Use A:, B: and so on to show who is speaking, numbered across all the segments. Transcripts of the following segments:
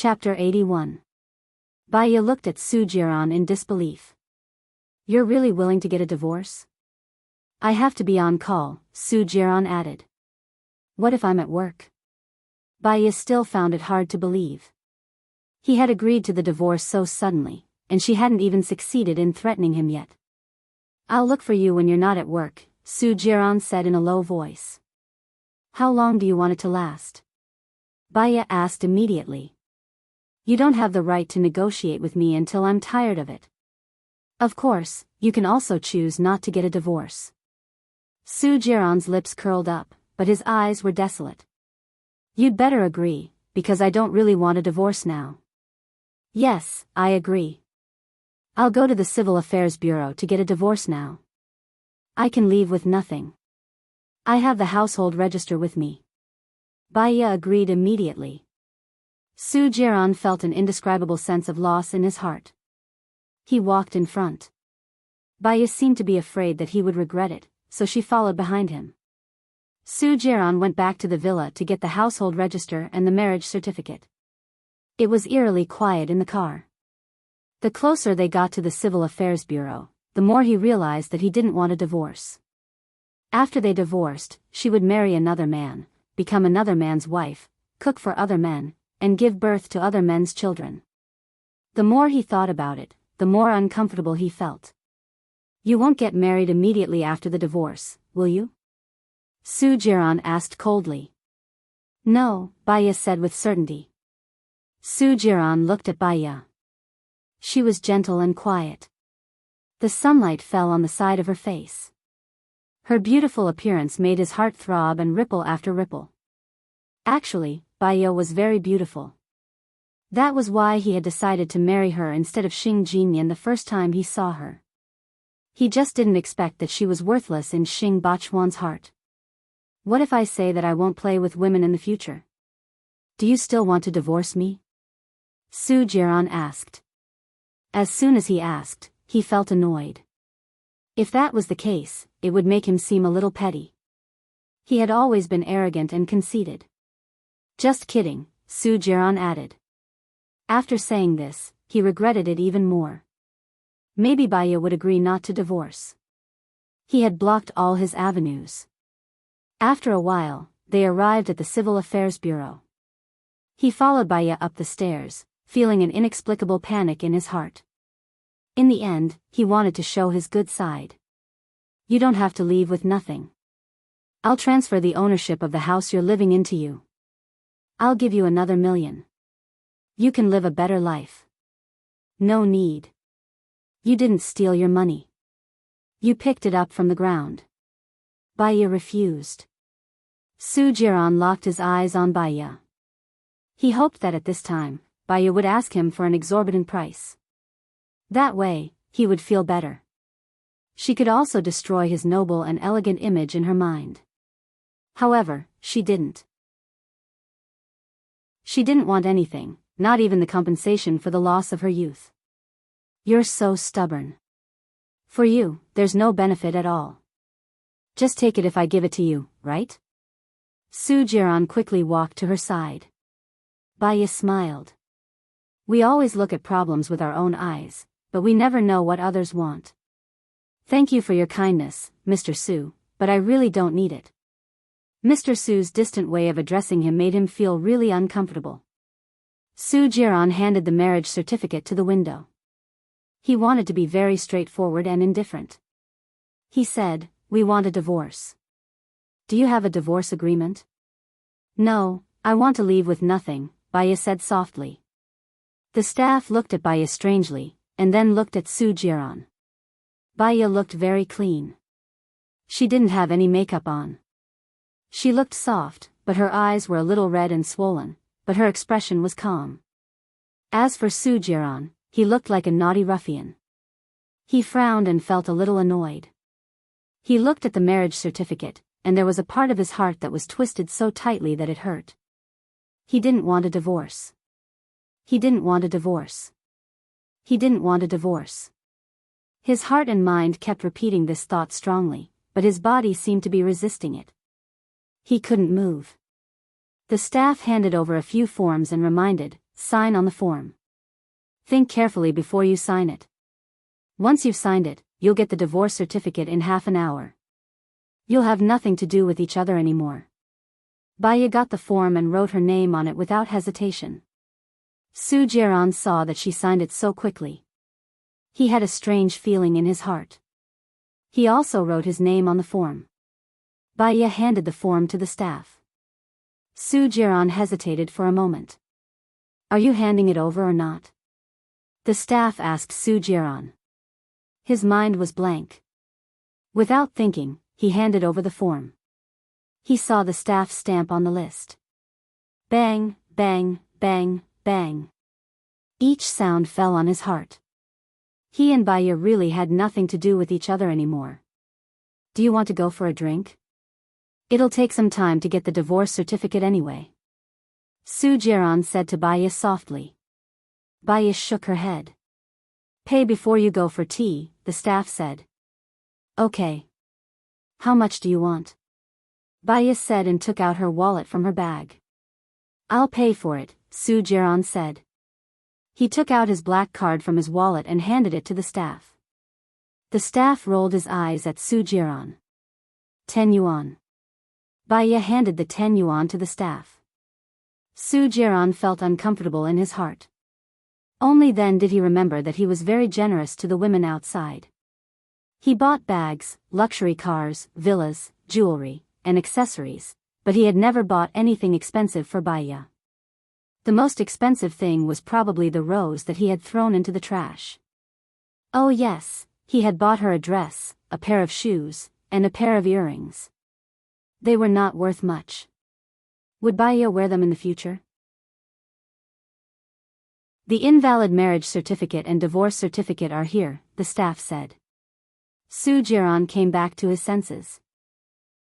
A: Chapter 81. Baya looked at Sujiran in disbelief. You're really willing to get a divorce? I have to be on call, Sujiran added. What if I'm at work? Baya still found it hard to believe. He had agreed to the divorce so suddenly, and she hadn't even succeeded in threatening him yet. I'll look for you when you're not at work, Sujiran said in a low voice. How long do you want it to last? Baya asked immediately. You don't have the right to negotiate with me until I'm tired of it. Of course, you can also choose not to get a divorce. Sujiran's lips curled up, but his eyes were desolate. You'd better agree, because I don't really want a divorce now. Yes, I agree. I'll go to the Civil Affairs Bureau to get a divorce now. I can leave with nothing. I have the household register with me. Baya agreed immediately. Sujiran felt an indescribable sense of loss in his heart. He walked in front. Baya seemed to be afraid that he would regret it, so she followed behind him. Sujiran went back to the villa to get the household register and the marriage certificate. It was eerily quiet in the car. The closer they got to the Civil Affairs Bureau, the more he realized that he didn't want a divorce. After they divorced, she would marry another man, become another man's wife, cook for other men, and give birth to other men's children. The more he thought about it, the more uncomfortable he felt. You won't get married immediately after the divorce, will you? Sujiran asked coldly. No, Baya said with certainty. Sujiran looked at Baya. She was gentle and quiet. The sunlight fell on the side of her face. Her beautiful appearance made his heart throb and ripple after ripple. Actually, Baya was very beautiful. That was why he had decided to marry her instead of Xing Jinyan the first time he saw her. He just didn't expect that she was worthless in Xing Bachwan's heart. What if I say that I won't play with women in the future? Do you still want to divorce me? Sujiran asked. As soon as he asked, he felt annoyed. If that was the case, it would make him seem a little petty. He had always been arrogant and conceited. Just kidding, Sujiran added. After saying this, he regretted it even more. Maybe Baya would agree not to divorce. He had blocked all his avenues. After a while, they arrived at the Civil Affairs Bureau. He followed Baya up the stairs, feeling an inexplicable panic in his heart. In the end, he wanted to show his good side. You don't have to leave with nothing. I'll transfer the ownership of the house you're living in to you. I'll give you another $1 million. You can live a better life. No need. You didn't steal your money. You picked it up from the ground. Baya refused. Sujiran locked his eyes on Baya. He hoped that at this time, Baya would ask him for an exorbitant price. That way, he would feel better. She could also destroy his noble and elegant image in her mind. However, she didn't. She didn't want anything, not even the compensation for the loss of her youth. You're so stubborn. For you, there's no benefit at all. Just take it if I give it to you, right? Sujiran quickly walked to her side. Baya smiled. We always look at problems with our own eyes, but we never know what others want. Thank you for your kindness, Mr. Su, but I really don't need it. Mr. Su's distant way of addressing him made him feel really uncomfortable. Sujiran handed the marriage certificate to the window. He wanted to be very straightforward and indifferent. He said, We want a divorce. Do you have a divorce agreement? No, I want to leave with nothing, Baya said softly. The staff looked at Baya strangely, and then looked at Sujiran. Baya looked very clean. She didn't have any makeup on. She looked soft, but her eyes were a little red and swollen, but her expression was calm. As for Sujiran, he looked like a naughty ruffian. He frowned and felt a little annoyed. He looked at the marriage certificate, and there was a part of his heart that was twisted so tightly that it hurt. He didn't want a divorce. He didn't want a divorce. He didn't want a divorce. His heart and mind kept repeating this thought strongly, but his body seemed to be resisting it. He couldn't move. The staff handed over a few forms and reminded, Sign on the form. Think carefully before you sign it. Once you've signed it, you'll get the divorce certificate in half an hour. You'll have nothing to do with each other anymore. Baya got the form and wrote her name on it without hesitation. Su Jiran saw that she signed it so quickly. He had a strange feeling in his heart. He also wrote his name on the form. Baya handed the form to the staff. Su Jiran hesitated for a moment. Are you handing it over or not? The staff asked Su Jiran. His mind was blank. Without thinking, he handed over the form. He saw the staff stamp on the list. Bang, bang, bang, bang. Each sound fell on his heart. He and Baya really had nothing to do with each other anymore. Do you want to go for a drink? It'll take some time to get the divorce certificate anyway. Su Jiran said to Baya softly. Baya shook her head. Pay before you go for tea, the staff said. Okay. How much do you want? Baya said and took out her wallet from her bag. I'll pay for it, Su Jiran said. He took out his black card from his wallet and handed it to the staff. The staff rolled his eyes at Su Jiran. 10 yuan. Baya handed the 10 yuan to the staff. Su Jiran felt uncomfortable in his heart. Only then did he remember that he was very generous to the women outside. He bought bags, luxury cars, villas, jewelry, and accessories, but he had never bought anything expensive for Baya. The most expensive thing was probably the rose that he had thrown into the trash. Oh yes, he had bought her a dress, a pair of shoes, and a pair of earrings. They were not worth much. Would Baya wear them in the future? The invalid marriage certificate and divorce certificate are here, the staff said. Su Jiran came back to his senses.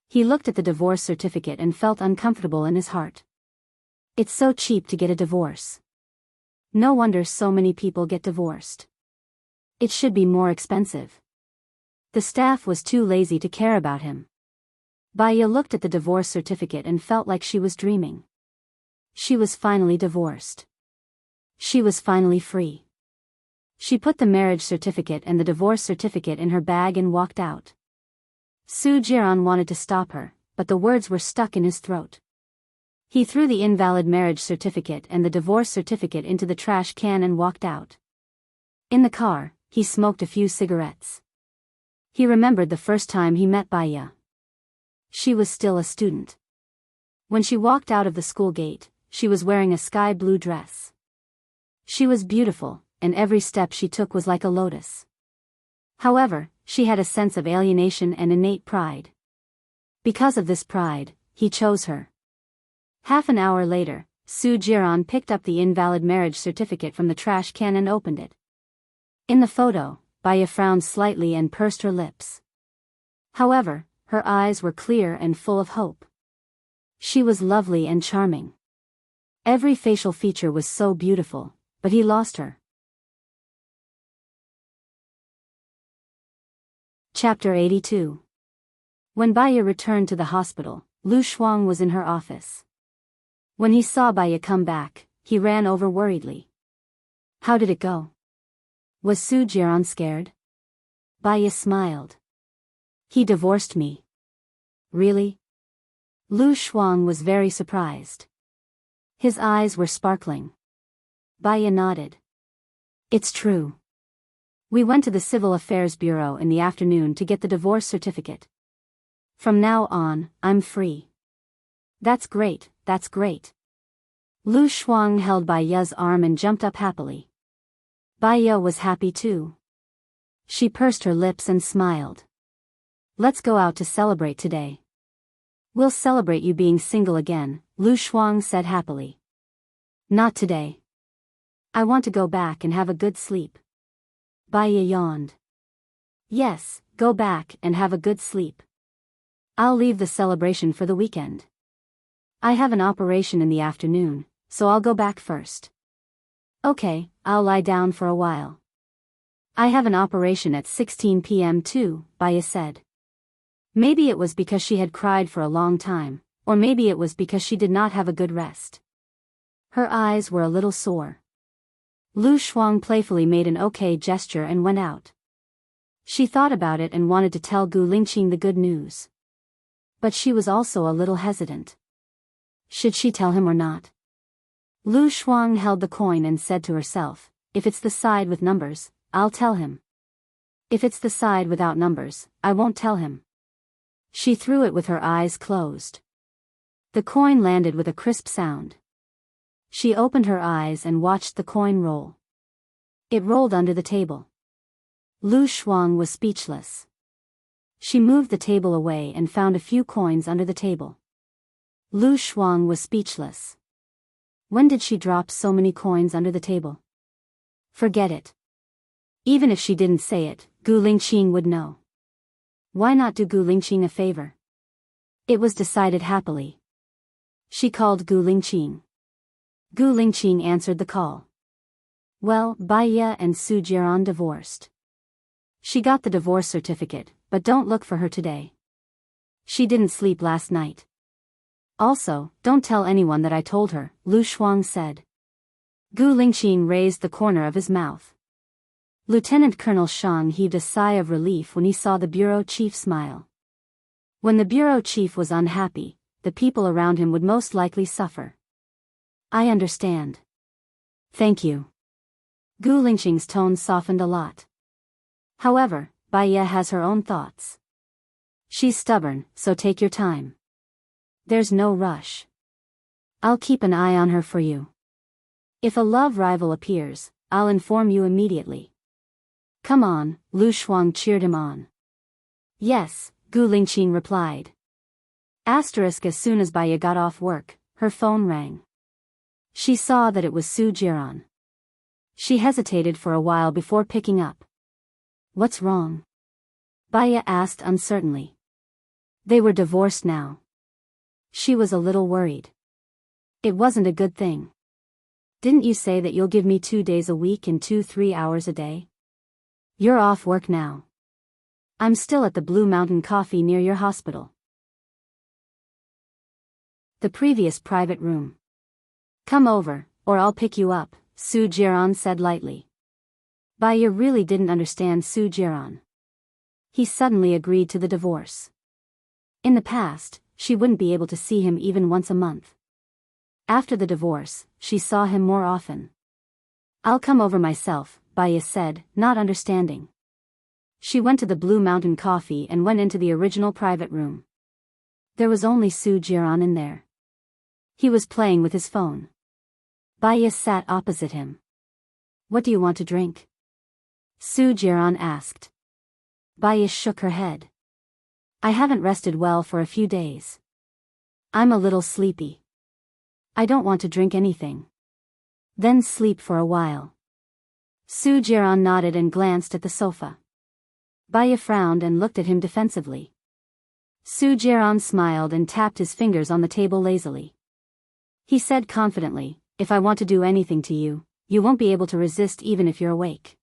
A: He looked at the divorce certificate and felt uncomfortable in his heart. It's so cheap to get a divorce. No wonder so many people get divorced. It should be more expensive. The staff was too lazy to care about him. Baya looked at the divorce certificate and felt like she was dreaming. She was finally divorced. She was finally free. She put the marriage certificate and the divorce certificate in her bag and walked out. Su Jiran wanted to stop her, but the words were stuck in his throat. He threw the invalid marriage certificate and the divorce certificate into the trash can and walked out. In the car, he smoked a few cigarettes. He remembered the first time he met Baya. She was still a student. When she walked out of the school gate, she was wearing a sky blue dress. She was beautiful, and every step she took was like a lotus. However, she had a sense of alienation and innate pride. Because of this pride, he chose her. Half an hour later, Su Jiran picked up the invalid marriage certificate from the trash can and opened it. In the photo, Baya frowned slightly and pursed her lips. However, her eyes were clear and full of hope. She was lovely and charming. Every facial feature was so beautiful, but he lost her. Chapter 82. When Baya returned to the hospital, Lu Shuang was in her office. When he saw Baya come back, he ran over worriedly. How did it go? Was Su Jiran scared? Baya smiled. He divorced me. Really? Lu Shuang was very surprised. His eyes were sparkling. Baya nodded. It's true. We went to the Civil Affairs Bureau in the afternoon to get the divorce certificate. From now on, I'm free. That's great, that's great. Lu Shuang held Baya's arm and jumped up happily. Baya was happy too. She pursed her lips and smiled. Let's go out to celebrate today. We'll celebrate you being single again, Lu Shuang said happily. Not today. I want to go back and have a good sleep. Baya yawned. Yes, go back and have a good sleep. I'll leave the celebration for the weekend. I have an operation in the afternoon, so I'll go back first. Okay, I'll lie down for a while. I have an operation at 16 p.m. too, Baya said. Maybe it was because she had cried for a long time, or maybe it was because she did not have a good rest. Her eyes were a little sore. Lu Shuang playfully made an okay gesture and went out. She thought about it and wanted to tell Gu Lingqing the good news. But she was also a little hesitant. Should she tell him or not? Lu Shuang held the coin and said to herself, if it's the side with numbers, I'll tell him. If it's the side without numbers, I won't tell him. She threw it with her eyes closed. The coin landed with a crisp sound. She opened her eyes and watched the coin roll. It rolled under the table. Lu Shuang was speechless. She moved the table away and found a few coins under the table. Lu Shuang was speechless. When did she drop so many coins under the table? Forget it. Even if she didn't say it, Gu Lingqing would know. Why not do Gu Lingqing a favor? It was decided happily. She called Gu Lingqing. Gu Lingqing answered the call. Well, Bai Ye and Su Jiran divorced. She got the divorce certificate, but don't look for her today. She didn't sleep last night. Also, don't tell anyone that I told her, Lu Shuang said. Gu Lingqing raised the corner of his mouth. Lieutenant Colonel Shang heaved a sigh of relief when he saw the bureau chief smile. When the bureau chief was unhappy, the people around him would most likely suffer. I understand. Thank you. Gu Lingqing's tone softened a lot. However, Bai Ye has her own thoughts. She's stubborn, so take your time. There's no rush. I'll keep an eye on her for you. If a love rival appears, I'll inform you immediately. Come on, Lu Shuang cheered him on. Yes, Gu Lingqing replied. As soon as Bai Ye got off work, her phone rang. She saw that it was Su Jiran. She hesitated for a while before picking up. What's wrong? Bai Ye asked uncertainly. They were divorced now. She was a little worried. It wasn't a good thing. Didn't you say that you'll give me 2 days a week and 2-3 hours a day? You're off work now. I'm still at the Blue Mountain Coffee near your hospital. The previous private room. Come over, or I'll pick you up, Su Jiran said lightly. Bai Ye really didn't understand Su Jiran. He suddenly agreed to the divorce. In the past, she wouldn't be able to see him even once a month. After the divorce, she saw him more often. I'll come over myself, Bai Ye said, not understanding. She went to the Blue Mountain Coffee and went into the original private room. There was only Su Jiran in there. He was playing with his phone. Bai Ye sat opposite him. What do you want to drink? Su Jiran asked. Bai Ye shook her head. I haven't rested well for a few days. I'm a little sleepy. I don't want to drink anything. Then sleep for a while. Su Jiran nodded and glanced at the sofa. Bai Ye frowned and looked at him defensively. Su Jiran smiled and tapped his fingers on the table lazily. He said confidently, if I want to do anything to you, you won't be able to resist even if you're awake.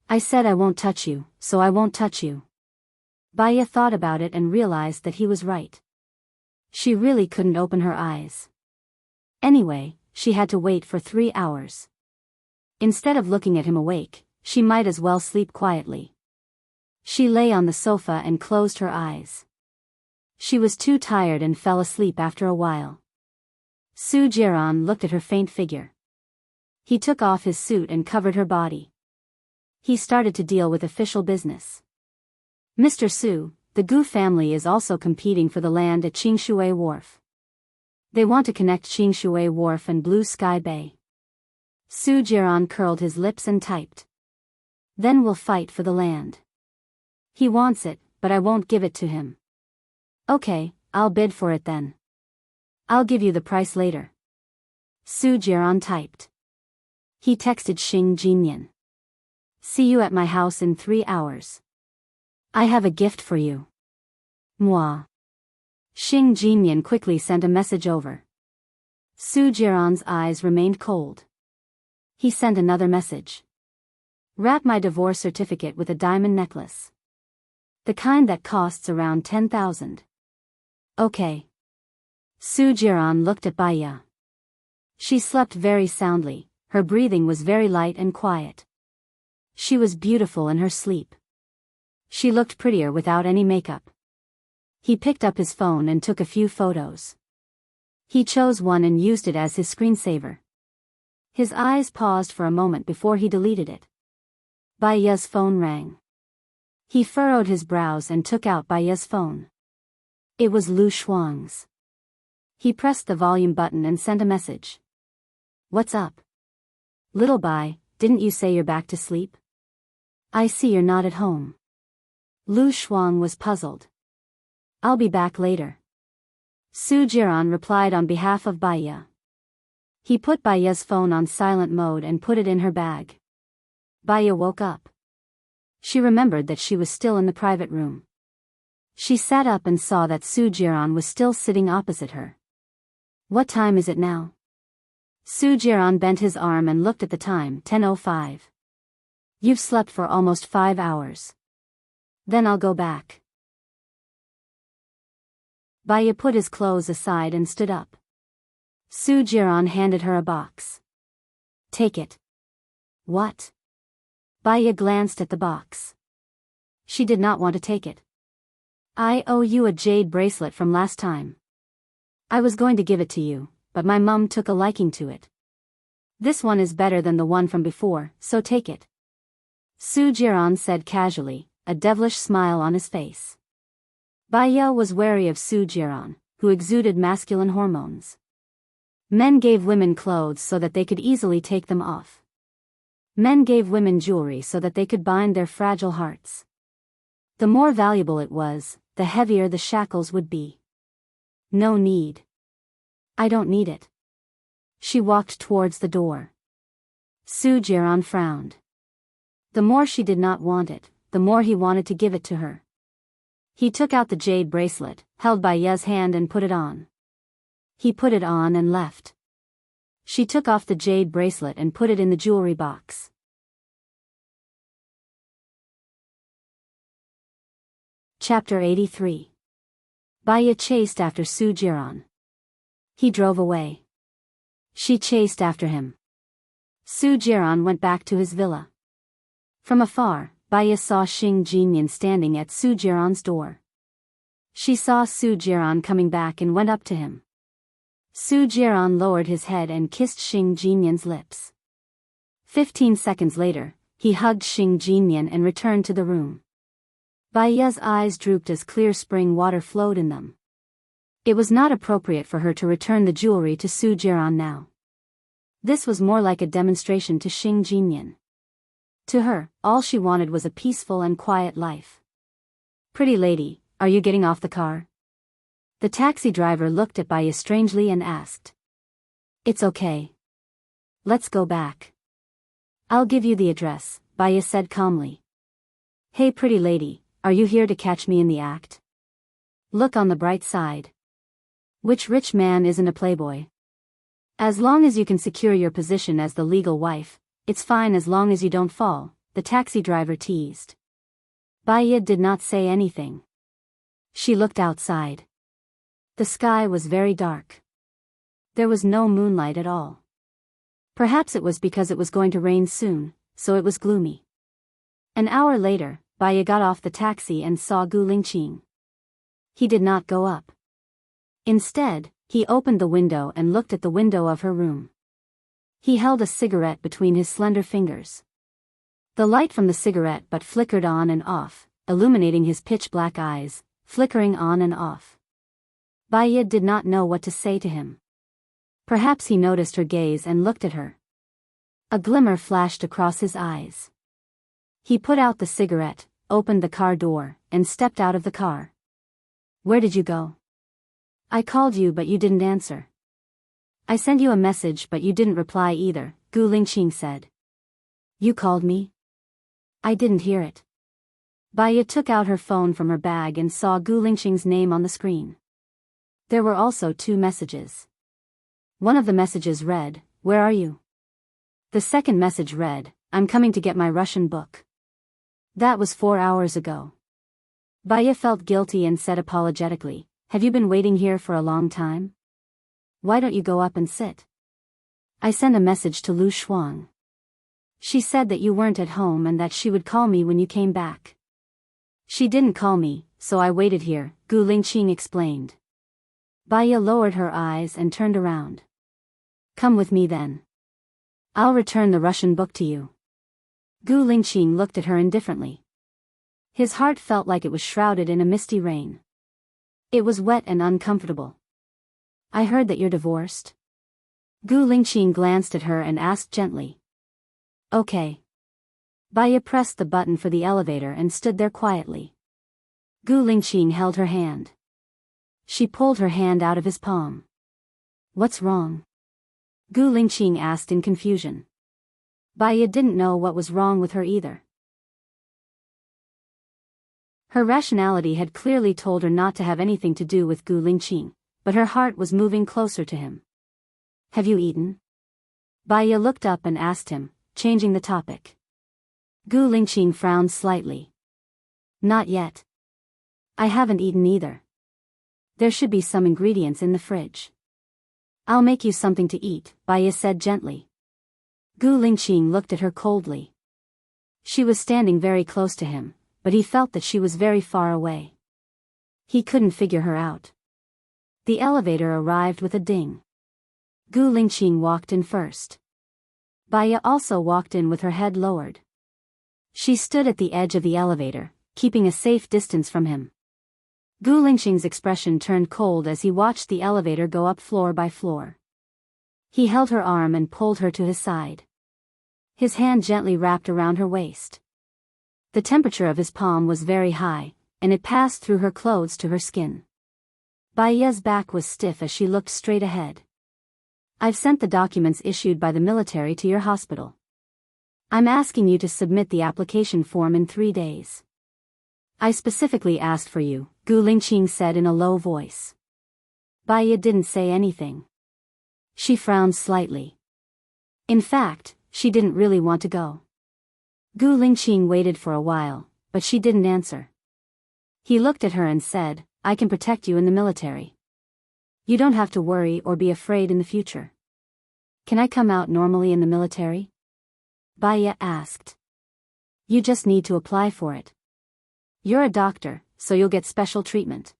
A: I said I won't touch you, so I won't touch you. Bai Ye thought about it and realized that he was right. She really couldn't open her eyes. Anyway, she had to wait for 3 hours. Instead of looking at him awake, she might as well sleep quietly. She lay on the sofa and closed her eyes. She was too tired and fell asleep after a while. Su Jiran looked at her faint figure. He took off his suit and covered her body. He started to deal with official business. Mr. Su, the Gu family is also competing for the land at Qingshui Wharf. They want to connect Qingshui Wharf and Blue Sky Bay. Su Jiran curled his lips and typed. Then we'll fight for the land. He wants it, but I won't give it to him. Okay, I'll bid for it then. I'll give you the price later. Su Jiran typed. He texted Xing Jinyan. See you at my house in 3 hours. I have a gift for you. Moi. Xing Jinyan quickly sent a message over. Su Jiran's eyes remained cold. He sent another message. Wrap my divorce certificate with a diamond necklace. The kind that costs around 10,000. Okay. Su Jiran looked at Bai Ye. She slept very soundly, her breathing was very light and quiet. She was beautiful in her sleep. She looked prettier without any makeup. He picked up his phone and took a few photos. He chose one and used it as his screensaver. His eyes paused for a moment before he deleted it. Baya's phone rang. He furrowed his brows and took out Baya's phone. It was Lu Shuang's. He pressed the volume button and sent a message. What's up? Little Bai, didn't you say you're back to sleep? I see you're not at home. Lu Shuang was puzzled. I'll be back later. Su Jiran replied on behalf of Baya. He put Baya's phone on silent mode and put it in her bag. Baya woke up. She remembered that she was still in the private room. She sat up and saw that Su Jiran was still sitting opposite her. What time is it now? Su Jiran bent his arm and looked at the time, 10:05. You've slept for almost 5 hours. Then I'll go back. Baya put his clothes aside and stood up. Su Jiran handed her a box. Take it. What? Baya glanced at the box. She did not want to take it. I owe you a jade bracelet from last time. I was going to give it to you, but my mum took a liking to it. This one is better than the one from before, so take it. Su Jiran said casually, a devilish smile on his face. Baya was wary of Su Jiran, who exuded masculine hormones. Men gave women clothes so that they could easily take them off. Men gave women jewelry so that they could bind their fragile hearts. The more valuable it was, the heavier the shackles would be. No need. I don't need it. She walked towards the door. Su Jiran frowned. The more she did not want it, the more he wanted to give it to her. He took out the jade bracelet, held Baya's hand and put it on. He put it on and left. She took off the jade bracelet and put it in the jewelry box. Chapter 83. Baya chased after Su Jiran. He drove away. She chased after him. Su Jiran went back to his villa. From afar, Baya saw Xing Jinyan standing at Su Jiran's door. She saw Su Jiran coming back and went up to him. Su Jiran lowered his head and kissed Xing Jinyan's lips. 15 seconds later, he hugged Xing Jinyan and returned to the room. Baya's eyes drooped as clear spring water flowed in them. It was not appropriate for her to return the jewelry to Su Jiran now. This was more like a demonstration to Xing Jinyan. To her, all she wanted was a peaceful and quiet life. Pretty lady, are you getting off the car? The taxi driver looked at Baya strangely and asked. It's okay. Let's go back. I'll give you the address, Baya said calmly. Hey pretty lady, are you here to catch me in the act? Look on the bright side. Which rich man isn't a playboy? As long as you can secure your position as the legal wife, it's fine as long as you don't fall, the taxi driver teased. Baya did not say anything. She looked outside. The sky was very dark. There was no moonlight at all. Perhaps it was because it was going to rain soon, so it was gloomy. An hour later, Baya got off the taxi and saw Gu Lingqing. He did not go up. Instead, he opened the window and looked at the window of her room. He held a cigarette between his slender fingers. The light from the cigarette butt flickered on and off, illuminating his pitch-black eyes, flickering on and off. Baya did not know what to say to him. Perhaps he noticed her gaze and looked at her. A glimmer flashed across his eyes. He put out the cigarette, opened the car door, and stepped out of the car. Where did you go? I called you but you didn't answer. I sent you a message but you didn't reply either, Gu Lingqing said. You called me? I didn't hear it. Baya took out her phone from her bag and saw Gu Lingqing's name on the screen. There were also 2 messages. One of the messages read, Where are you? The second message read, I'm coming to get my Russian book. That was 4 hours ago. Baya felt guilty and said apologetically, Have you been waiting here for a long time? Why don't you go up and sit? I sent a message to Lu Shuang. She said that you weren't at home and that she would call me when you came back. She didn't call me, so I waited here, Gu Lingqing explained. Baya lowered her eyes and turned around. Come with me then. I'll return the Russian book to you. Gu Lingqing looked at her indifferently. His heart felt like it was shrouded in a misty rain. It was wet and uncomfortable. I heard that you're divorced. Gu Lingqing glanced at her and asked gently. Okay. Baya pressed the button for the elevator and stood there quietly. Gu Lingqing held her hand. She pulled her hand out of his palm. What's wrong? Gu Lingqing asked in confusion. Baya didn't know what was wrong with her either. Her rationality had clearly told her not to have anything to do with Gu Lingqing, but her heart was moving closer to him. Have you eaten? Baya looked up and asked him, changing the topic. Gu Lingqing frowned slightly. Not yet. I haven't eaten either. There should be some ingredients in the fridge. I'll make you something to eat, Baya said gently. Gu Lingqing looked at her coldly. She was standing very close to him, but he felt that she was very far away. He couldn't figure her out. The elevator arrived with a ding. Gu Lingqing walked in first. Baya also walked in with her head lowered. She stood at the edge of the elevator, keeping a safe distance from him. Gu Lingqing's expression turned cold as he watched the elevator go up floor by floor. He held her arm and pulled her to his side. His hand gently wrapped around her waist. The temperature of his palm was very high, and it passed through her clothes to her skin. Baya's back was stiff as she looked straight ahead. I've sent the documents issued by the military to your hospital. I'm asking you to submit the application form in 3 days. I specifically asked for you, Gu Lingqing said in a low voice. Baya didn't say anything. She frowned slightly. In fact, she didn't really want to go. Gu Lingqing waited for a while, but she didn't answer. He looked at her and said, I can protect you in the military. You don't have to worry or be afraid in the future. Can I come out normally in the military? Baya asked. You just need to apply for it. You're a doctor, so you'll get special treatment.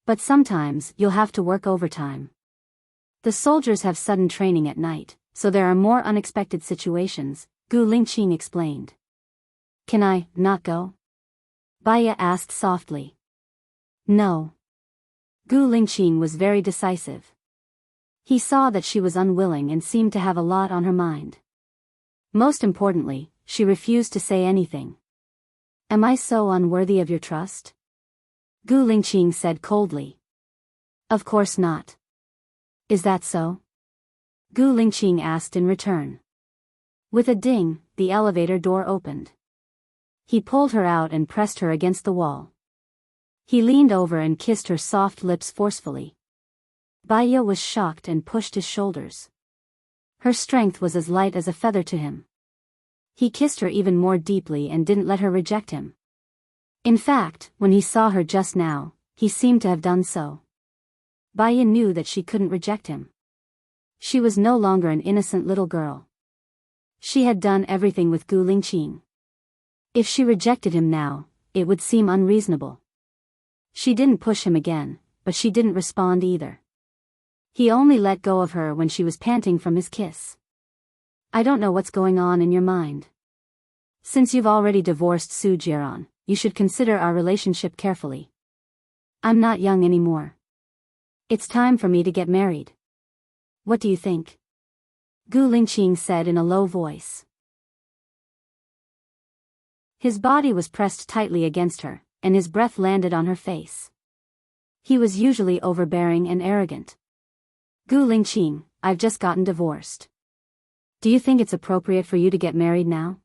A: But sometimes you'll have to work overtime. The soldiers have sudden training at night, so there are more unexpected situations, Gu Lingqing explained. Can I not go? Baya asked softly. No. Gu Lingqing was very decisive. He saw that she was unwilling and seemed to have a lot on her mind. Most importantly, she refused to say anything. Am I so unworthy of your trust? Gu Lingqing said coldly. Of course not. Is that so? Gu Lingqing asked in return. With a ding, the elevator door opened. He pulled her out and pressed her against the wall. He leaned over and kissed her soft lips forcefully. Baya was shocked and pushed his shoulders. Her strength was as light as a feather to him. He kissed her even more deeply and didn't let her reject him. In fact, when he saw her just now, he seemed to have done so. Baya knew that she couldn't reject him. She was no longer an innocent little girl. She had done everything with Gu Lingqing. If she rejected him now, it would seem unreasonable. She didn't push him again, but she didn't respond either. He only let go of her when she was panting from his kiss. I don't know what's going on in your mind. Since you've already divorced Su Jiran, you should consider our relationship carefully. I'm not young anymore. It's time for me to get married. What do you think? Gu Lingqing said in a low voice. His body was pressed tightly against her, and his breath landed on her face. He was usually overbearing and arrogant. Gu Lingqing, I've just gotten divorced. Do you think it's appropriate for you to get married now?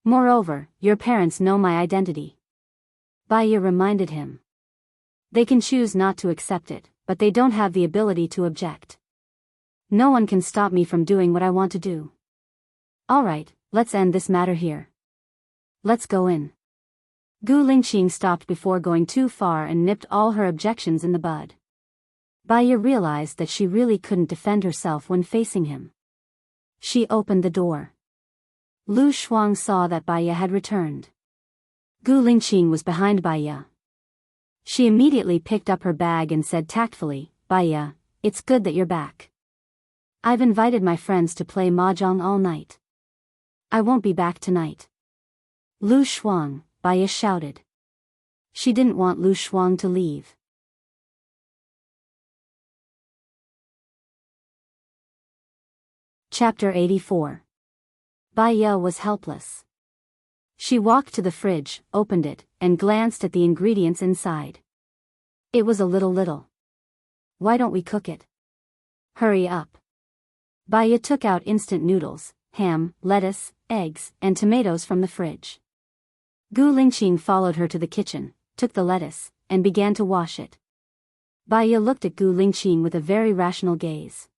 A: Moreover, your parents know my identity. Baya reminded him. They can choose not to accept it, but they don't have the ability to object. No one can stop me from doing what I want to do. All right, let's end this matter here. Let's go in. Gu Lingqing stopped before going too far and nipped all her objections in the bud. Baya realized that she really couldn't defend herself when facing him. She opened the door. Lu Shuang saw that Baiya had returned. Gu Lingqing was behind Baiya. She immediately picked up her bag and said tactfully, Baiya, it's good that you're back. I've invited my friends to play mahjong all night. I won't be back tonight. Lu Shuang, Baiya shouted. She didn't want Lu Shuang to leave. Chapter 84. Baiya was helpless. She walked to the fridge, opened it, and glanced at the ingredients inside. It was a little. Why don't we cook it? Hurry up. Baiya took out instant noodles, ham, lettuce, eggs, and tomatoes from the fridge. Gu Lingqing followed her to the kitchen, took the lettuce, and began to wash it. Baiya looked at Gu Lingqing with a very rational gaze.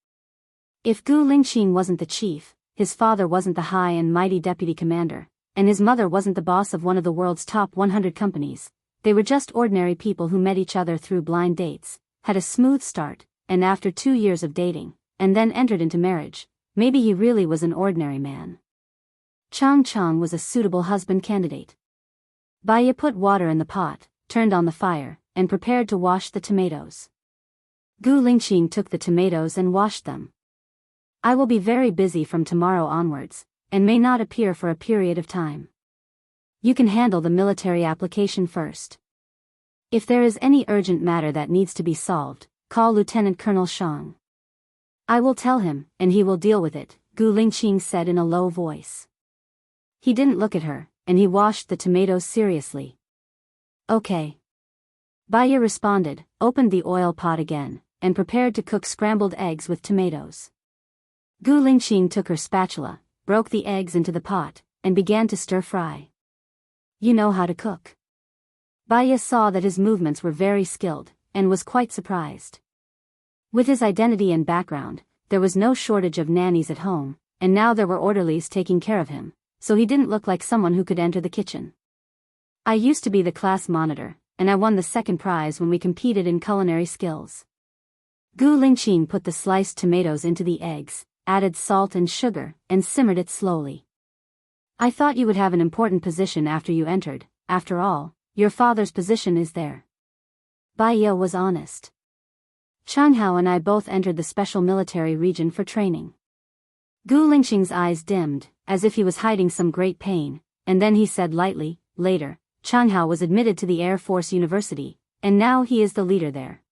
A: If Gu Lingqing wasn't the chief, his father wasn't the high and mighty deputy commander, and his mother wasn't the boss of one of the world's top 100 companies, they were just ordinary people who met each other through blind dates, had a smooth start, and after 2 years of dating, and then entered into marriage, maybe he really was an ordinary man. Chang Chang was a suitable husband candidate. Baiya put water in the pot, turned on the fire, and prepared to wash the tomatoes. Gu Lingqing took the tomatoes and washed them. I will be very busy from tomorrow onwards, and may not appear for a period of time. You can handle the military application first. If there is any urgent matter that needs to be solved, call Lieutenant Colonel Shang. I will tell him, and he will deal with it, Gu Lingqing said in a low voice. He didn't look at her, and he washed the tomatoes seriously. Okay. Baiya responded, opened the oil pot again, and prepared to cook scrambled eggs with tomatoes. Gu Lingqing took her spatula, broke the eggs into the pot, and began to stir-fry. You know how to cook. Baiya saw that his movements were very skilled, and was quite surprised. With his identity and background, there was no shortage of nannies at home, and now there were orderlies taking care of him, so he didn't look like someone who could enter the kitchen. I used to be the class monitor, and I won the second prize when we competed in culinary skills. Gu Lingqing put the sliced tomatoes into the eggs, added salt and sugar, and simmered it slowly. I thought you would have an important position after you entered, after all, your father's position is there. Baiya was honest. Changhao and I both entered the special military region for training. Gu Lingqing's eyes dimmed, as if he was hiding some great pain, and then he said lightly, later, Changhao was admitted to the Air Force University, and now he is the leader there.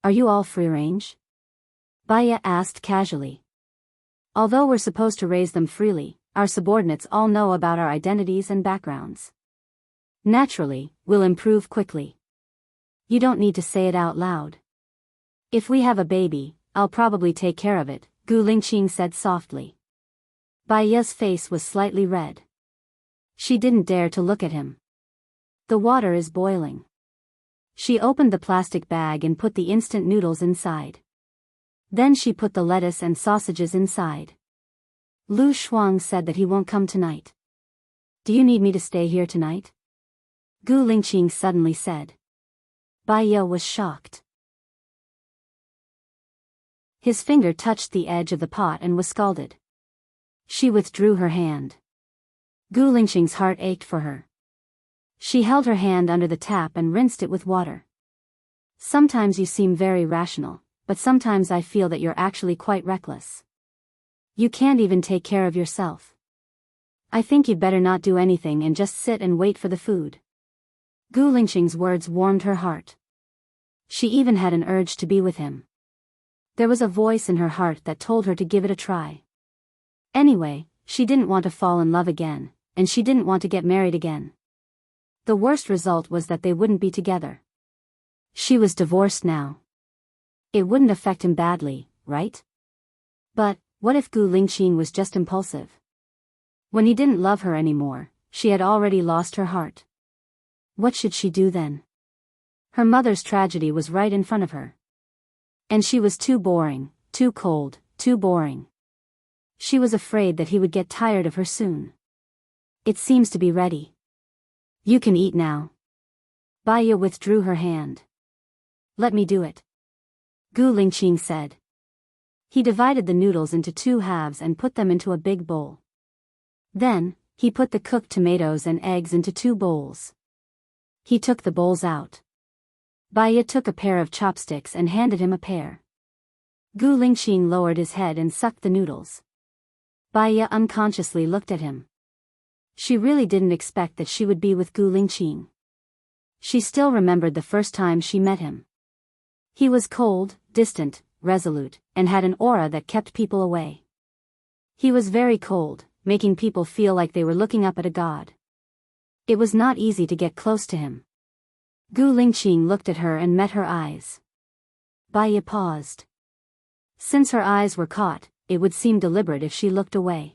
A: Are you all free range? Baiya asked casually. Although we're supposed to raise them freely, our subordinates all know about our identities and backgrounds. Naturally, we'll improve quickly. You don't need to say it out loud. If we have a baby, I'll probably take care of it, Gu Lingqing said softly. Baiya's face was slightly red. She didn't dare to look at him. The water is boiling. She opened the plastic bag and put the instant noodles inside. Then she put the lettuce and sausages inside. Lu Shuang said that he won't come tonight. Do you need me to stay here tonight? Gu Lingqing suddenly said. Baiya was shocked. His finger touched the edge of the pot and was scalded. She withdrew her hand. Gu Lingqing's heart ached for her. She held her hand under the tap and rinsed it with water. Sometimes you seem very rational, but sometimes I feel that you're actually quite reckless. You can't even take care of yourself. I think you'd better not do anything and just sit and wait for the food. Gu Lingqing's words warmed her heart. She even had an urge to be with him. There was a voice in her heart that told her to give it a try. Anyway, she didn't want to fall in love again, and she didn't want to get married again. The worst result was that they wouldn't be together. She was divorced now. It wouldn't affect him badly, right? But, what if Gu Lingqing was just impulsive? When he didn't love her anymore, she had already lost her heart. What should she do then? Her mother's tragedy was right in front of her. And she was too boring, too cold, too boring. She was afraid that he would get tired of her soon. It seems to be ready. You can eat now. Baiya withdrew her hand. Let me do it. Gu Lingqing said. He divided the noodles into 2 halves and put them into a big bowl. Then, he put the cooked tomatoes and eggs into 2 bowls. He took the bowls out. Baya took a pair of chopsticks and handed him a pair. Gu Lingqing lowered his head and sucked the noodles. Baya unconsciously looked at him. She really didn't expect that she would be with Gu Lingqing. She still remembered the first time she met him. He was cold, distant, resolute, and had an aura that kept people away. He was very cold, making people feel like they were looking up at a god. It was not easy to get close to him. Gu Lingqing looked at her and met her eyes. Baya paused. Since her eyes were caught, it would seem deliberate if she looked away.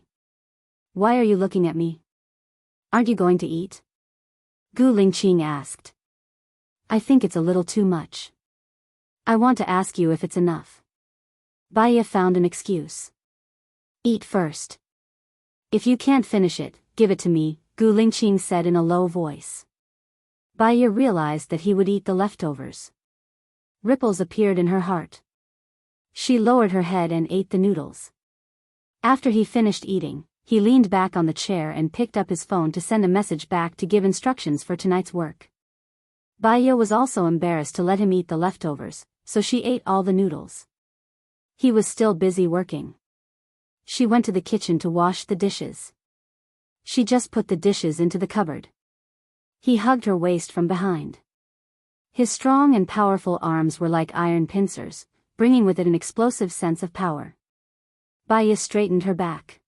A: Why are you looking at me? Aren't you going to eat? Gu Lingqing asked. I think it's a little too much. I want to ask you if it's enough. Baya found an excuse. Eat first. If you can't finish it, give it to me, Gu Lingqing said in a low voice. Baya realized that he would eat the leftovers. Ripples appeared in her heart. She lowered her head and ate the noodles. After he finished eating, he leaned back on the chair and picked up his phone to send a message back to give instructions for tonight's work. Baya was also embarrassed to let him eat the leftovers, so she ate all the noodles. He was still busy working. She went to the kitchen to wash the dishes. She just put the dishes into the cupboard. He hugged her waist from behind. His strong and powerful arms were like iron pincers, bringing with it an explosive sense of power. Baya straightened her back.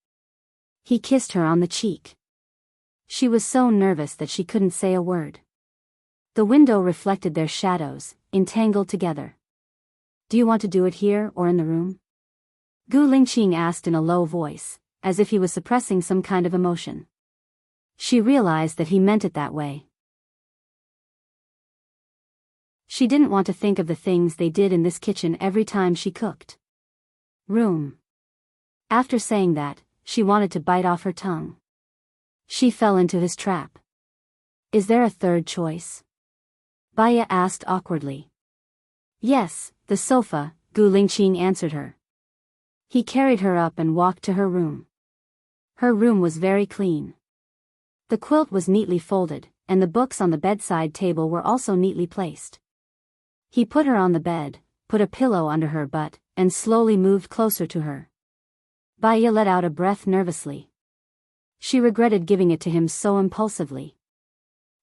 A: He kissed her on the cheek. She was so nervous that she couldn't say a word. The window reflected their shadows, entangled together. Do you want to do it here or in the room? Gu Lingqing asked in a low voice, as if he was suppressing some kind of emotion. She realized that he meant it that way. She didn't want to think of the things they did in this kitchen every time she cooked. Room. After saying that, she wanted to bite off her tongue. She fell into his trap. Is there a third choice? Baya asked awkwardly. Yes, the sofa, Gu Lingqing answered her. He carried her up and walked to her room. Her room was very clean. The quilt was neatly folded, and the books on the bedside table were also neatly placed. He put her on the bed, put a pillow under her butt, and slowly moved closer to her. Baya let out a breath nervously. She regretted giving it to him so impulsively.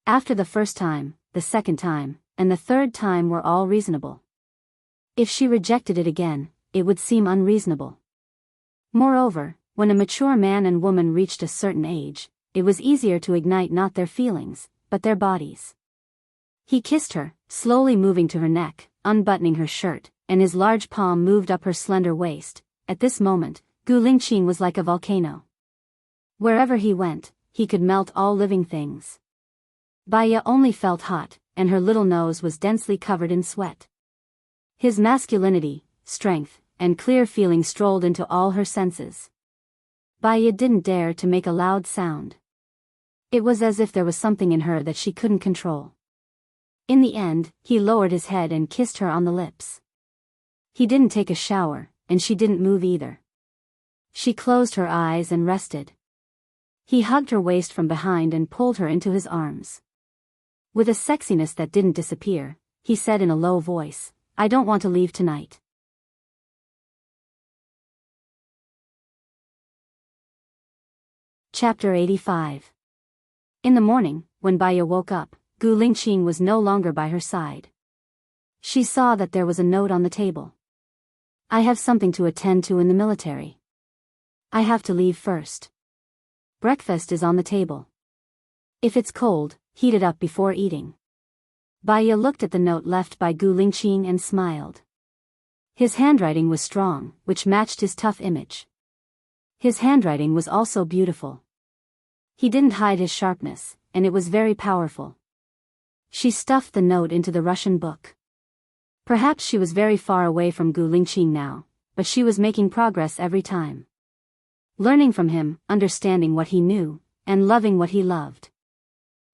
A: After the first time, the second time, and the third time were all reasonable. If she rejected it again, it would seem unreasonable. Moreover, when a mature man and woman reached a certain age, it was easier to ignite not their feelings, but their bodies. He kissed her, slowly moving to her neck, unbuttoning her shirt, and his large palm moved up her slender waist. At this moment, Gu Lingqing was like a volcano. Wherever he went, he could melt all living things. Baya only felt hot, and her little nose was densely covered in sweat. His masculinity, strength, and clear feeling strolled into all her senses. Baya didn't dare to make a loud sound. It was as if there was something in her that she couldn't control. In the end, he lowered his head and kissed her on the lips. He didn't take a shower, and she didn't move either. She closed her eyes and rested. He hugged her waist from behind and pulled her into his arms. With a sexiness that didn't disappear, he said in a low voice, I don't want to leave tonight. Chapter 85. In the morning, when Baya woke up, Gu Lingqing was no longer by her side. She saw that there was a note on the table. I have something to attend to in the military. I have to leave first. Breakfast is on the table. If it's cold, heat it up before eating. Baya looked at the note left by Gu Lingqing and smiled. His handwriting was strong, which matched his tough image. His handwriting was also beautiful. He didn't hide his sharpness, and it was very powerful. She stuffed the note into the Russian book. Perhaps she was very far away from Gu Lingqing now, but she was making progress every time. Learning from him, understanding what he knew, and loving what he loved.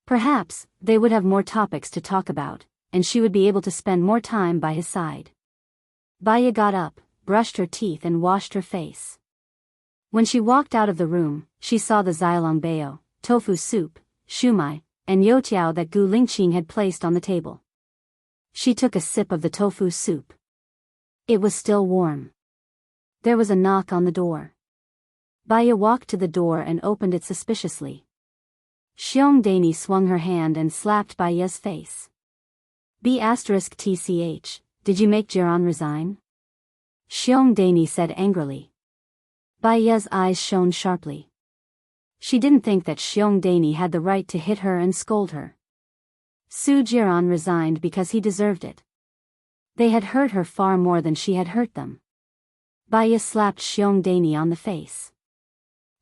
A: Perhaps, they would have more topics to talk about, and she would be able to spend more time by his side. Baya got up, brushed her teeth and washed her face. When she walked out of the room, she saw the xilongbao, tofu soup, shumai, and youtiao that Gu Lingqing had placed on the table. She took a sip of the tofu soup. It was still warm. There was a knock on the door. Baya walked to the door and opened it suspiciously. Xiong Dani swung her hand and slapped Baya's face. B*tch, did you make Jiran resign? Xiong Dani said angrily. Baya's eyes shone sharply. She didn't think that Xiong Dani had the right to hit her and scold her. Su Jiran resigned because he deserved it. They had hurt her far more than she had hurt them. Baya slapped Xiong Dani on the face.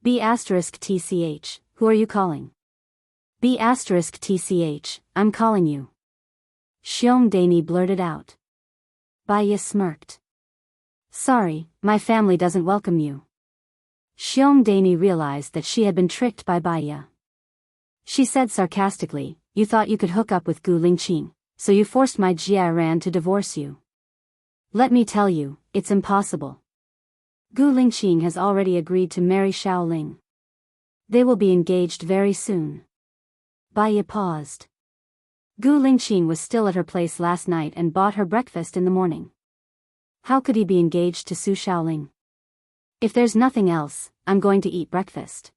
A: B*tch, who are you calling? B*tch, I'm calling you. Xiong Dani blurted out. Baya smirked. Sorry, my family doesn't welcome you. Xiong Dani realized that she had been tricked by Baya. She said sarcastically, you thought you could hook up with Gu Lingqing, so you forced my Jiaran to divorce you. Let me tell you, it's impossible. Gu Lingqing has already agreed to marry Xiaoling. They will be engaged very soon. Baya paused. Gu Lingqing was still at her place last night and bought her breakfast in the morning. How could he be engaged to Su Xiaoling? If there's nothing else, I'm going to eat breakfast.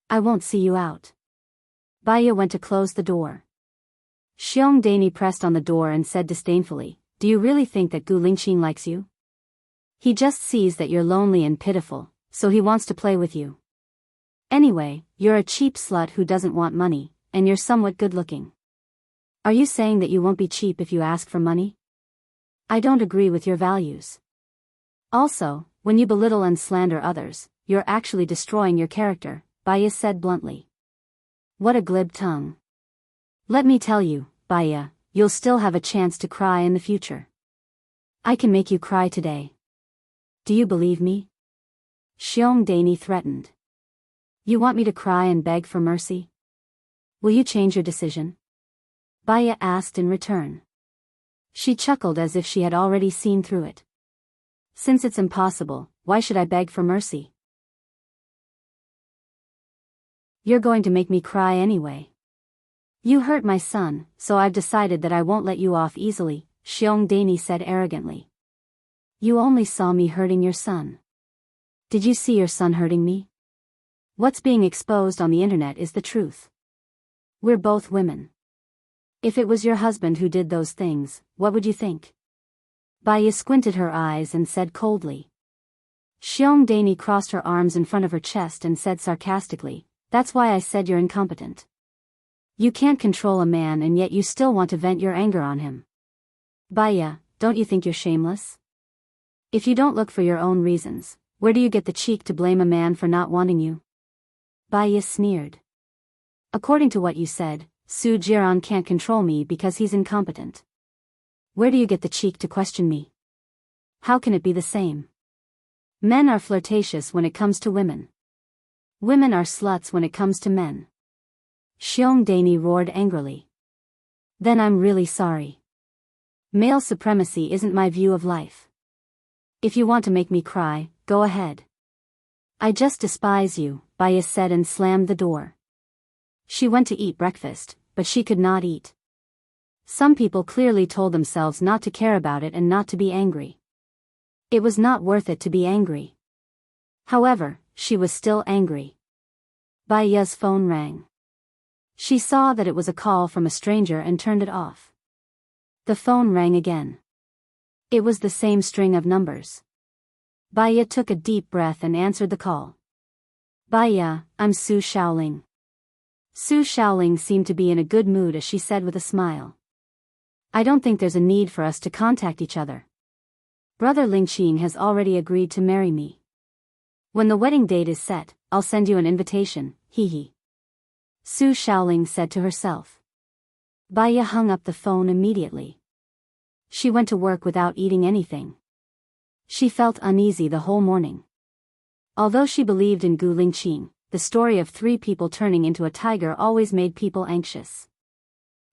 A: I won't see you out. Baya went to close the door. Xiong Dani pressed on the door and said disdainfully, do you really think that Gu Lingqing likes you? He just sees that you're lonely and pitiful, so he wants to play with you. Anyway, you're a cheap slut who doesn't want money, and you're somewhat good-looking. Are you saying that you won't be cheap if you ask for money? I don't agree with your values. Also, when you belittle and slander others, you're actually destroying your character, Baya said bluntly. What a glib tongue. Let me tell you, Baya, you'll still have a chance to cry in the future. I can make you cry today. Do you believe me? Xiong Dani threatened. You want me to cry and beg for mercy? Will you change your decision? Baya asked in return. She chuckled as if she had already seen through it. Since it's impossible, why should I beg for mercy? You're going to make me cry anyway. You hurt my son, so I've decided that I won't let you off easily, Xiong Dani said arrogantly. You only saw me hurting your son. Did you see your son hurting me? What's being exposed on the internet is the truth. We're both women. If it was your husband who did those things, what would you think? Baya squinted her eyes and said coldly. Xiong Dani crossed her arms in front of her chest and said sarcastically, that's why I said you're incompetent. You can't control a man and yet you still want to vent your anger on him. Baya, don't you think you're shameless? If you don't look for your own reasons, where do you get the cheek to blame a man for not wanting you? Baya sneered. According to what you said, Su Jiran can't control me because he's incompetent. Where do you get the cheek to question me? How can it be the same? Men are flirtatious when it comes to women. Women are sluts when it comes to men. Xiong Dani roared angrily. Then I'm really sorry. Male supremacy isn't my view of life. If you want to make me cry, go ahead. I just despise you, Baya said and slammed the door. She went to eat breakfast, but she could not eat. Some people clearly told themselves not to care about it and not to be angry. It was not worth it to be angry. However, she was still angry. Baya's phone rang. She saw that it was a call from a stranger and turned it off. The phone rang again. It was the same string of numbers. Baya took a deep breath and answered the call. Baya, I'm Su Xiaoling. Su Xiaoling seemed to be in a good mood as she said with a smile. I don't think there's a need for us to contact each other. Brother Lingqing has already agreed to marry me. When the wedding date is set, I'll send you an invitation, hee. Su Xiaoling said to herself. Baya hung up the phone immediately. She went to work without eating anything. She felt uneasy the whole morning. Although she believed in Gu Lingqing, the story of 3 people turning into a tiger always made people anxious.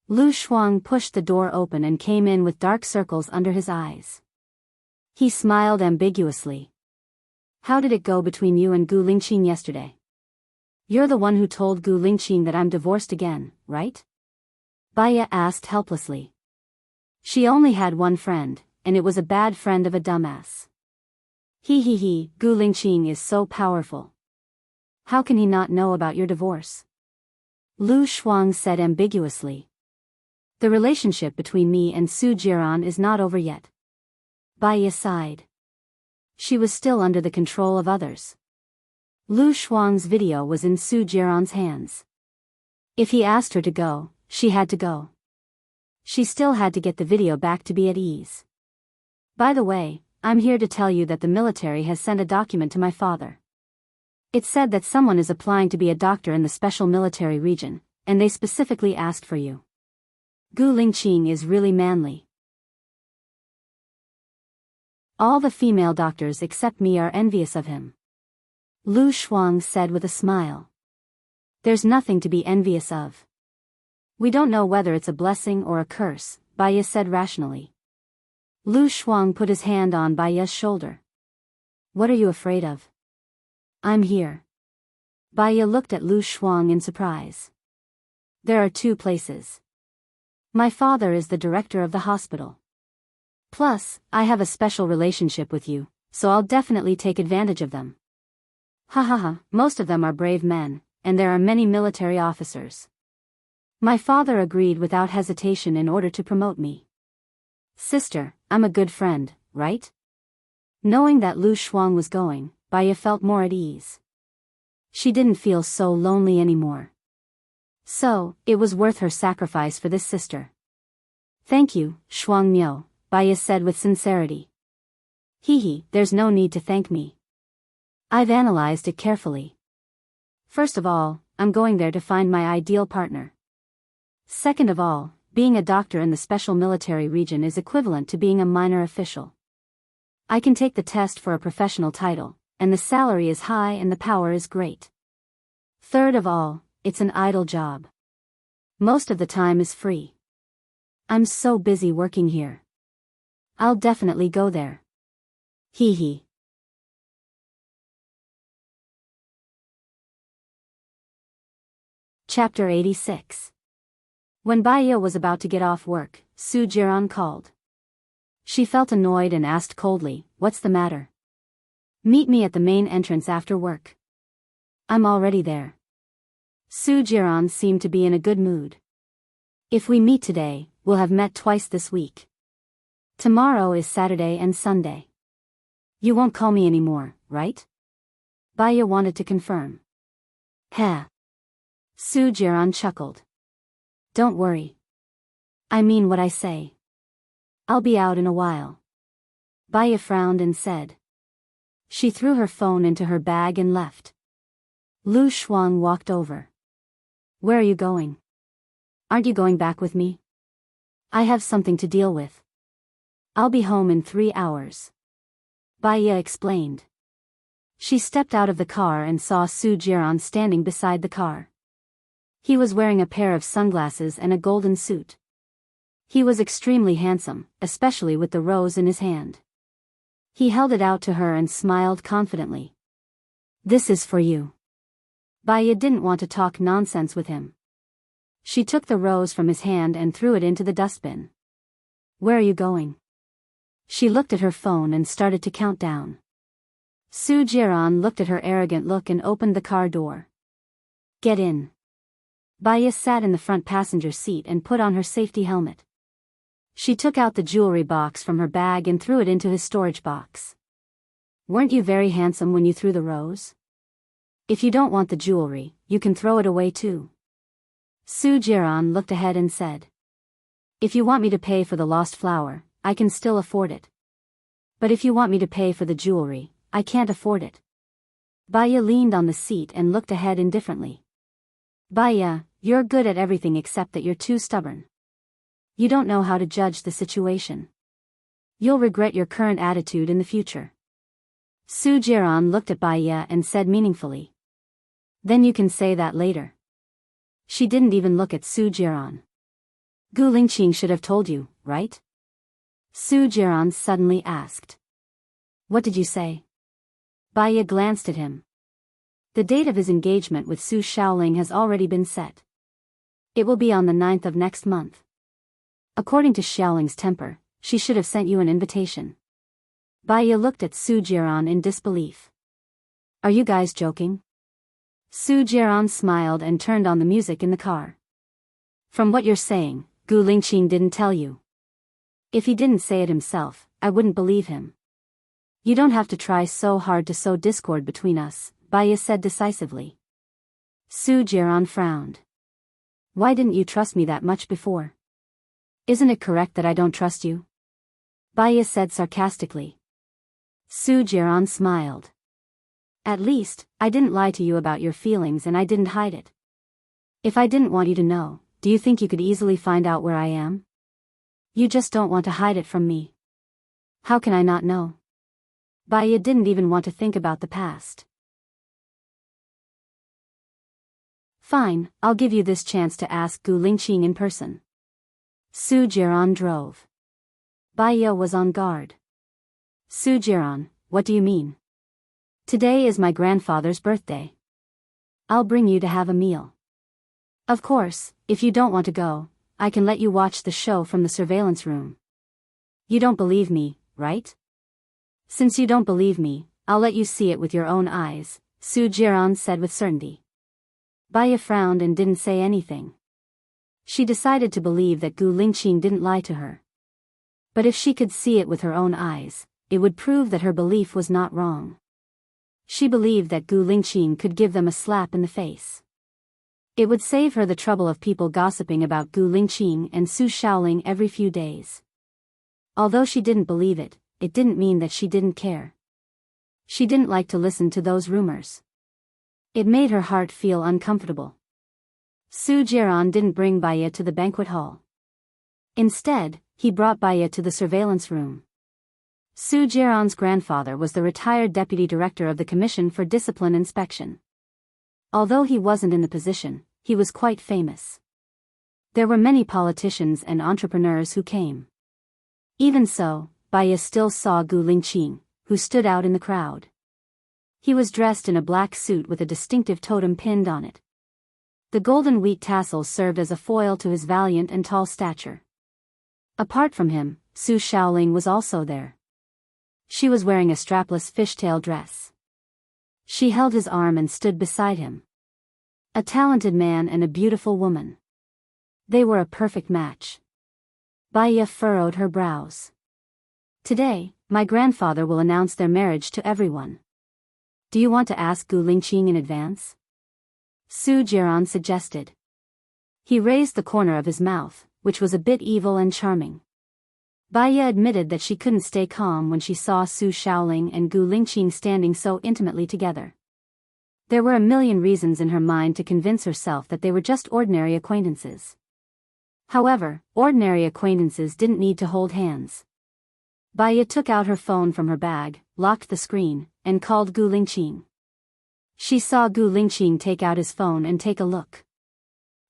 A: Lu Shuang pushed the door open and came in with dark circles under his eyes. He smiled ambiguously. How did it go between you and Gu Lingqing yesterday? You're the one who told Gu Lingqing that I'm divorced again, right? Baya asked helplessly. She only had one friend, and it was a bad friend of a dumbass. He, Gu Lingqing is so powerful. How can he not know about your divorce? Lu Shuang said ambiguously. The relationship between me and Su Jiran is not over yet. Baya sighed. She was still under the control of others. Lu Shuang's video was in Su Jiran's hands. If he asked her to go, she had to go. She still had to get the video back to be at ease. By the way, I'm here to tell you that the military has sent a document to my father. It said that someone is applying to be a doctor in the special military region, and they specifically asked for you. Gu Lingqing is really manly. All the female doctors except me are envious of him. Lu Shuang said with a smile. There's nothing to be envious of. We don't know whether it's a blessing or a curse, Baya said rationally. Lu Shuang put his hand on Baya's shoulder. What are you afraid of? I'm here. Baya looked at Lu Shuang in surprise. There are two places. My father is the director of the hospital. Plus, I have a special relationship with you, so I'll definitely take advantage of them. Most of them are brave men, and there are many military officers. My father agreed without hesitation in order to promote me. Sister, I'm a good friend, right? Knowing that Lu Shuang was going, Baya felt more at ease. She didn't feel so lonely anymore. So, it was worth her sacrifice for this sister. Thank you, Shuang Miao, Baya said with sincerity. There's no need to thank me. I've analyzed it carefully. First of all, I'm going there to find my ideal partner. Second of all, being a doctor in the special military region is equivalent to being a minor official. I can take the test for a professional title, and the salary is high and the power is great. Third of all, it's an idle job. Most of the time is free. I'm so busy working here. I'll definitely go there. Chapter 86. When Baya was about to get off work, Su Jiran called. She felt annoyed and asked coldly, "What's the matter?" "Meet me at the main entrance after work." "I'm already there." Su Jiran seemed to be in a good mood. "If we meet today, we'll have met twice this week. Tomorrow is Saturday and Sunday. You won't call me anymore, right?" Baya wanted to confirm. "Heh." Su Jiran chuckled. "Don't worry. I mean what I say. I'll be out in a while." Baya frowned and said. She threw her phone into her bag and left. Lu Shuang walked over. "Where are you going? Aren't you going back with me?" "I have something to deal with. I'll be home in 3 hours." Baya explained. She stepped out of the car and saw Su Jiran standing beside the car. He was wearing a pair of sunglasses and a golden suit. He was extremely handsome, especially with the rose in his hand. He held it out to her and smiled confidently. "This is for you." Baya didn't want to talk nonsense with him. She took the rose from his hand and threw it into the dustbin. "Where are you going?" She looked at her phone and started to count down. Su Jiran looked at her arrogant look and opened the car door. "Get in." Baya sat in the front passenger seat and put on her safety helmet. She took out the jewelry box from her bag and threw it into his storage box. "Weren't you very handsome when you threw the rose? If you don't want the jewelry, you can throw it away too." Su Jiran looked ahead and said. "If you want me to pay for the lost flower, I can still afford it. But if you want me to pay for the jewelry, I can't afford it." Baya leaned on the seat and looked ahead indifferently. "Baya, you're good at everything except that you're too stubborn. You don't know how to judge the situation. You'll regret your current attitude in the future." Su Jiran looked at Baya and said meaningfully. "Then you can say that later." She didn't even look at Su Jiran. "Gu Lingqing should have told you, right?" Su Jiran suddenly asked. What did you say? Baya glanced at him. The date of his engagement with Su Shaoling has already been set. It will be on the 9th of next month. According to Xiaoling's temper, she should have sent you an invitation. Baya looked at Su Jiran in disbelief. Are you guys joking? Su Jiran smiled and turned on the music in the car. From what you're saying, Gu Lingqing didn't tell you. If he didn't say it himself, I wouldn't believe him. You don't have to try so hard to sow discord between us, Baya said decisively. Su Jiran frowned. Why didn't you trust me that much before? Isn't it correct that I don't trust you? Baya said sarcastically. Su Jiran smiled. At least, I didn't lie to you about your feelings and I didn't hide it. If I didn't want you to know, do you think you could easily find out where I am? You just don't want to hide it from me. How can I not know? Baya didn't even want to think about the past. Fine, I'll give you this chance to ask Gu Lingqing in person. Su Jiran drove. Baya was on guard. Su Jiran, what do you mean? Today is my grandfather's birthday. I'll bring you to have a meal. Of course, if you don't want to go, I can let you watch the show from the surveillance room. You don't believe me, right? Since you don't believe me, I'll let you see it with your own eyes, Su Jiran said with certainty. Baya frowned and didn't say anything. She decided to believe that Gu Lingqing didn't lie to her. But if she could see it with her own eyes, it would prove that her belief was not wrong. She believed that Gu Lingqing could give them a slap in the face. It would save her the trouble of people gossiping about Gu Lingqing and Su Shaoling every few days. Although she didn't believe it, it didn't mean that she didn't care. She didn't like to listen to those rumors. It made her heart feel uncomfortable. Su Jiran didn't bring Baya to the banquet hall. Instead, he brought Baya to the surveillance room. Su Jiran's grandfather was the retired deputy director of the Commission for Discipline Inspection. Although he wasn't in the position, he was quite famous. There were many politicians and entrepreneurs who came. Even so, Baya still saw Gu Lingqing, who stood out in the crowd. He was dressed in a black suit with a distinctive totem pinned on it. The golden wheat tassels served as a foil to his valiant and tall stature. Apart from him, Su Shaoling was also there. She was wearing a strapless fishtail dress. She held his arm and stood beside him. A talented man and a beautiful woman. They were a perfect match. Baya furrowed her brows. Today, my grandfather will announce their marriage to everyone. Do you want to ask Gu Lingqing in advance? Su Jiran suggested. He raised the corner of his mouth, which was a bit evil and charming. Baya admitted that she couldn't stay calm when she saw Su Shaoling and Gu Lingqing standing so intimately together. There were a million reasons in her mind to convince herself that they were just ordinary acquaintances. However, ordinary acquaintances didn't need to hold hands. Baya took out her phone from her bag, locked the screen, and called Gu Lingqing. She saw Gu Lingqing take out his phone and take a look.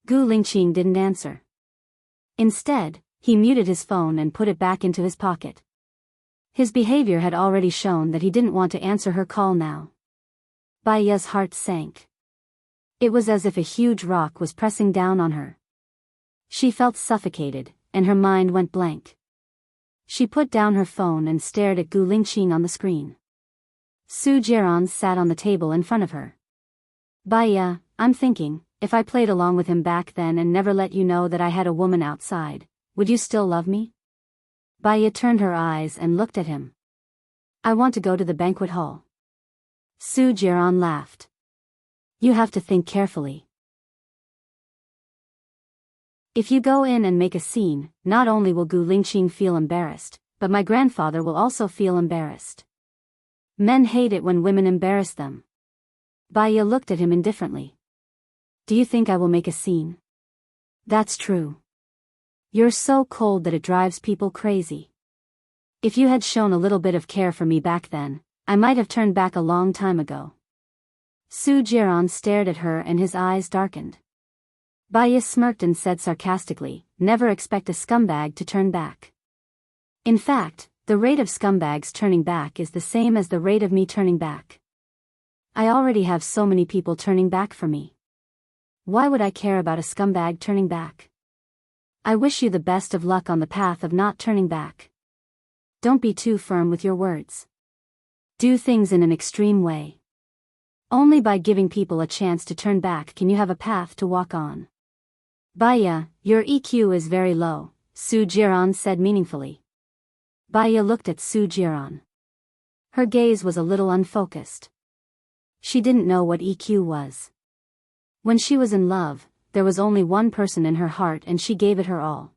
A: Gu Lingqing didn't answer. Instead, he muted his phone and put it back into his pocket. His behavior had already shown that he didn't want to answer her call now. Baya's heart sank. It was as if a huge rock was pressing down on her. She felt suffocated, and her mind went blank. She put down her phone and stared at Gu Lingqing on the screen. Su Jiran sat on the table in front of her. Baya, I'm thinking, if I played along with him back then and never let you know that I had a woman outside, would you still love me? Baya turned her eyes and looked at him. I want to go to the banquet hall. Su Jiran laughed. You have to think carefully. If you go in and make a scene, not only will Gu Lingqing feel embarrassed, but my grandfather will also feel embarrassed. Men hate it when women embarrass them. Baya looked at him indifferently. Do you think I will make a scene? That's true. You're so cold that it drives people crazy. If you had shown a little bit of care for me back then, I might have turned back a long time ago. Su Jiran stared at her and his eyes darkened. Baya smirked and said sarcastically, never expect a scumbag to turn back. In fact, The rate of scumbags turning back is the same as the rate of me turning back. I already have so many people turning back for me. Why would I care about a scumbag turning back? I wish you the best of luck on the path of not turning back. Don't be too firm with your words. Do things in an extreme way. Only by giving people a chance to turn back can you have a path to walk on. Baya, your EQ is very low, Su Jiran said meaningfully. Baya looked at Su Jiran. Her gaze was a little unfocused. She didn't know what EQ was. When she was in love, there was only one person in her heart and she gave it her all.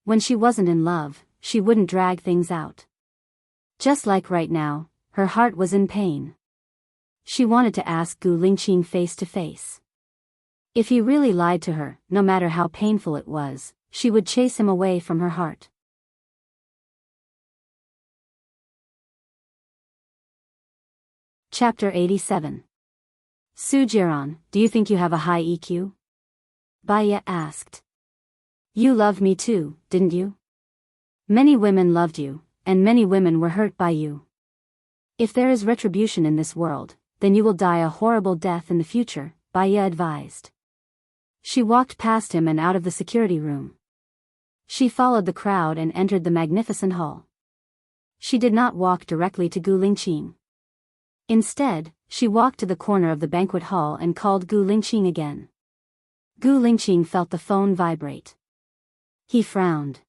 A: When she wasn't in love, she wouldn't drag things out. Just like right now, her heart was in pain. She wanted to ask Gu Lingqing face to face. If he really lied to her, no matter how painful it was, she would chase him away from her heart. Chapter 87. Su Jiran, do you think you have a high EQ? Baya asked. You loved me too, didn't you? Many women loved you, and many women were hurt by you. If there is retribution in this world, then you will die a horrible death in the future, Baya advised. She walked past him and out of the security room. She followed the crowd and entered the magnificent hall. She did not walk directly to Gu Lingqing. Instead, she walked to the corner of the banquet hall and called Gu Lingqing again. Gu Lingqing felt the phone vibrate. He frowned.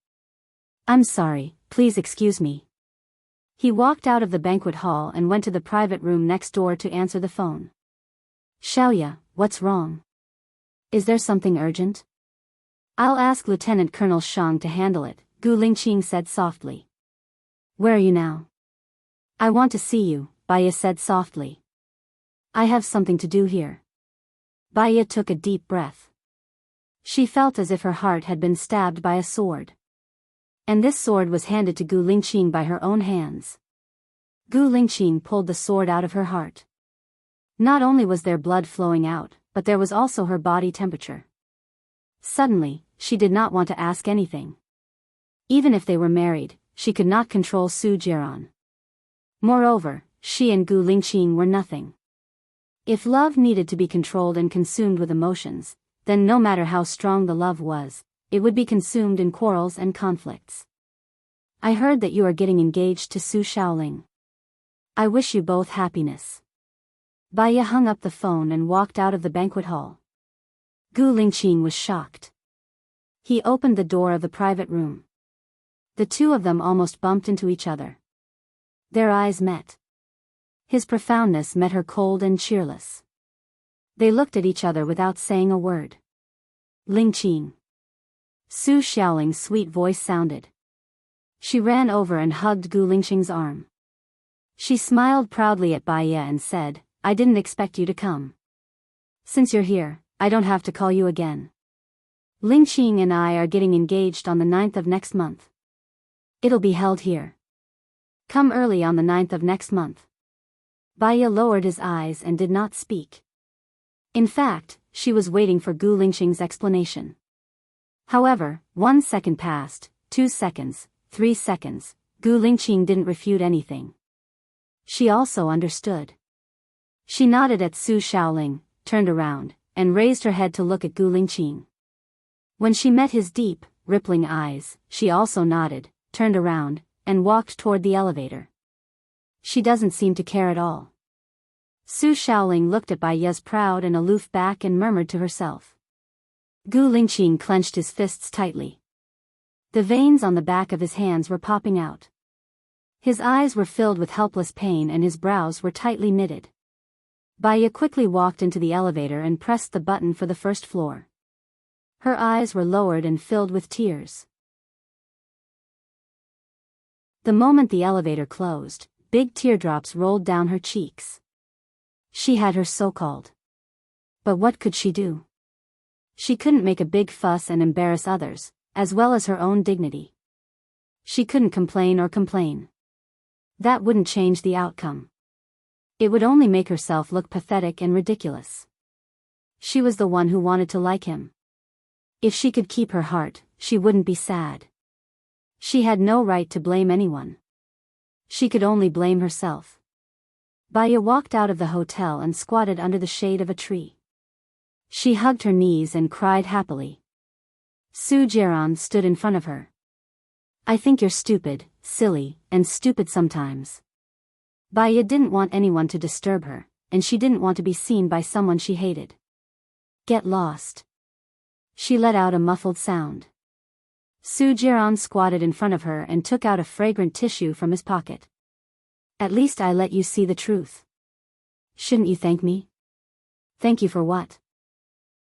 A: I'm sorry, please excuse me. He walked out of the banquet hall and went to the private room next door to answer the phone. Xiaoya, what's wrong? Is there something urgent? I'll ask Lieutenant Colonel Shang to handle it, Gu Lingqing said softly. Where are you now? I want to see you, Baya said softly. I have something to do here. Baya took a deep breath. She felt as if her heart had been stabbed by a sword. And this sword was handed to Gu Lingqing by her own hands. Gu Lingqing pulled the sword out of her heart. Not only was there blood flowing out, but there was also her body temperature. Suddenly, she did not want to ask anything. Even if they were married, she could not control Su Jiran. Moreover, she and Gu Lingqing were nothing. If love needed to be controlled and consumed with emotions, then no matter how strong the love was, it would be consumed in quarrels and conflicts. I heard that you are getting engaged to Su Shaoling. I wish you both happiness. Baya hung up the phone and walked out of the banquet hall. Gu Lingqing was shocked. He opened the door of the private room. The two of them almost bumped into each other. Their eyes met. His profoundness met her cold and cheerless. They looked at each other without saying a word. Lingqing. Su Xiaoling's sweet voice sounded. She ran over and hugged Gu Lingqing's arm. She smiled proudly at Baya and said, I didn't expect you to come. Since you're here, I don't have to call you again. Lingqing and I are getting engaged on the 9th of next month. It'll be held here. Come early on the 9th of next month. Baya lowered his eyes and did not speak. In fact, she was waiting for Gu Lingqing's explanation. However, 1 second passed, 2 seconds, 3 seconds, Gu Lingqing didn't refute anything. She also understood. She nodded at Su Shaoling, turned around, and raised her head to look at Gu Lingqing. When she met his deep, rippling eyes, she also nodded, turned around, and walked toward the elevator. She doesn't seem to care at all. Su Shaoling looked at Baya's proud and aloof back and murmured to herself. Gu Lingqing clenched his fists tightly. The veins on the back of his hands were popping out. His eyes were filled with helpless pain and his brows were tightly knitted. Baya quickly walked into the elevator and pressed the button for the first floor. Her eyes were lowered and filled with tears. The moment the elevator closed, big teardrops rolled down her cheeks. She had her so-called. But what could she do? She couldn't make a big fuss and embarrass others, as well as her own dignity. She couldn't complain or complain. That wouldn't change the outcome. It would only make herself look pathetic and ridiculous. She was the one who wanted to like him. If she could keep her heart, she wouldn't be sad. She had no right to blame anyone. She could only blame herself. Baya walked out of the hotel and squatted under the shade of a tree. She hugged her knees and cried happily. Soo-jaeon stood in front of her. I think you're stupid, silly, and stupid sometimes. Baya didn't want anyone to disturb her, and she didn't want to be seen by someone she hated. Get lost. She let out a muffled sound. Soo-jaeon squatted in front of her and took out a fragrant tissue from his pocket. At least I let you see the truth. Shouldn't you thank me? Thank you for what?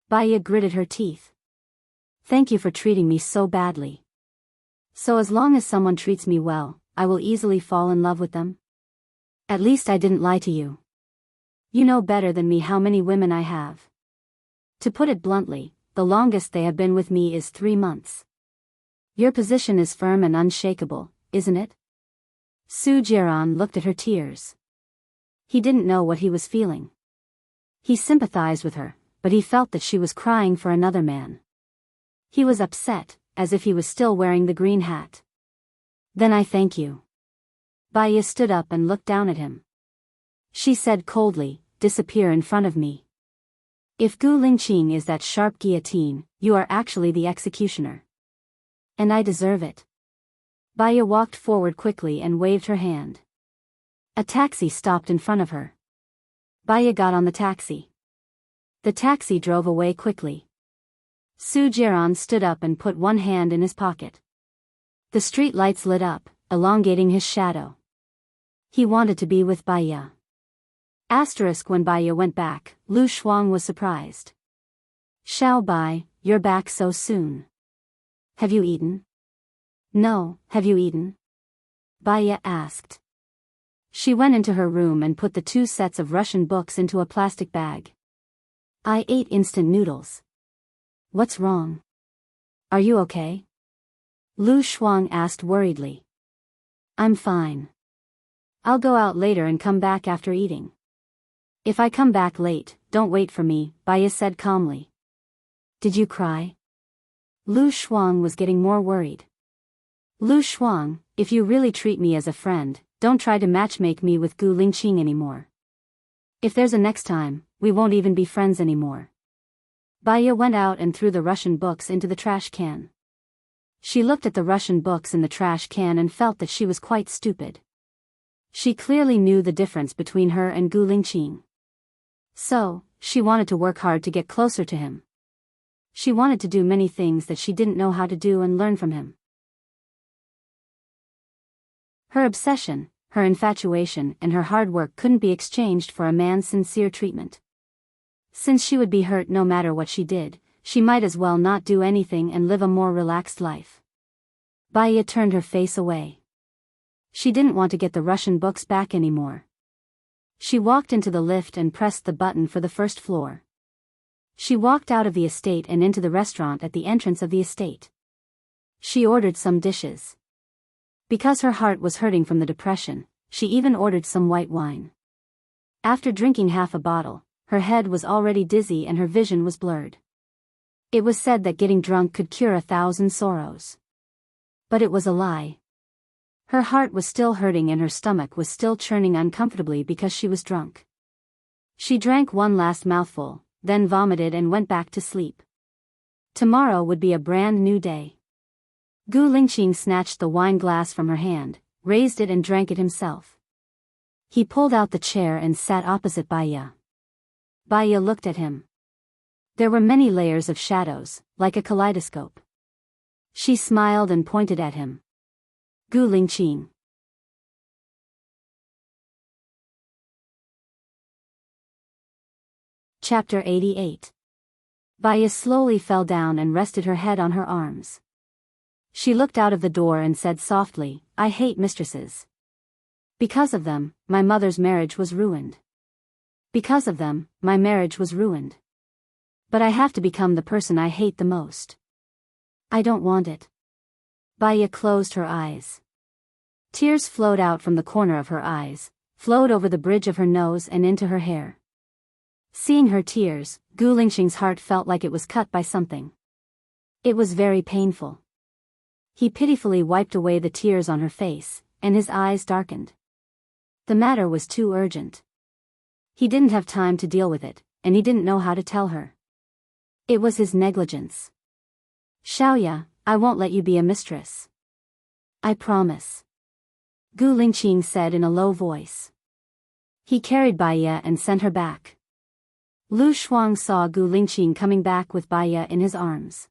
A: Baya gritted her teeth. Thank you for treating me so badly. So as long as someone treats me well, I will easily fall in love with them? At least I didn't lie to you. You know better than me how many women I have. To put it bluntly, the longest they have been with me is 3 months. Your position is firm and unshakable, isn't it? Soo-jaeon looked at her tears. He didn't know what he was feeling. He sympathized with her, but he felt that she was crying for another man. He was upset, as if he was still wearing the green hat. Then I thank you. Baya stood up and looked down at him. She said coldly, disappear in front of me. If Gu Lingqing is that sharp guillotine, you are actually the executioner. And I deserve it. Baya walked forward quickly and waved her hand. A taxi stopped in front of her. Baya got on the taxi. The taxi drove away quickly. Soo-jaeon stood up and put one hand in his pocket. The street lights lit up, elongating his shadow. He wanted to be with Baya. When Baya went back, Lu Shuang was surprised. Xiao Bai, you're back so soon. Have you eaten? No, have you eaten? Baya asked. She went into her room and put the 2 sets of Russian books into a plastic bag. I ate instant noodles. What's wrong? Are you okay? Lu Shuang asked worriedly. I'm fine. I'll go out later and come back after eating. If I come back late, don't wait for me, Baya said calmly. Did you cry? Lu Shuang was getting more worried. Lu Shuang, if you really treat me as a friend, don't try to matchmake me with Gu Lingqing anymore. If there's a next time, we won't even be friends anymore. Baya went out and threw the Russian books into the trash can. She looked at the Russian books in the trash can and felt that she was quite stupid. She clearly knew the difference between her and Gu Lingqing. So, she wanted to work hard to get closer to him. She wanted to do many things that she didn't know how to do and learn from him. Her obsession, her infatuation, and her hard work couldn't be exchanged for a man's sincere treatment. Since she would be hurt no matter what she did, she might as well not do anything and live a more relaxed life. Baya turned her face away. She didn't want to get the Russian books back anymore. She walked into the lift and pressed the button for the first floor. She walked out of the estate and into the restaurant at the entrance of the estate. She ordered some dishes. Because her heart was hurting from the depression, she even ordered some white wine. After drinking half a bottle, her head was already dizzy and her vision was blurred. It was said that getting drunk could cure 1,000 sorrows. But it was a lie. Her heart was still hurting and her stomach was still churning uncomfortably because she was drunk. She drank one last mouthful, then vomited and went back to sleep. Tomorrow would be a brand new day. Gu Lingqing snatched the wine glass from her hand, raised it and drank it himself. He pulled out the chair and sat opposite Baya. Baya looked at him. There were many layers of shadows, like a kaleidoscope. She smiled and pointed at him. Gu Lingqing. Chapter 88. Baya slowly fell down and rested her head on her arms. She looked out of the door and said softly, I hate mistresses. Because of them, my mother's marriage was ruined. Because of them, my marriage was ruined. But I have to become the person I hate the most. I don't want it. Baya closed her eyes. Tears flowed out from the corner of her eyes, flowed over the bridge of her nose and into her hair. Seeing her tears, Gu Lingqing's heart felt like it was cut by something. It was very painful. He pitifully wiped away the tears on her face, and his eyes darkened. The matter was too urgent. He didn't have time to deal with it, and he didn't know how to tell her. It was his negligence. Xiaoya, I won't let you be a mistress. I promise. Gu Lingqing said in a low voice. He carried Baiya and sent her back. Lu Shuang saw Gu Lingqing coming back with Baiya in his arms.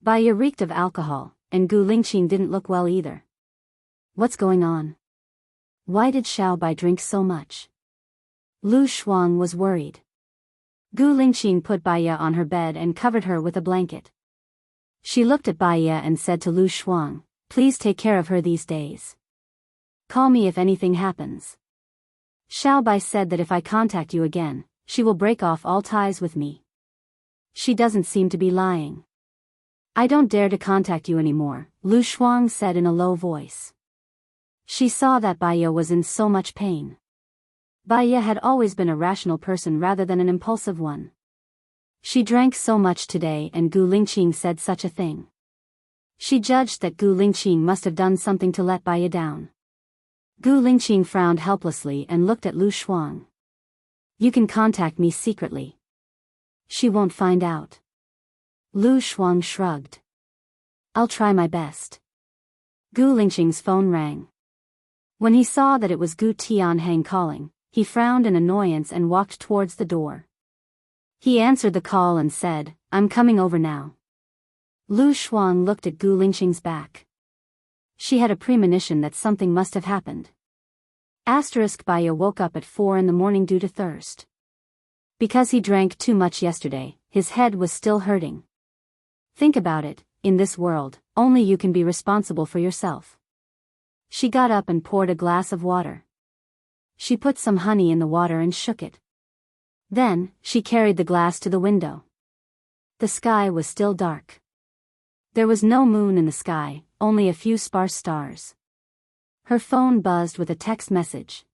A: Baiya reeked of alcohol, and Gu Lingqing didn't look well either. What's going on? Why did Xiao Bai drink so much? Lu Shuang was worried. Gu Lingqing put Baiya on her bed and covered her with a blanket. She looked at Baiya and said to Lu Shuang, please take care of her these days. Call me if anything happens. Xiao Bai said that if I contact you again, she will break off all ties with me. She doesn't seem to be lying. I don't dare to contact you anymore, Lu Shuang said in a low voice. She saw that Baiya was in so much pain. Baiya had always been a rational person rather than an impulsive one. She drank so much today and Gu Lingqing said such a thing. She judged that Gu Lingqing must have done something to let Baiya down. Gu Lingqing frowned helplessly and looked at Lu Shuang. You can contact me secretly. She won't find out. Lu Shuang shrugged. I'll try my best. Gu Lingqing's phone rang. When he saw that it was Gu Tianhang calling, he frowned in annoyance and walked towards the door. He answered the call and said, I'm coming over now. Lu Shuang looked at Gu Lingqing's back. She had a premonition that something must have happened. Baiya woke up at 4 a.m. due to thirst. Because he drank too much yesterday, his head was still hurting. Think about it, in this world, only you can be responsible for yourself. She got up and poured a glass of water. She put some honey in the water and shook it. Then, she carried the glass to the window. The sky was still dark. There was no moon in the sky, only a few sparse stars. Her phone buzzed with a text message.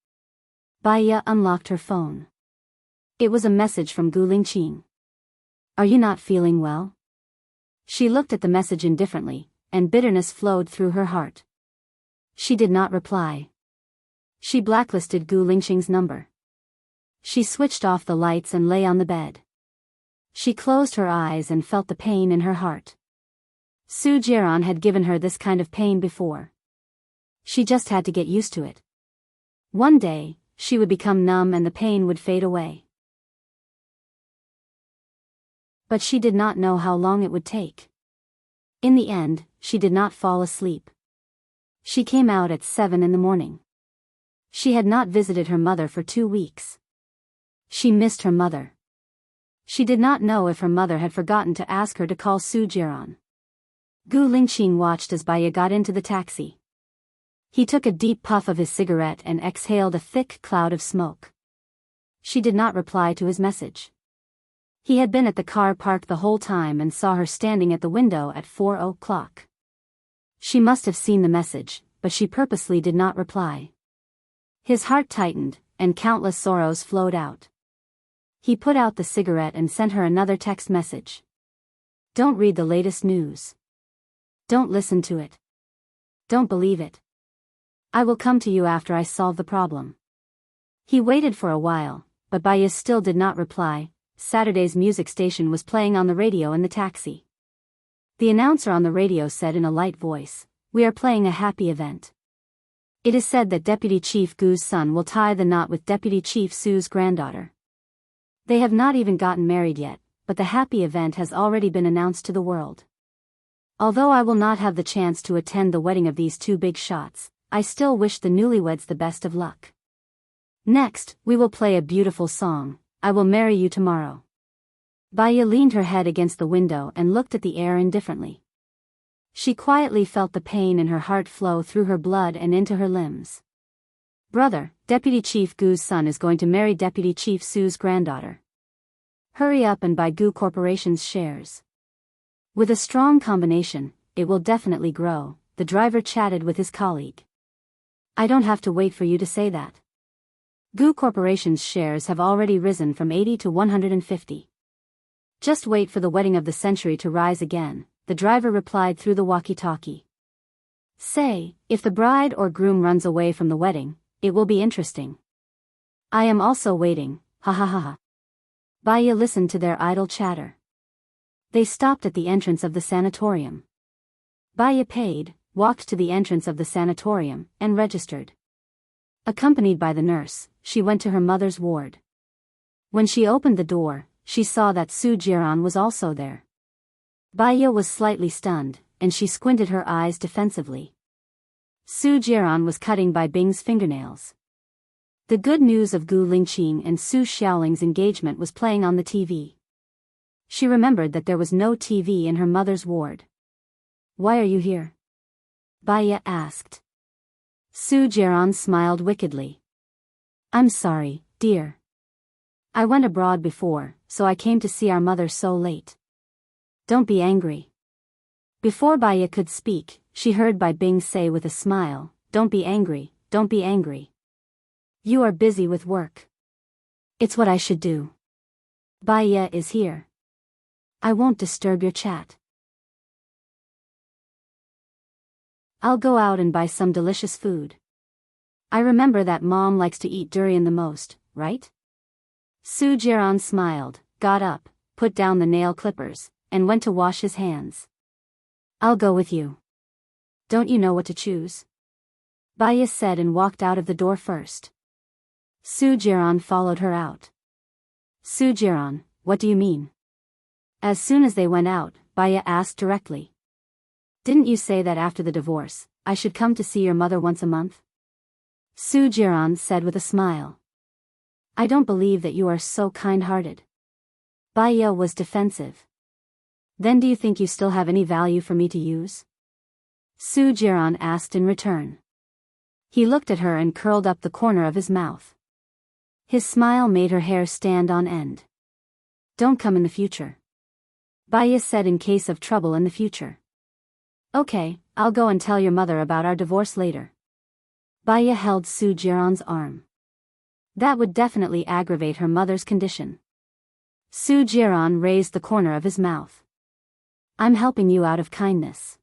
A: Baiya unlocked her phone. It was a message from Gu Lingqing. Are you not feeling well? She looked at the message indifferently, and bitterness flowed through her heart. She did not reply. She blacklisted Gu Lingqing's number. She switched off the lights and lay on the bed. She closed her eyes and felt the pain in her heart. Su Jiran had given her this kind of pain before. She just had to get used to it. One day, she would become numb and the pain would fade away. But she did not know how long it would take. In the end, she did not fall asleep. She came out at 7 a.m. She had not visited her mother for 2 weeks. She missed her mother. She did not know if her mother had forgotten to ask her to call Su Jiran. Gu Lingqing watched as Baiya got into the taxi. He took a deep puff of his cigarette and exhaled a thick cloud of smoke. She did not reply to his message. He had been at the car park the whole time and saw her standing at the window at 4 o'clock. She must have seen the message, but she purposely did not reply. His heart tightened, and countless sorrows flowed out. He put out the cigarette and sent her another text message. Don't read the latest news. Don't listen to it. Don't believe it. I will come to you after I solve the problem. He waited for a while, but Baiya still did not reply. Saturday's music station was playing on the radio in the taxi. The announcer on the radio said in a light voice, "We are playing a happy event. It is said that Deputy Chief Gu's son will tie the knot with Deputy Chief Su's granddaughter. They have not even gotten married yet, but the happy event has already been announced to the world. Although I will not have the chance to attend the wedding of these two big shots, I still wish the newlyweds the best of luck. Next, we will play a beautiful song, I Will Marry You Tomorrow." Baiya leaned her head against the window and looked at the air indifferently. She quietly felt the pain in her heart flow through her blood and into her limbs. "Brother, Deputy Chief Gu's son is going to marry Deputy Chief Su's granddaughter. Hurry up and buy Gu Corporation's shares. With a strong combination, it will definitely grow," the driver chatted with his colleague. "I don't have to wait for you to say that. Gu Corporation's shares have already risen from 80 to 150. Just wait for the wedding of the century to rise again," the driver replied through the walkie-talkie. "Say, if the bride or groom runs away from the wedding, it will be interesting. I am also waiting, ha ha ha ha. Baya listened to their idle chatter. They stopped at the entrance of the sanatorium. Baya paid, walked to the entrance of the sanatorium, and registered. Accompanied by the nurse, she went to her mother's ward. When she opened the door, she saw that Su Jiran was also there. Baya was slightly stunned, and she squinted her eyes defensively. Su Jiran was cutting Bai Bing's fingernails. The good news of Gu Lingqing and Su Xiaoling's engagement was playing on the TV. She remembered that there was no TV in her mother's ward. "Why are you here?" Baya asked. Su Jiran smiled wickedly. "I'm sorry, dear. I went abroad before, so I came to see our mother so late. Don't be angry." Before Baya could speak, she heard Bai Bing say with a smile, "Don't be angry, don't be angry. You are busy with work. It's what I should do. Baya is here. I won't disturb your chat. I'll go out and buy some delicious food. I remember that mom likes to eat durian the most, right?" Su Jiran smiled, got up, put down the nail clippers, and went to wash his hands. "I'll go with you. Don't you know what to choose?" Baya said and walked out of the door first. Su Jiran followed her out. "Su Jiran, what do you mean?" As soon as they went out, Baya asked directly. "Didn't you say that after the divorce, I should come to see your mother once a month?" Su Jiran said with a smile. "I don't believe that you are so kind-hearted." Baya was defensive. "Then do you think you still have any value for me to use?" Su Jiran asked in return. He looked at her and curled up the corner of his mouth. His smile made her hair stand on end. "Don't come in the future." Baya said, "In case of trouble in the future." "Okay, I'll go and tell your mother about our divorce later." Baya held Su Jiran's arm. That would definitely aggravate her mother's condition. Su Jiran raised the corner of his mouth. "I'm helping you out of kindness.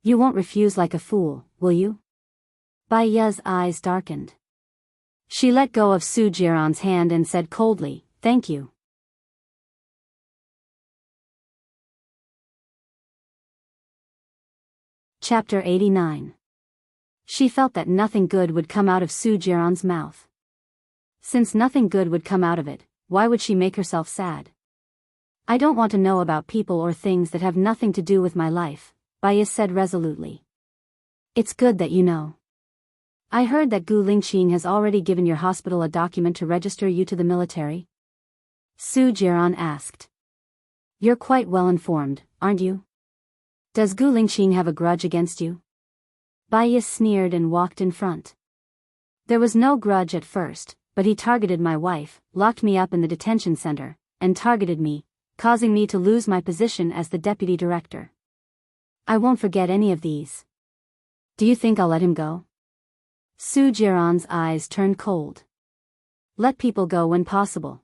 A: You won't refuse like a fool, will you?" Baya's eyes darkened. She let go of Su Jiran's hand and said coldly, "Thank you." Chapter 89. She felt that nothing good would come out of Su Jiran's mouth. Since nothing good would come out of it, why would she make herself sad? "I don't want to know about people or things that have nothing to do with my life," Baya said resolutely. "It's good that you know. I heard that Gu Lingqing has already given your hospital a document to register you to the military?" Su Jiran asked. "You're quite well informed, aren't you? Does Gu Lingqing have a grudge against you?" Baya sneered and walked in front. "There was no grudge at first, but he targeted my wife, locked me up in the detention center, and targeted me, causing me to lose my position as the deputy director. I won't forget any of these. Do you think I'll let him go?" Su Jiran's eyes turned cold. "Let people go when possible.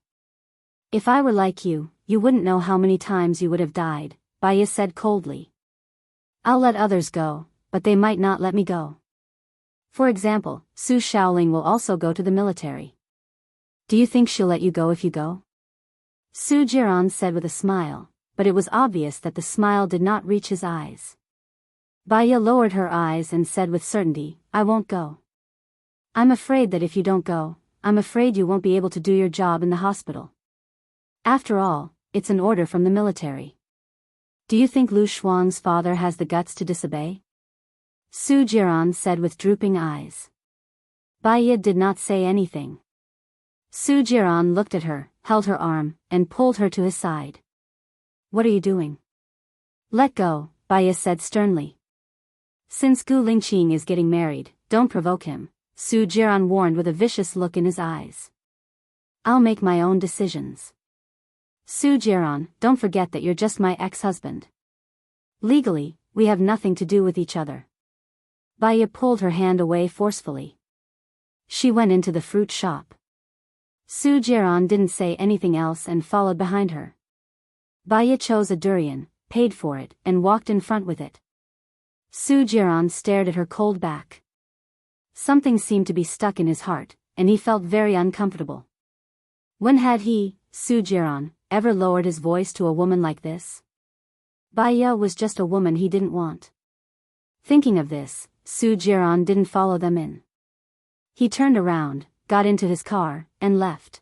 A: If I were like you, you wouldn't know how many times you would have died," Baya said coldly. "I'll let others go, but they might not let me go. For example, Su Xiaoling will also go to the military. Do you think she'll let you go if you go?" Su Jiran said with a smile, but it was obvious that the smile did not reach his eyes. Baya lowered her eyes and said with certainty, "I won't go. I'm afraid that if you don't go, I'm afraid you won't be able to do your job in the hospital. After all, it's an order from the military. Do you think Lu Shuang's father has the guts to disobey?" Su Jiran said with drooping eyes. Baya did not say anything. Su Jiran looked at her, held her arm, and pulled her to his side. "What are you doing?" "Let go," Baya said sternly. "Since Gu Lingqing is getting married, don't provoke him," Su Jiran warned with a vicious look in his eyes. "I'll make my own decisions. Su Jiran, don't forget that you're just my ex-husband. Legally, we have nothing to do with each other." Baya pulled her hand away forcefully. She went into the fruit shop. Su Jiran didn't say anything else and followed behind her. Baya chose a durian, paid for it, and walked in front with it. Su Jiran stared at her cold back. Something seemed to be stuck in his heart, and he felt very uncomfortable. When had he, Sujiran, ever lowered his voice to a woman like this? Baya was just a woman he didn't want. Thinking of this, Sujiran didn't follow them in. He turned around, got into his car, and left.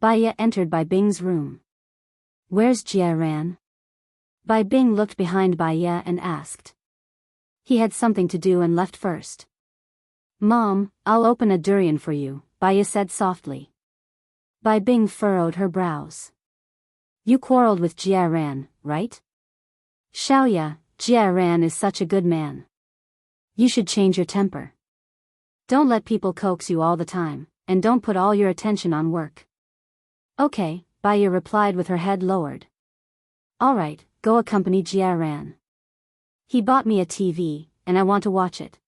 A: Baya entered Bai Bing's room. "Where's Jiaran?" Bai Bing looked behind Baya and asked. He had something to do and left first. "Mom, I'll open a durian for you," Baya said softly. Bai Bing furrowed her brows. "You quarreled with Jiaran, right?" "Xiaoya, Jiaran is such a good man. You should change your temper. Don't let people coax you all the time, and don't put all your attention on work." "Okay," Baya replied with her head lowered. "All right, go accompany Jiaran. He bought me a TV, and I want to watch it."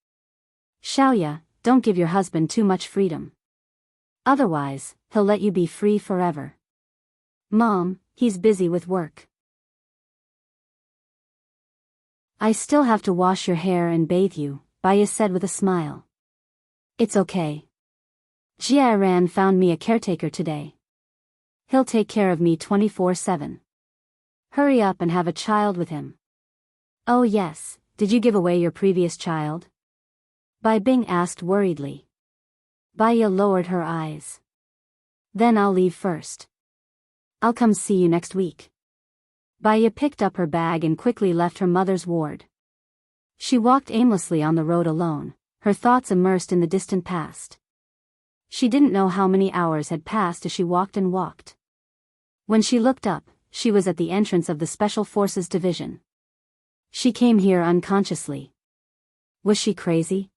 A: "Xiaoya, don't give your husband too much freedom. Otherwise, he'll let you be free forever." "Mom, he's busy with work." "I still have to wash your hair and bathe you," Baya said with a smile. "It's okay. Jiaran found me a caretaker today. He'll take care of me 24/7. Hurry up and have a child with him." "Oh yes, did you give away your previous child?" Bai Bing asked worriedly. Baya lowered her eyes. "Then I'll leave first. I'll come see you next week." Baya picked up her bag and quickly left her mother's ward. She walked aimlessly on the road alone, her thoughts immersed in the distant past. She didn't know how many hours had passed as she walked and walked. When she looked up, she was at the entrance of the Special Forces Division. She came here unconsciously. Was she crazy?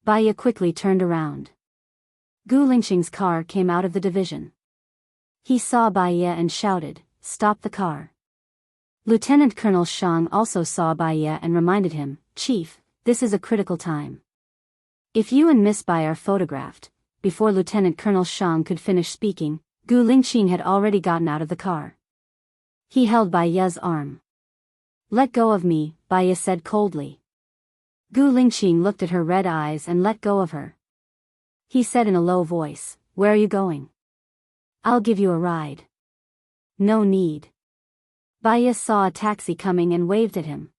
A: Baya quickly turned around. Gu Lingxing's car came out of the division. He saw Baya and shouted, "Stop the car." Lieutenant Colonel Shang also saw Baya and reminded him, "Chief, this is a critical time. If you and Miss Bai are photographed." Before Lieutenant Colonel Shang could finish speaking, Gu Lingxing had already gotten out of the car. He held Baya's arm. "Let go of me," Baya said coldly. Gu Lingxing looked at her red eyes and let go of her. He said in a low voice, "Where are you going?" "I'll give you a ride." "No need." Baya saw a taxi coming and waved at him.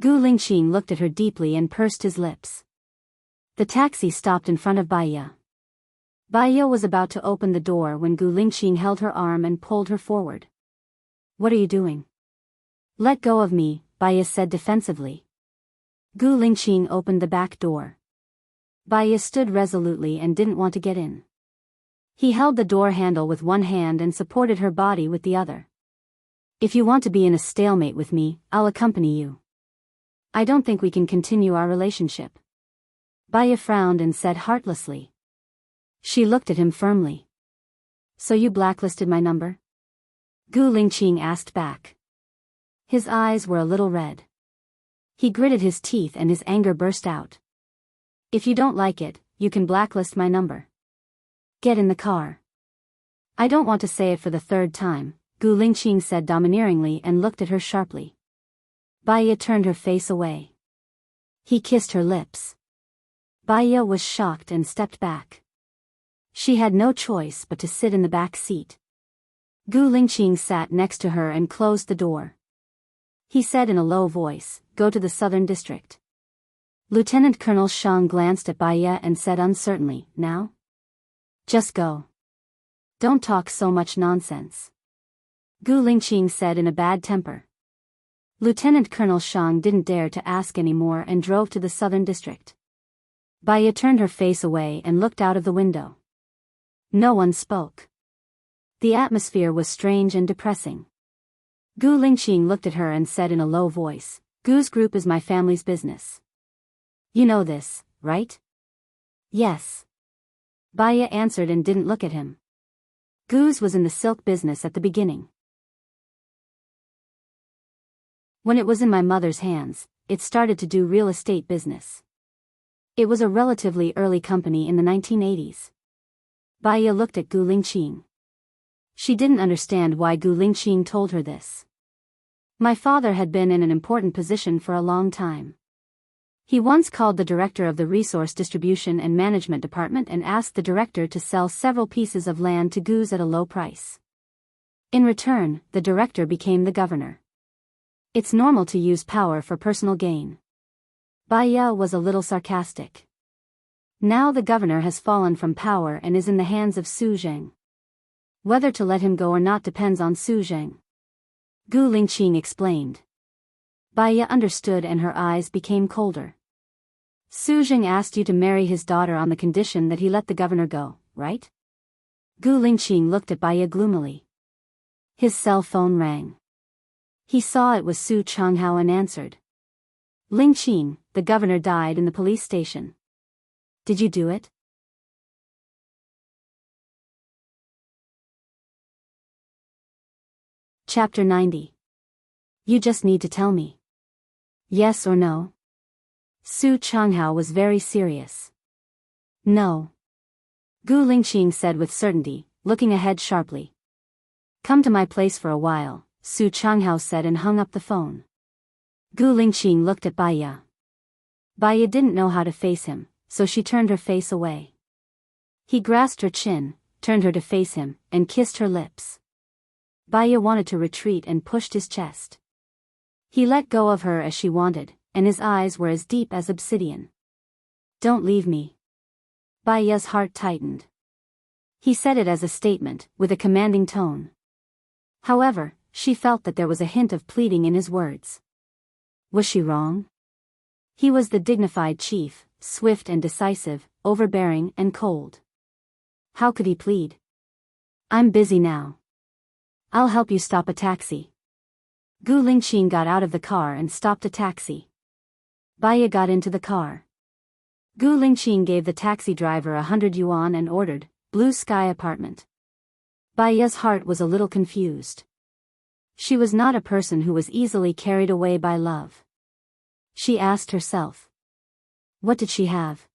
A: Gu Lingxing looked at her deeply and pursed his lips. The taxi stopped in front of Baya. Baya was about to open the door when Gu Lingxing held her arm and pulled her forward. "What are you doing?" "Let go of me," Baya said defensively. Gu Lingxing opened the back door. Baya stood resolutely and didn't want to get in. He held the door handle with one hand and supported her body with the other. "If you want to be in a stalemate with me, I'll accompany you. I don't think we can continue our relationship." Baya frowned and said heartlessly. She looked at him firmly. "So you blacklisted my number?" Gu Lingxing asked back. His eyes were a little red. He gritted his teeth and his anger burst out. "If you don't like it, you can blacklist my number. Get in the car." "I don't want to say it for the third time," Gu Lingxing said domineeringly and looked at her sharply. Baya turned her face away. He kissed her lips. Baya was shocked and stepped back. She had no choice but to sit in the back seat. Gu Lingxing sat next to her and closed the door. He said in a low voice, "Go to the Southern District." Lieutenant Colonel Shang glanced at Baya and said uncertainly, "Now?" "Just go. Don't talk so much nonsense," Gu Lingxing said in a bad temper. Lieutenant Colonel Shang didn't dare to ask any more and drove to the Southern District. Baya turned her face away and looked out of the window. No one spoke. The atmosphere was strange and depressing. Gu Lingxing looked at her and said in a low voice, "Gu's group is my family's business. You know this, right?" "Yes." Baya answered and didn't look at him. Gu's was in the silk business at the beginning. When it was in my mother's hands, it started to do real estate business. It was a relatively early company in the 1980s. Baya looked at Gu Lingxing. She didn't understand why Gu Lingxing told her this. My father had been in an important position for a long time. He once called the director of the Resource Distribution and Management Department and asked the director to sell several pieces of land to Goose at a low price. In return, the director became the governor. It's normal to use power for personal gain. Baya was a little sarcastic. Now the governor has fallen from power and is in the hands of Su Zheng. Whether to let him go or not depends on Su Zheng. Gu Lingqing explained. Baya understood and her eyes became colder. Su Zheng asked you to marry his daughter on the condition that he let the governor go, right? Gu Lingqing looked at Baya gloomily. His cell phone rang. He saw it was Su Changhao and answered. Lingqing, the governor died in the police station. Did you do it? Chapter 90. You just need to tell me. Yes or no? Su Changhao was very serious. No. Gu Lingqing said with certainty, looking ahead sharply. Come to my place for a while, Su Changhao said and hung up the phone. Gu Lingqing looked at Baya. Baya didn't know how to face him, so she turned her face away. He grasped her chin, turned her to face him, and kissed her lips. Baya wanted to retreat and pushed his chest. He let go of her as she wanted, and his eyes were as deep as obsidian. Don't leave me. Baya's heart tightened. He said it as a statement, with a commanding tone. However, she felt that there was a hint of pleading in his words. Was she wrong? He was the dignified chief, swift and decisive, overbearing and cold. How could he plead? I'm busy now. I'll help you stop a taxi. Gu Lingqing got out of the car and stopped a taxi. Baya got into the car. Gu Lingqing gave the taxi driver 100 yuan and ordered, Blue Sky Apartment. Baya's heart was a little confused. She was not a person who was easily carried away by love. She asked herself. What did she have?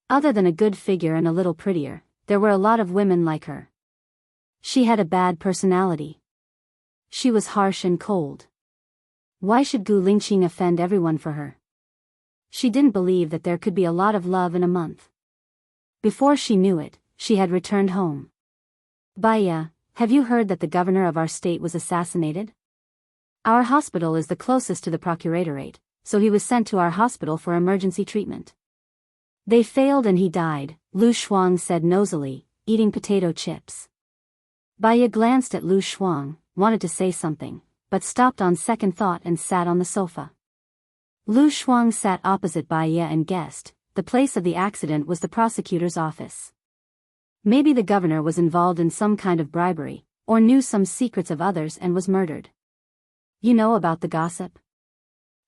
A: Other than a good figure and a little prettier, there were a lot of women like her. She had a bad personality. She was harsh and cold. Why should Gu Lingqing offend everyone for her? She didn't believe that there could be a lot of love in a month. Before she knew it, she had returned home. Baya, have you heard that the governor of our state was assassinated? Our hospital is the closest to the procuratorate, so he was sent to our hospital for emergency treatment. They failed and he died, Lu Shuang said nosily, eating potato chips. Baya glanced at Lu Shuang, wanted to say something, but stopped on second thought and sat on the sofa. Lu Shuang sat opposite Baya and guessed, the place of the accident was the prosecutor's office. Maybe the governor was involved in some kind of bribery, or knew some secrets of others and was murdered. You know about the gossip?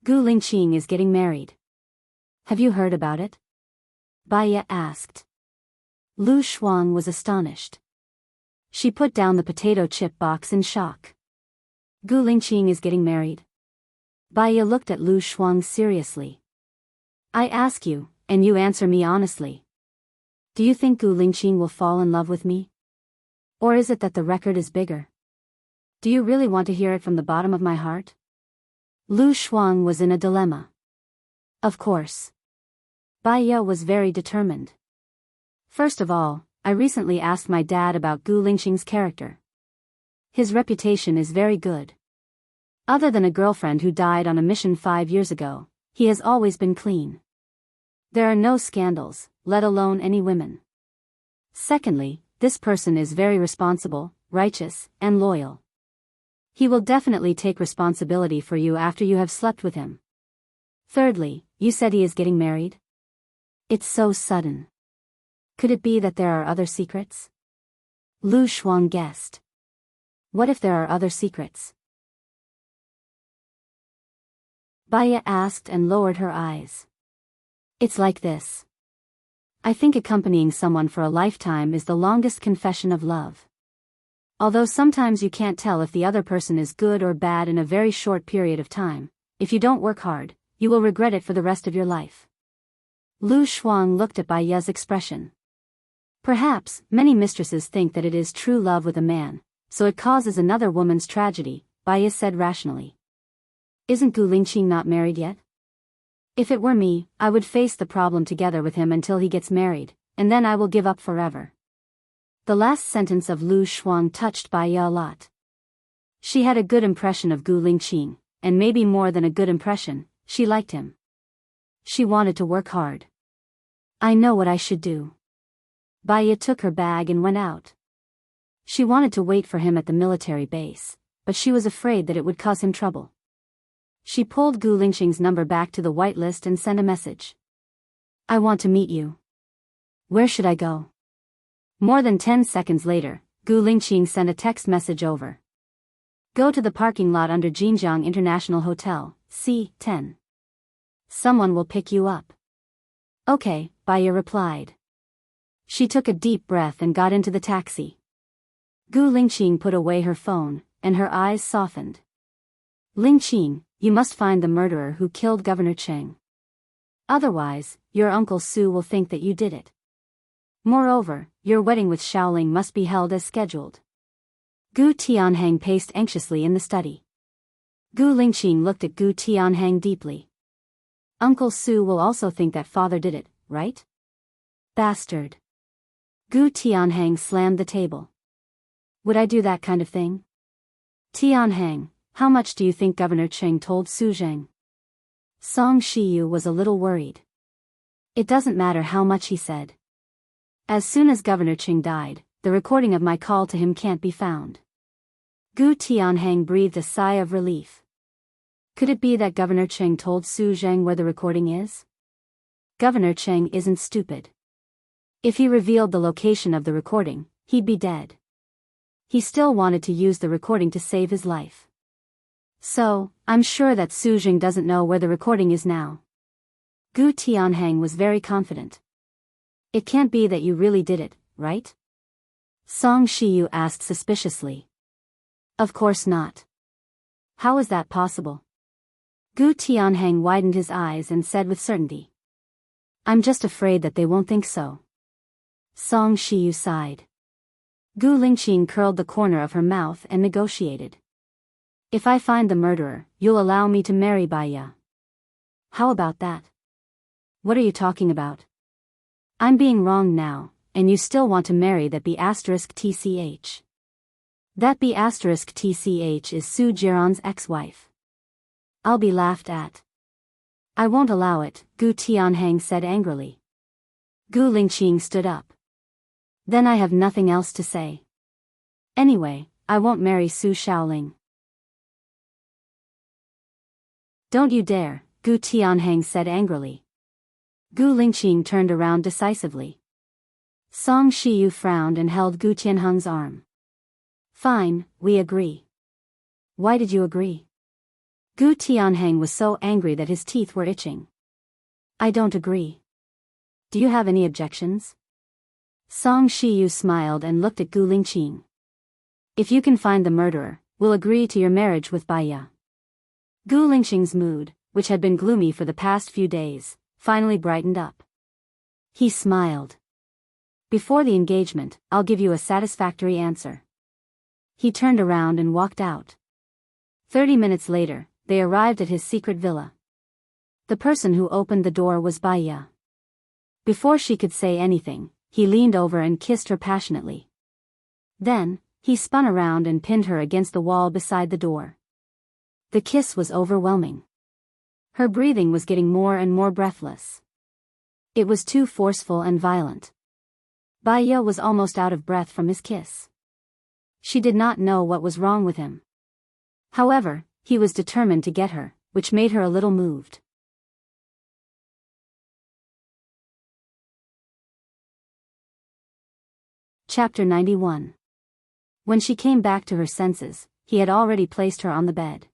A: Gu Lingqing is getting married. Have you heard about it? Baya asked. Lu Shuang was astonished. She put down the potato chip box in shock. Gu Lingqing is getting married. Baya looked at Lu Shuang seriously. I ask you, and you answer me honestly. Do you think Gu Lingqing will fall in love with me? Or is it that the record is bigger? Do you really want to hear it from the bottom of my heart? Lu Shuang was in a dilemma. Of course. Baya was very determined. First of all, I recently asked my dad about Gu Lingqing's character. His reputation is very good. Other than a girlfriend who died on a mission 5 years ago, he has always been clean. There are no scandals, let alone any women. Secondly, this person is very responsible, righteous, and loyal. He will definitely take responsibility for you after you have slept with him. Thirdly, you said he is getting married? It's so sudden. Could it be that there are other secrets? Lu Shuang guessed. What if there are other secrets? Baya asked and lowered her eyes. It's like this. I think accompanying someone for a lifetime is the longest confession of love. Although sometimes you can't tell if the other person is good or bad in a very short period of time, if you don't work hard, you will regret it for the rest of your life. Lu Shuang looked at Baya's expression. Perhaps, many mistresses think that it is true love with a man, so it causes another woman's tragedy, Baya said rationally. Isn't Gu Lingqing not married yet? If it were me, I would face the problem together with him until he gets married, and then I will give up forever. The last sentence of Lu Shuang touched Bai Ye a lot. She had a good impression of Gu Lingqing, and maybe more than a good impression, she liked him. She wanted to work hard. I know what I should do. Bai Ye took her bag and went out. She wanted to wait for him at the military base, but she was afraid that it would cause him trouble. She pulled Gu Lingqing's number back to the whitelist and sent a message. I want to meet you. Where should I go? More than 10 seconds later, Gu Lingqing sent a text message over. Go to the parking lot under Jinjiang International Hotel, C10. Someone will pick you up. Okay, Bai Ye replied. She took a deep breath and got into the taxi. Gu Lingqing put away her phone, and her eyes softened. Lingqing, you must find the murderer who killed Governor Cheng. Otherwise, your Uncle Su will think that you did it. Moreover, your wedding with Xiaoling must be held as scheduled. Gu Tianheng paced anxiously in the study. Gu Lingqing looked at Gu Tianheng deeply. Uncle Su will also think that father did it, right? Bastard. Gu Tianheng slammed the table. Would I do that kind of thing? Tianheng, how much do you think Governor Cheng told Su Zheng? Song Shiyu was a little worried. It doesn't matter how much he said. As soon as Governor Cheng died, the recording of my call to him can't be found. Gu Tianheng breathed a sigh of relief. Could it be that Governor Cheng told Su Zheng where the recording is? Governor Cheng isn't stupid. If he revealed the location of the recording, he'd be dead. He still wanted to use the recording to save his life. So, I'm sure that Su Zheng doesn't know where the recording is now. Gu Tianheng was very confident. It can't be that you really did it, right? Song Shiyu asked suspiciously. Of course not. How is that possible? Gu Tianheng widened his eyes and said with certainty. I'm just afraid that they won't think so. Song Shiyu sighed. Gu Lingqing curled the corner of her mouth and negotiated. If I find the murderer, you'll allow me to marry Bai Ye. How about that? What are you talking about? I'm being wrong now, and you still want to marry that B*TCH. That B*TCH is Su Jiran's ex-wife. I'll be laughed at. I won't allow it, Gu Tianheng said angrily. Gu Lingqing stood up. Then I have nothing else to say. Anyway, I won't marry Su Xiaoling. Don't you dare, Gu Tianheng said angrily. Gu Lingqing turned around decisively. Song Shiyu frowned and held Gu Tianheng's arm. Fine, we agree. Why did you agree? Gu Tianheng was so angry that his teeth were itching. I don't agree. Do you have any objections? Song Shiyu smiled and looked at Gu Lingqing. If you can find the murderer, we'll agree to your marriage with Bai Ye. Gu Lingqing's mood, which had been gloomy for the past few days, finally brightened up. He smiled. Before the engagement, I'll give you a satisfactory answer. He turned around and walked out. 30 minutes later, they arrived at his secret villa. The person who opened the door was Bai Ye. Before she could say anything, he leaned over and kissed her passionately. Then, he spun around and pinned her against the wall beside the door. The kiss was overwhelming. Her breathing was getting more and more breathless. It was too forceful and violent. Bai Ye was almost out of breath from his kiss. She did not know what was wrong with him. However, he was determined to get her, which made her a little moved. Chapter 91. When she came back to her senses, he had already placed her on the bed.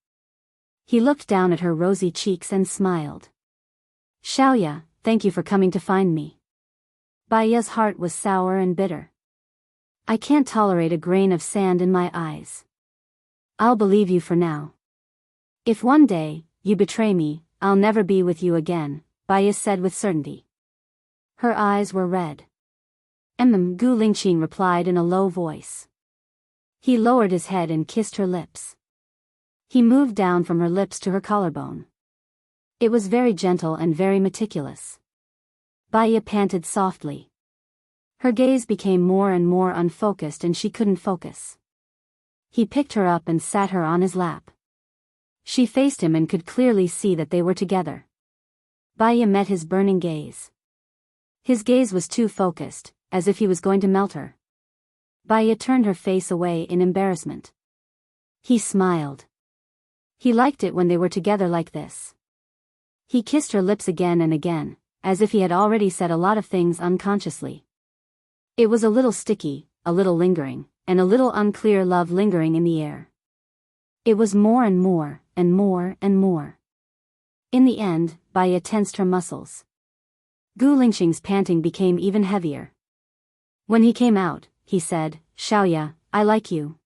A: He looked down at her rosy cheeks and smiled. Xiaoya, thank you for coming to find me. Bai Ye's heart was sour and bitter. I can't tolerate a grain of sand in my eyes. I'll believe you for now. If one day, you betray me, I'll never be with you again, Bai Ye said with certainty. Her eyes were red. Gu Lingqing replied in a low voice. He lowered his head and kissed her lips. He moved down from her lips to her collarbone. It was very gentle and very meticulous. Baya panted softly. Her gaze became more and more unfocused and she couldn't focus. He picked her up and sat her on his lap. She faced him and could clearly see that they were together. Baya met his burning gaze. His gaze was too focused, as if he was going to melt her. Baya turned her face away in embarrassment. He smiled. He liked it when they were together like this. He kissed her lips again and again, as if he had already said a lot of things unconsciously. It was a little sticky, a little lingering, and a little unclear love lingering in the air. It was more and more, and more and more. In the end, Baya tensed her muscles. Gu Lingqing's panting became even heavier. When he came out, he said, "Xiaoya, I like you."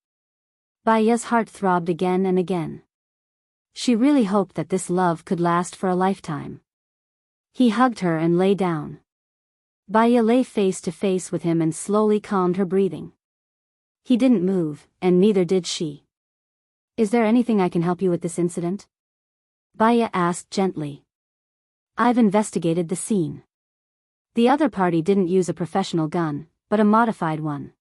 A: Baya's heart throbbed again and again. She really hoped that this love could last for a lifetime. He hugged her and lay down. Baya lay face to face with him and slowly calmed her breathing. He didn't move, and neither did she. "Is there anything I can help you with this incident?" Baya asked gently. "I've investigated the scene. The other party didn't use a professional gun, but a modified one.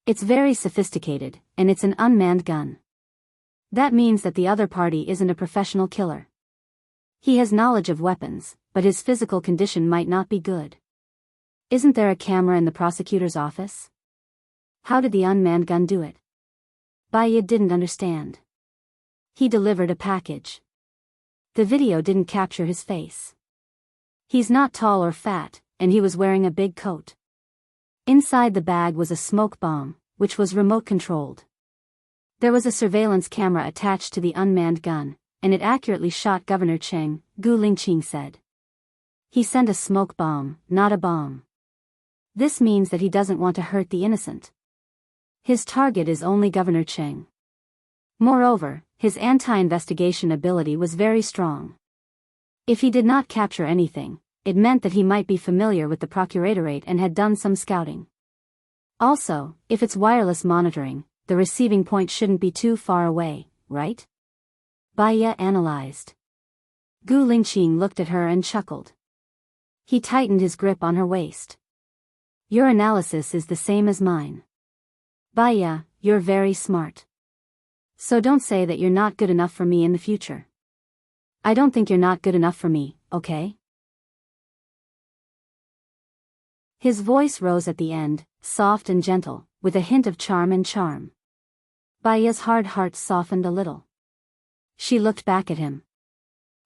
A: It's very sophisticated, and it's an unmanned gun. That means that the other party isn't a professional killer. He has knowledge of weapons, but his physical condition might not be good. Isn't there a camera in the prosecutor's office? How did the unmanned gun do it?" Baya didn't understand. He delivered a package. The video didn't capture his face. He's not tall or fat, and he was wearing a big coat. Inside the bag was a smoke bomb, which was remote-controlled. There was a surveillance camera attached to the unmanned gun, and it accurately shot Governor Cheng, Gu Lingqing said. He sent a smoke bomb, not a bomb. This means that he doesn't want to hurt the innocent. His target is only Governor Cheng. Moreover, his anti-investigation ability was very strong. If he did not capture anything, it meant that he might be familiar with the procuratorate and had done some scouting. Also, if it's wireless monitoring, the receiving point shouldn't be too far away, right? Baya analyzed. Gu Lingqing looked at her and chuckled. He tightened his grip on her waist. "Your analysis is the same as mine. Baya, you're very smart. So don't say that you're not good enough for me in the future. I don't think you're not good enough for me, okay?" His voice rose at the end, soft and gentle, with a hint of charm. Baya's hard heart softened a little. She looked back at him.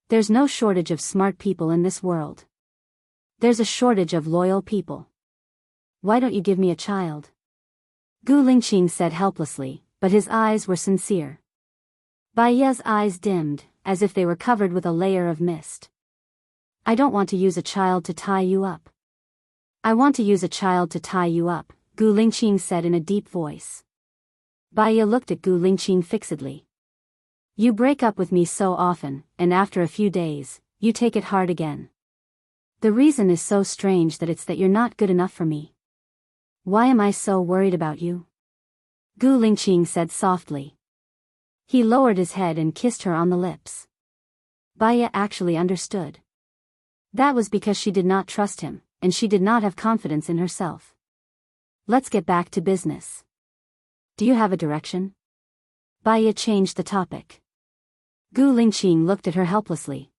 A: There's no shortage of smart people in this world. There's a shortage of loyal people. Why don't you give me a child? Gu Lingqing said helplessly, but his eyes were sincere. Baya's eyes dimmed, as if they were covered with a layer of mist. I don't want to use a child to tie you up. I want to use a child to tie you up, Gu Lingqing said in a deep voice. Baya looked at Gu Lingqing fixedly. You break up with me so often, and after a few days, you take it hard again. The reason is so strange that it's that you're not good enough for me. Why am I so worried about you? Gu Lingqing said softly. He lowered his head and kissed her on the lips. Baya actually understood. That was because she did not trust him, and she did not have confidence in herself. Let's get back to business. Do you have a direction? Baya changed the topic. Gu Lingqing looked at her helplessly.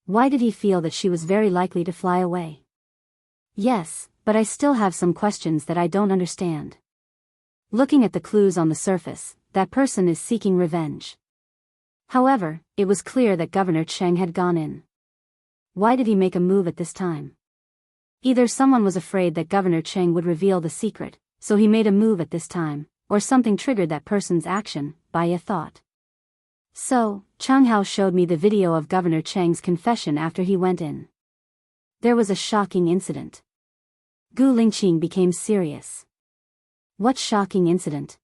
A: Why did he feel that she was very likely to fly away? Yes, but I still have some questions that I don't understand. Looking at the clues on the surface, that person is seeking revenge. However, it was clear that Governor Cheng had gone in. Why did he make a move at this time? Either someone was afraid that Governor Cheng would reveal the secret, so he made a move at this time, or something triggered that person's action, Baya thought. So, Chang Hao showed me the video of Governor Cheng's confession after he went in. There was a shocking incident. Gu Lingqing became serious. What shocking incident?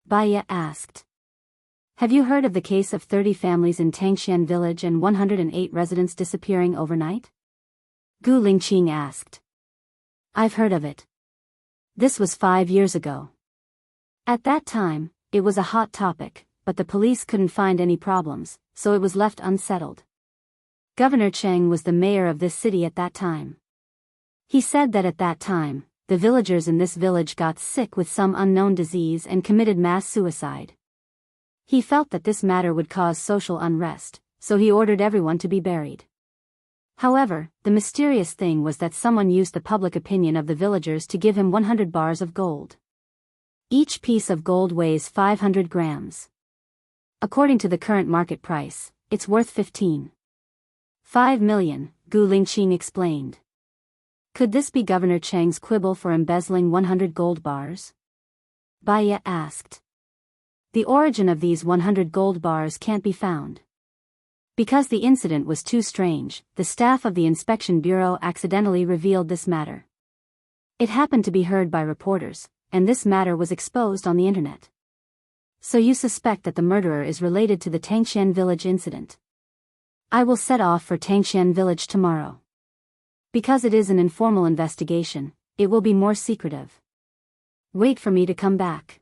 A: Baya asked. Have you heard of the case of 30 families in Tangxian village and 108 residents disappearing overnight? Gu Lingqing asked. I've heard of it. This was 5 years ago. At that time, it was a hot topic, but the police couldn't find any problems, so it was left unsettled. Governor Cheng was the mayor of this city at that time. He said that at that time, the villagers in this village got sick with some unknown disease and committed mass suicide. He felt that this matter would cause social unrest, so he ordered everyone to be buried. However, the mysterious thing was that someone used the public opinion of the villagers to give him 100 bars of gold. Each piece of gold weighs 500 grams. According to the current market price, it's worth 15.5 million, Gu Lingqing explained. Could this be Governor Cheng's quibble for embezzling 100 gold bars? Baya asked. The origin of these 100 gold bars can't be found. Because the incident was too strange, the staff of the Inspection Bureau accidentally revealed this matter. It happened to be heard by reporters, and this matter was exposed on the internet. So you suspect that the murderer is related to the Tangxian village incident. I will set off for Tangxian village tomorrow. Because it is an informal investigation, it will be more secretive. Wait for me to come back.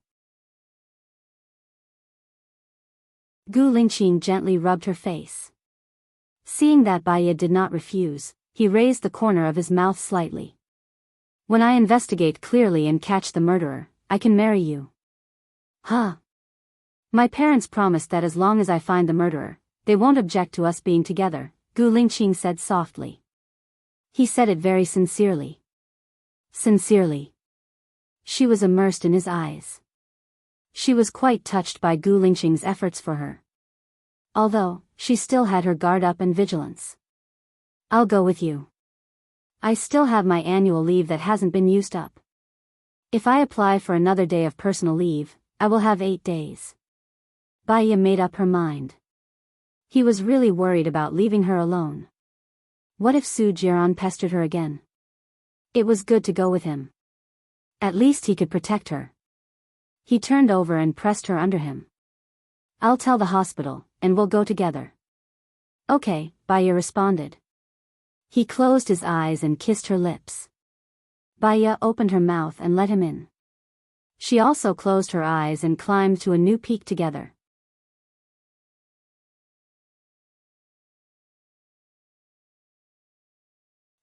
A: Gu Lingqing gently rubbed her face. Seeing that Baya did not refuse, he raised the corner of his mouth slightly. When I investigate clearly and catch the murderer, I can marry you. Huh? My parents promised that as long as I find the murderer, they won't object to us being together, Gu Lingqing said softly. He said it very sincerely. Sincerely. She was immersed in his eyes. She was quite touched by Gu Lingqing's efforts for her. Although, she still had her guard up and vigilance. I'll go with you. I still have my annual leave that hasn't been used up. If I apply for another day of personal leave, I will have 8 days. Baya made up her mind. He was really worried about leaving her alone. What if Su Jiran pestered her again? It was good to go with him. At least he could protect her. He turned over and pressed her under him. I'll tell the hospital, and we'll go together. Okay, Baya responded. He closed his eyes and kissed her lips. Baya opened her mouth and let him in. She also closed her eyes and climbed to a new peak together.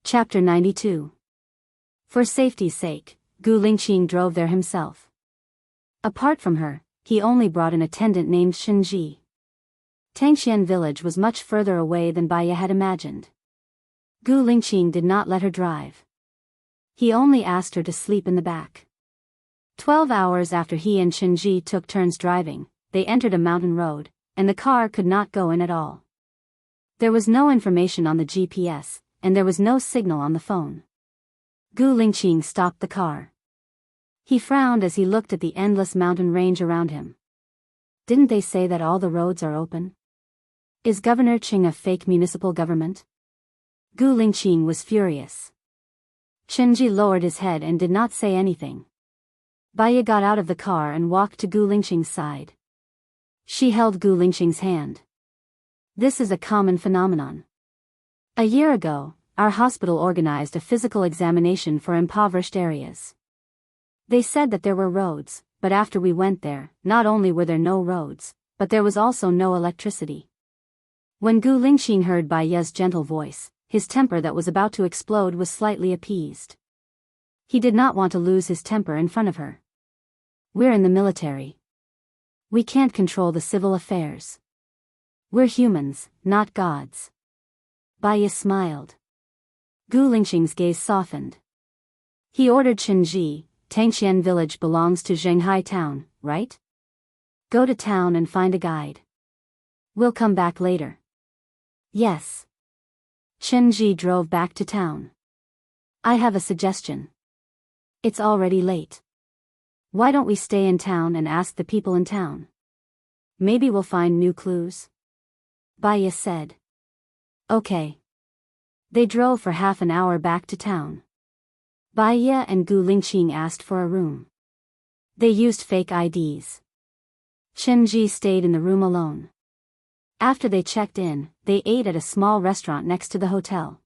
A: Chapter 92. For safety's sake, Gu Lingqing drove there himself. Apart from her, he only brought an attendant named Shenji. Tangxian village was much further away than Baya had imagined. Gu Lingqing did not let her drive. He only asked her to sleep in the back. 12 hours after he and Shenji took turns driving, they entered a mountain road, and the car could not go in at all. There was no information on the GPS, and there was no signal on the phone. Gu Lingqing stopped the car. He frowned as he looked at the endless mountain range around him. Didn't they say that all the roads are open? Is Governor Cheng a fake municipal government? Gu Lingqing was furious. Shenji lowered his head and did not say anything. Baya got out of the car and walked to Gu Lingqing's side. She held Gu Lingqing's hand. This is a common phenomenon. A year ago, our hospital organized a physical examination for impoverished areas. They said that there were roads, but after we went there, not only were there no roads, but there was also no electricity. When Gu Lingqing heard Baya's gentle voice, his temper that was about to explode was slightly appeased. He did not want to lose his temper in front of her. We're in the military. We can't control the civil affairs. We're humans, not gods. Baya smiled. Gu Lingqing's gaze softened. He ordered Shenji, Tangxian village belongs to Zhenghai town, right? Go to town and find a guide. We'll come back later. Yes. Shenji drove back to town. I have a suggestion. It's already late. Why don't we stay in town and ask the people in town? Maybe we'll find new clues. Baya said. Okay. They drove for half an hour back to town. Baya and Gu Lingqing asked for a room. They used fake IDs. Shenji stayed in the room alone. After they checked in, they ate at a small restaurant next to the hotel.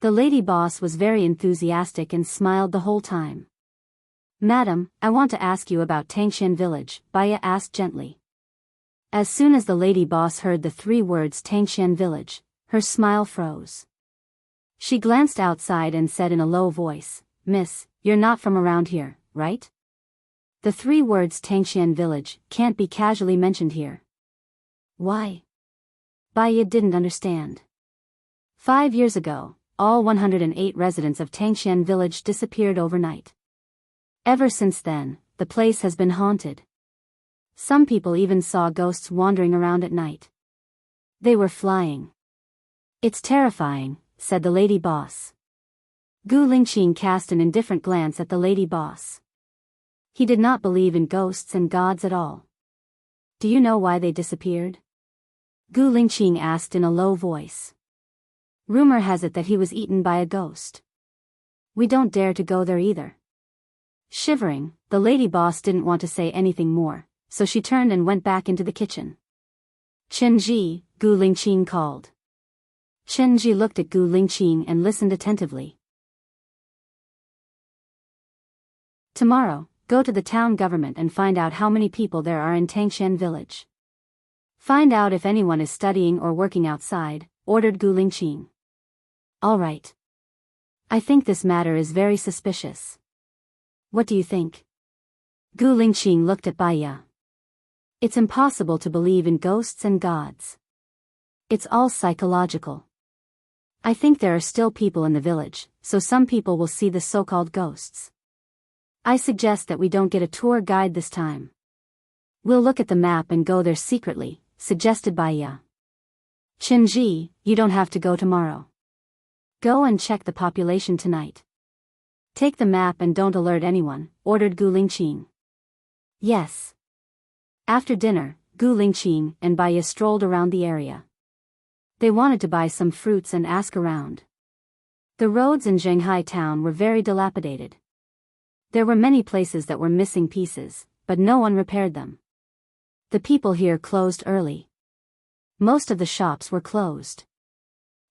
A: The lady boss was very enthusiastic and smiled the whole time. Madam, I want to ask you about Tangxian village, Baya asked gently. As soon as the lady boss heard the 3 words Tangxian village, Her smile froze. She glanced outside and said in a low voice, "Miss, you're not from around here, right?" The 3 words Tangshan village can't be casually mentioned here. Why? Baiya didn't understand. 5 years ago, all 108 residents of Tangshan village disappeared overnight. Ever since then, the place has been haunted. Some people even saw ghosts wandering around at night. They were flying. "It's terrifying," said the lady boss. Gu Lingqing cast an indifferent glance at the lady boss. He did not believe in ghosts and gods at all. "Do you know why they disappeared?" Gu Lingqing asked in a low voice. "Rumor has it that he was eaten by a ghost. We don't dare to go there either." Shivering, the lady boss didn't want to say anything more, so she turned and went back into the kitchen. "Chenji," Gu Lingqing called. Chenji looked at Gu Lingqing and listened attentively. "Tomorrow, go to the town government and find out how many people there are in Tangshan village. Find out if anyone is studying or working outside," ordered Gu Lingqing. "All right. I think this matter is very suspicious. What do you think?" Gu Lingqing looked at Baiya. "It's impossible to believe in ghosts and gods. It's all psychological. I think there are still people in the village, so some people will see the so-called ghosts. I suggest that we don't get a tour guide this time. We'll look at the map and go there secretly," suggested Baiya. "Chenji, you don't have to go tomorrow. Go and check the population tonight. Take the map and don't alert anyone," ordered Gu Lingqing. "Yes." After dinner, Gu Lingqing and Baiya strolled around the area. They wanted to buy some fruits and ask around. The roads in Zhenghai town were very dilapidated. There were many places that were missing pieces, but no one repaired them. The people here closed early. Most of the shops were closed.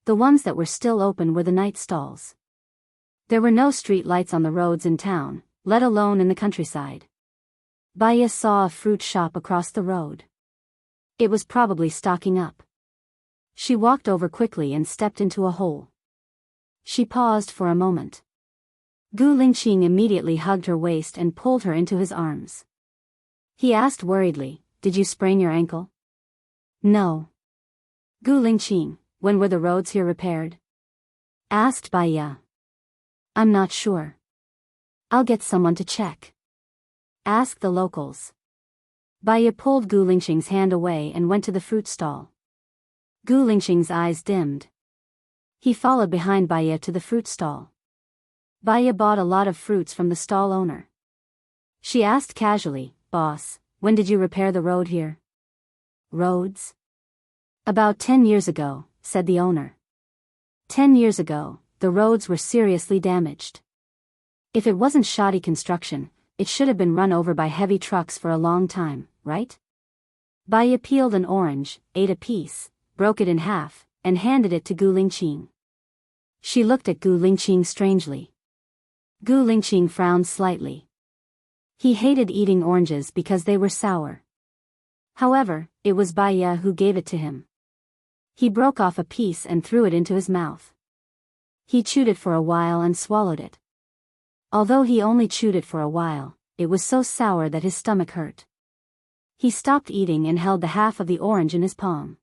A: The ones that were still open were the night stalls. There were no street lights on the roads in town, let alone in the countryside. Baiya saw a fruit shop across the road. It was probably stocking up. She walked over quickly and stepped into a hole. She paused for a moment. Gu Lingqing immediately hugged her waist and pulled her into his arms. He asked worriedly, "Did you sprain your ankle?" "No." "Gu Lingqing, when were the roads here repaired?" asked Baiya. "I'm not sure. I'll get someone to check. Ask the locals." Baiya pulled Gu Lingqing's hand away and went to the fruit stall. Gu Lingqing's eyes dimmed. He followed behind Baiya to the fruit stall. Baiya bought a lot of fruits from the stall owner. She asked casually, "Boss, when did you repair the road here?" "Roads?" "About 10 years ago," said the owner. 10 years ago, the roads were seriously damaged. If it wasn't shoddy construction, it should have been run over by heavy trucks for a long time, right? Baiya peeled an orange, ate a piece, broke it in half, and handed it to Gu Lingqing. She looked at Gu Lingqing strangely. Gu Lingqing frowned slightly. He hated eating oranges because they were sour. However, it was Baiya who gave it to him. He broke off a piece and threw it into his mouth. He chewed it for a while and swallowed it. Although he only chewed it for a while, it was so sour that his stomach hurt. He stopped eating and held the half of the orange in his palm.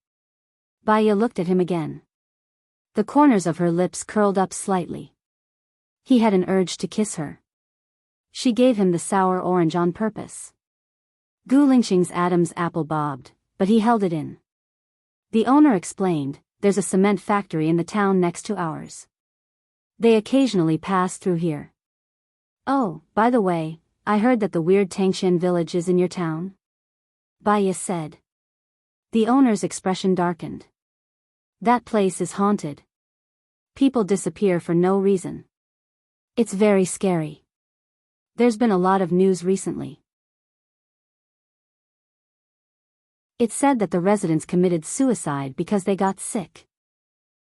A: Baiya looked at him again. The corners of her lips curled up slightly. He had an urge to kiss her. She gave him the sour orange on purpose. Gu Lingqing's Adam's apple bobbed, but he held it in. The owner explained, "There's a cement factory in the town next to ours. They occasionally pass through here. Oh, by the way, I heard that the weird Tangshan village is in your town?" Baiya said. The owner's expression darkened. "That place is haunted. People disappear for no reason. It's very scary. There's been a lot of news recently. It said that the residents committed suicide because they got sick.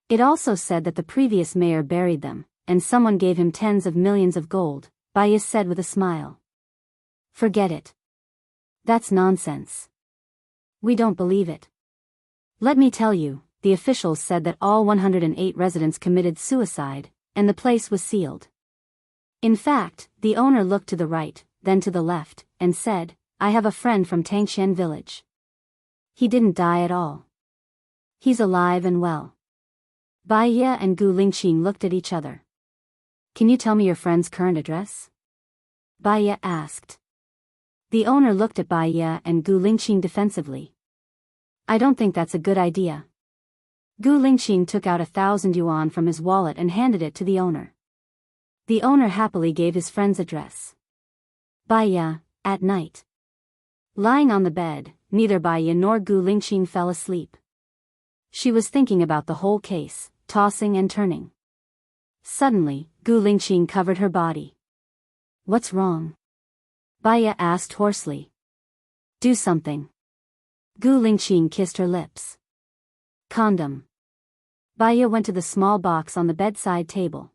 A: It also said that the previous mayor buried them, and someone gave him tens of millions of gold," Baiya said with a smile. "Forget it. That's nonsense. We don't believe it. Let me tell you, the officials said that all 108 residents committed suicide, and the place was sealed. In fact, the owner looked to the right, then to the left, and said, "I have a friend from Tangshan village. He didn't die at all. He's alive and well." Bai Ye and Gu Lingqing looked at each other. "Can you tell me your friend's current address?" Bai Ye asked. The owner looked at Bai Ye and Gu Lingqing defensively. "I don't think that's a good idea." Gu Lingqing took out 1,000 yuan from his wallet and handed it to the owner. The owner happily gave his friend's address. Bai Ye, at night. Lying on the bed, neither Bai Ye nor Gu Lingqing fell asleep. She was thinking about the whole case, tossing and turning. Suddenly, Gu Lingqing covered her body. "What's wrong?" Bai Ye asked hoarsely. "Do something." Gu Lingqing kissed her lips. "Condom." Bai Ye went to the small box on the bedside table.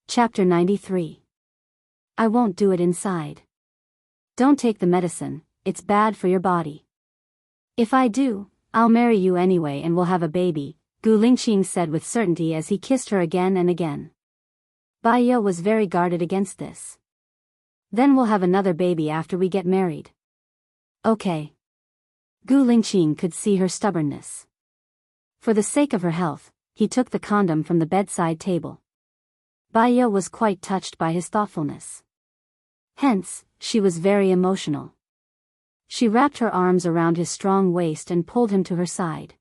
A: Chapter 93. I won't do it inside. Don't take the medicine, it's bad for your body. If I do, I'll marry you anyway and we'll have a baby, Gu Lingqing said with certainty as he kissed her again and again. Bai Ye was very guarded against this. "Then we'll have another baby after we get married." "Okay." Gu Lingqing could see her stubbornness. For the sake of her health, he took the condom from the bedside table. Bai Ye was quite touched by his thoughtfulness. Hence, she was very emotional. She wrapped her arms around his strong waist and pulled him to her side.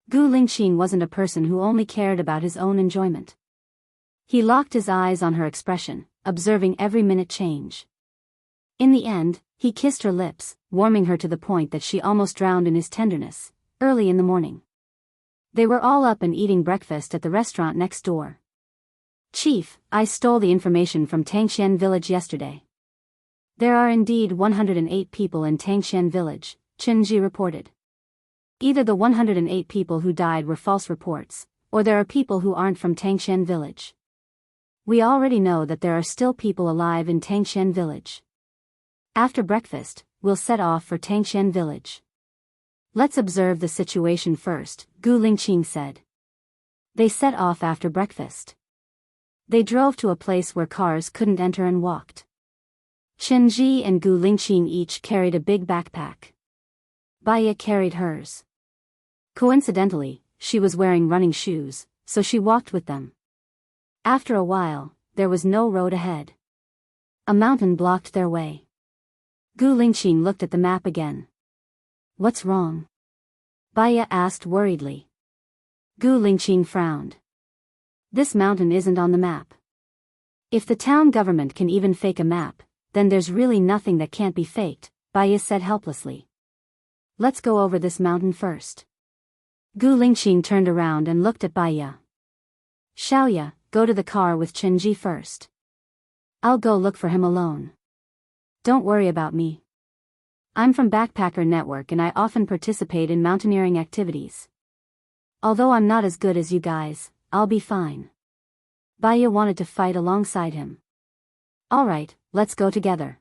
A: Gu Lingqing wasn't a person who only cared about his own enjoyment. He locked his eyes on her expression, observing every minute change. In the end, he kissed her lips, warming her to the point that she almost drowned in his tenderness, early in the morning. They were all up and eating breakfast at the restaurant next door. "Chief, I stole the information from Tangshan village yesterday. There are indeed 108 people in Tangshan village," Chenji reported. "Either the 108 people who died were false reports, or there are people who aren't from Tangshan village. We already know that there are still people alive in Tangshan village. After breakfast, we'll set off for Tangshan village. Let's observe the situation first," Gu Lingqing said. They set off after breakfast. They drove to a place where cars couldn't enter and walked. Chenji and Gu Lingqing each carried a big backpack. Bai Ye carried hers. Coincidentally, she was wearing running shoes, so she walked with them. After a while, there was no road ahead. A mountain blocked their way. Gu Lingqing looked at the map again. "What's wrong?" Bai Ye asked worriedly. Gu Lingqing frowned. "This mountain isn't on the map. If the town government can even fake a map, then there's really nothing that can't be faked," Bai Ye said helplessly. "Let's go over this mountain first." Gu Lingqing turned around and looked at Bai Ye. "Xiaoya, go to the car with Chenji first. I'll go look for him alone. Don't worry about me. I'm from Backpacker Network and I often participate in mountaineering activities. Although I'm not as good as you guys, I'll be fine." Bai Ye wanted to fight alongside him. "Alright, let's go together."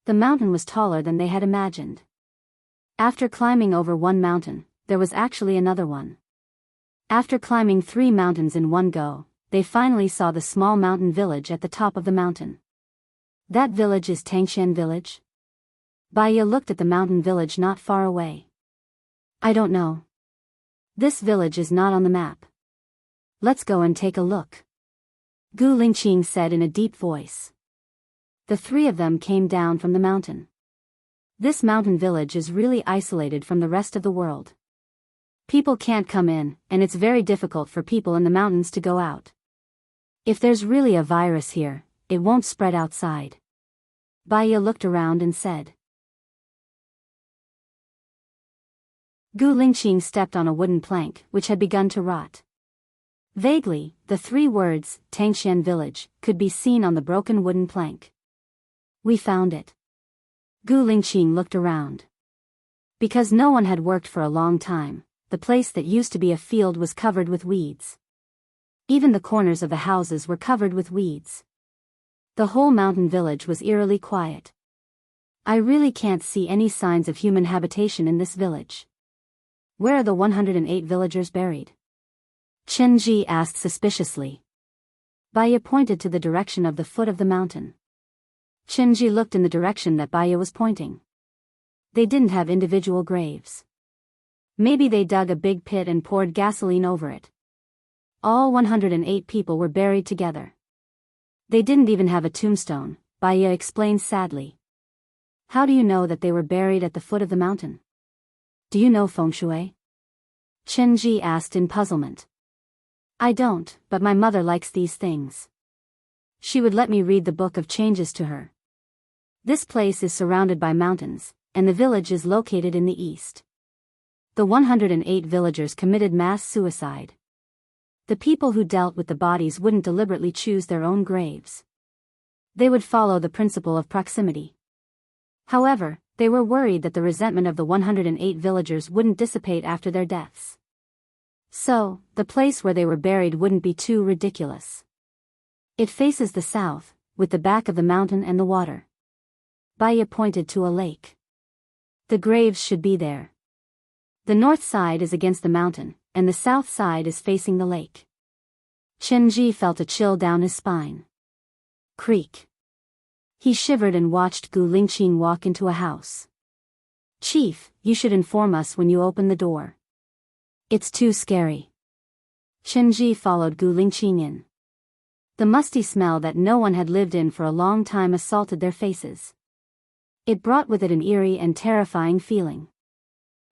A: The mountain was taller than they had imagined. After climbing over one mountain, there was actually another one. After climbing 3 mountains in one go, they finally saw the small mountain village at the top of the mountain. "That village is Tangshan village?" Bai Ye looked at the mountain village not far away. "I don't know. This village is not on the map. Let's go and take a look," Gu Lingqing said in a deep voice. The 3 of them came down from the mountain. This mountain village is really isolated from the rest of the world. People can't come in, and it's very difficult for people in the mountains to go out. If there's really a virus here, it won't spread outside. Bai Ye looked around and said. Gu Lingqing stepped on a wooden plank which had begun to rot. Vaguely, the 3 words, Tangshan village, could be seen on the broken wooden plank. "We found it." Gu Lingqing looked around. Because no one had worked for a long time, the place that used to be a field was covered with weeds. Even the corners of the houses were covered with weeds. The whole mountain village was eerily quiet. I really can't see any signs of human habitation in this village. Where are the 108 villagers buried? Chenji asked suspiciously. Baya pointed to the direction of the foot of the mountain. Chenji looked in the direction that Baya was pointing. They didn't have individual graves. Maybe they dug a big pit and poured gasoline over it. All 108 people were buried together. They didn't even have a tombstone, Baya explained sadly. How do you know that they were buried at the foot of the mountain? Do you know feng shui? Chenji asked in puzzlement. I don't, but my mother likes these things. She would let me read the book of changes to her. This place is surrounded by mountains, and the village is located in the east. The 108 villagers committed mass suicide. The people who dealt with the bodies wouldn't deliberately choose their own graves. They would follow the principle of proximity. However, they were worried that the resentment of the 108 villagers wouldn't dissipate after their deaths. So, the place where they were buried wouldn't be too ridiculous. It faces the south, with the back of the mountain and the water. Baya pointed to a lake. The graves should be there. The north side is against the mountain, and the south side is facing the lake. Chenji felt a chill down his spine. Creak. He shivered and watched Gu Lingqing walk into a house. Chief, you should inform us when you open the door. It's too scary. Chenji followed Gu Lingqing in. The musty smell that no one had lived in for a long time assaulted their faces. It brought with it an eerie and terrifying feeling.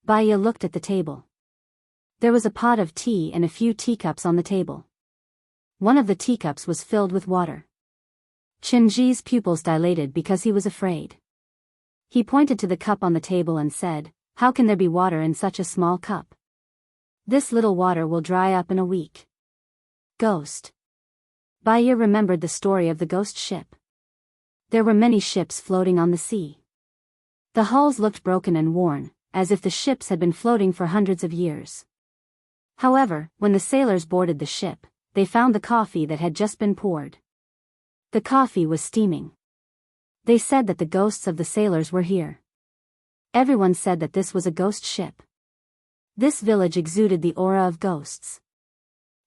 A: Baya looked at the table. There was a pot of tea and a few teacups on the table. One of the teacups was filled with water. Chenji's pupils dilated because he was afraid. He pointed to the cup on the table and said, "How can there be water in such a small cup? This little water will dry up in a week." Ghost. Baya remembered the story of the ghost ship. There were many ships floating on the sea. The hulls looked broken and worn, as if the ships had been floating for hundreds of years. However, when the sailors boarded the ship, they found the coffee that had just been poured. The coffee was steaming. They said that the ghosts of the sailors were here. Everyone said that this was a ghost ship. This village exuded the aura of ghosts.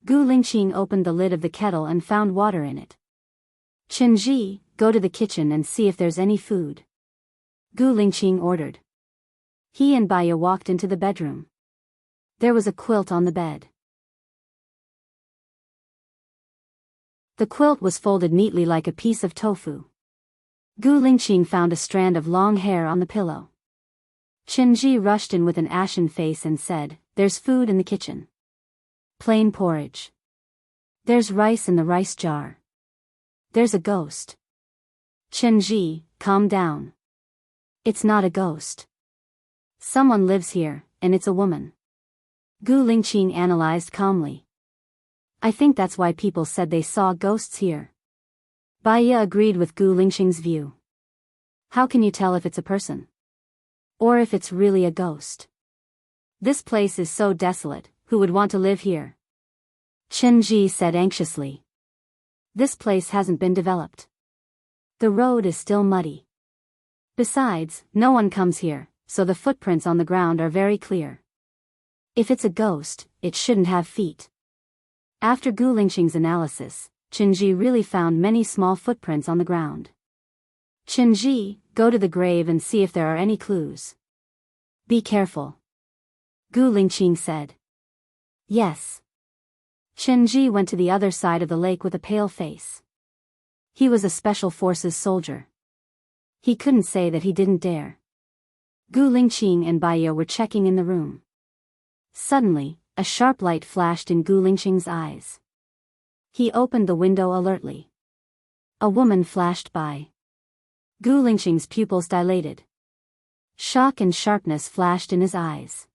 A: Gu Lingqing opened the lid of the kettle and found water in it. Chenji, go to the kitchen and see if there's any food. Gu Lingqing ordered. He and Baya walked into the bedroom. There was a quilt on the bed. The quilt was folded neatly like a piece of tofu. Gu Lingqing found a strand of long hair on the pillow. Chenji rushed in with an ashen face and said, "There's food in the kitchen. Plain porridge. There's rice in the rice jar. There's a ghost." Chenji, calm down. It's not a ghost. Someone lives here, and it's a woman. Gu Lingqing analyzed calmly. I think that's why people said they saw ghosts here. Baya agreed with Gu Lingqing's view. How can you tell if it's a person? Or if it's really a ghost? This place is so desolate, who would want to live here? Chenji said anxiously. This place hasn't been developed. The road is still muddy. Besides, no one comes here, so the footprints on the ground are very clear. If it's a ghost, it shouldn't have feet. After Gu Lingqing's analysis, Chenji really found many small footprints on the ground. Chenji, go to the grave and see if there are any clues. Be careful. Gu Lingqing said. Yes. Chenji went to the other side of the lake with a pale face. He was a special forces soldier. He couldn't say that he didn't dare. Gu Lingqing and Baya were checking in the room. Suddenly, a sharp light flashed in Gu Lingqing's eyes. He opened the window alertly. A woman flashed by. Gu Lingqing's pupils dilated. Shock and sharpness flashed in his eyes.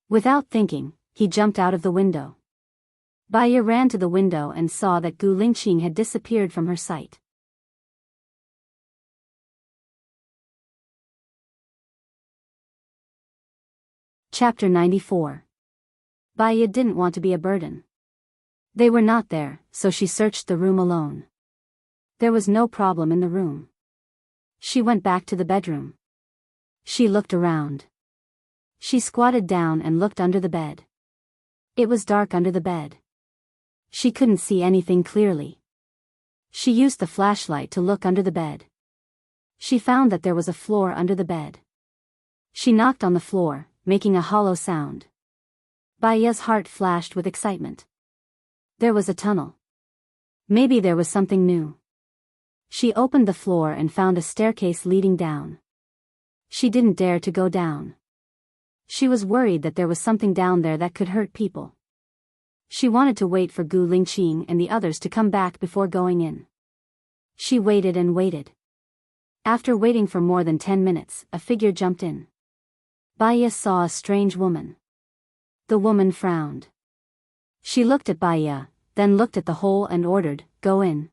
A: Without thinking, he jumped out of the window. Baya ran to the window and saw that Gu Lingqing had disappeared from her sight. Chapter 94. Baya didn't want to be a burden. They were not there, so she searched the room alone. There was no problem in the room. She went back to the bedroom. She looked around. She squatted down and looked under the bed. It was dark under the bed. She couldn't see anything clearly. She used the flashlight to look under the bed. She found that there was a floor under the bed. She knocked on the floor, making a hollow sound. Baya's heart flashed with excitement. There was a tunnel. Maybe there was something new. She opened the floor and found a staircase leading down. She didn't dare to go down. She was worried that there was something down there that could hurt people. She wanted to wait for Gu Lingqing and the others to come back before going in. She waited and waited. After waiting for more than 10 minutes, a figure jumped in. Baya saw a strange woman. The woman frowned. She looked at Baya, then looked at the hole and ordered, "Go in."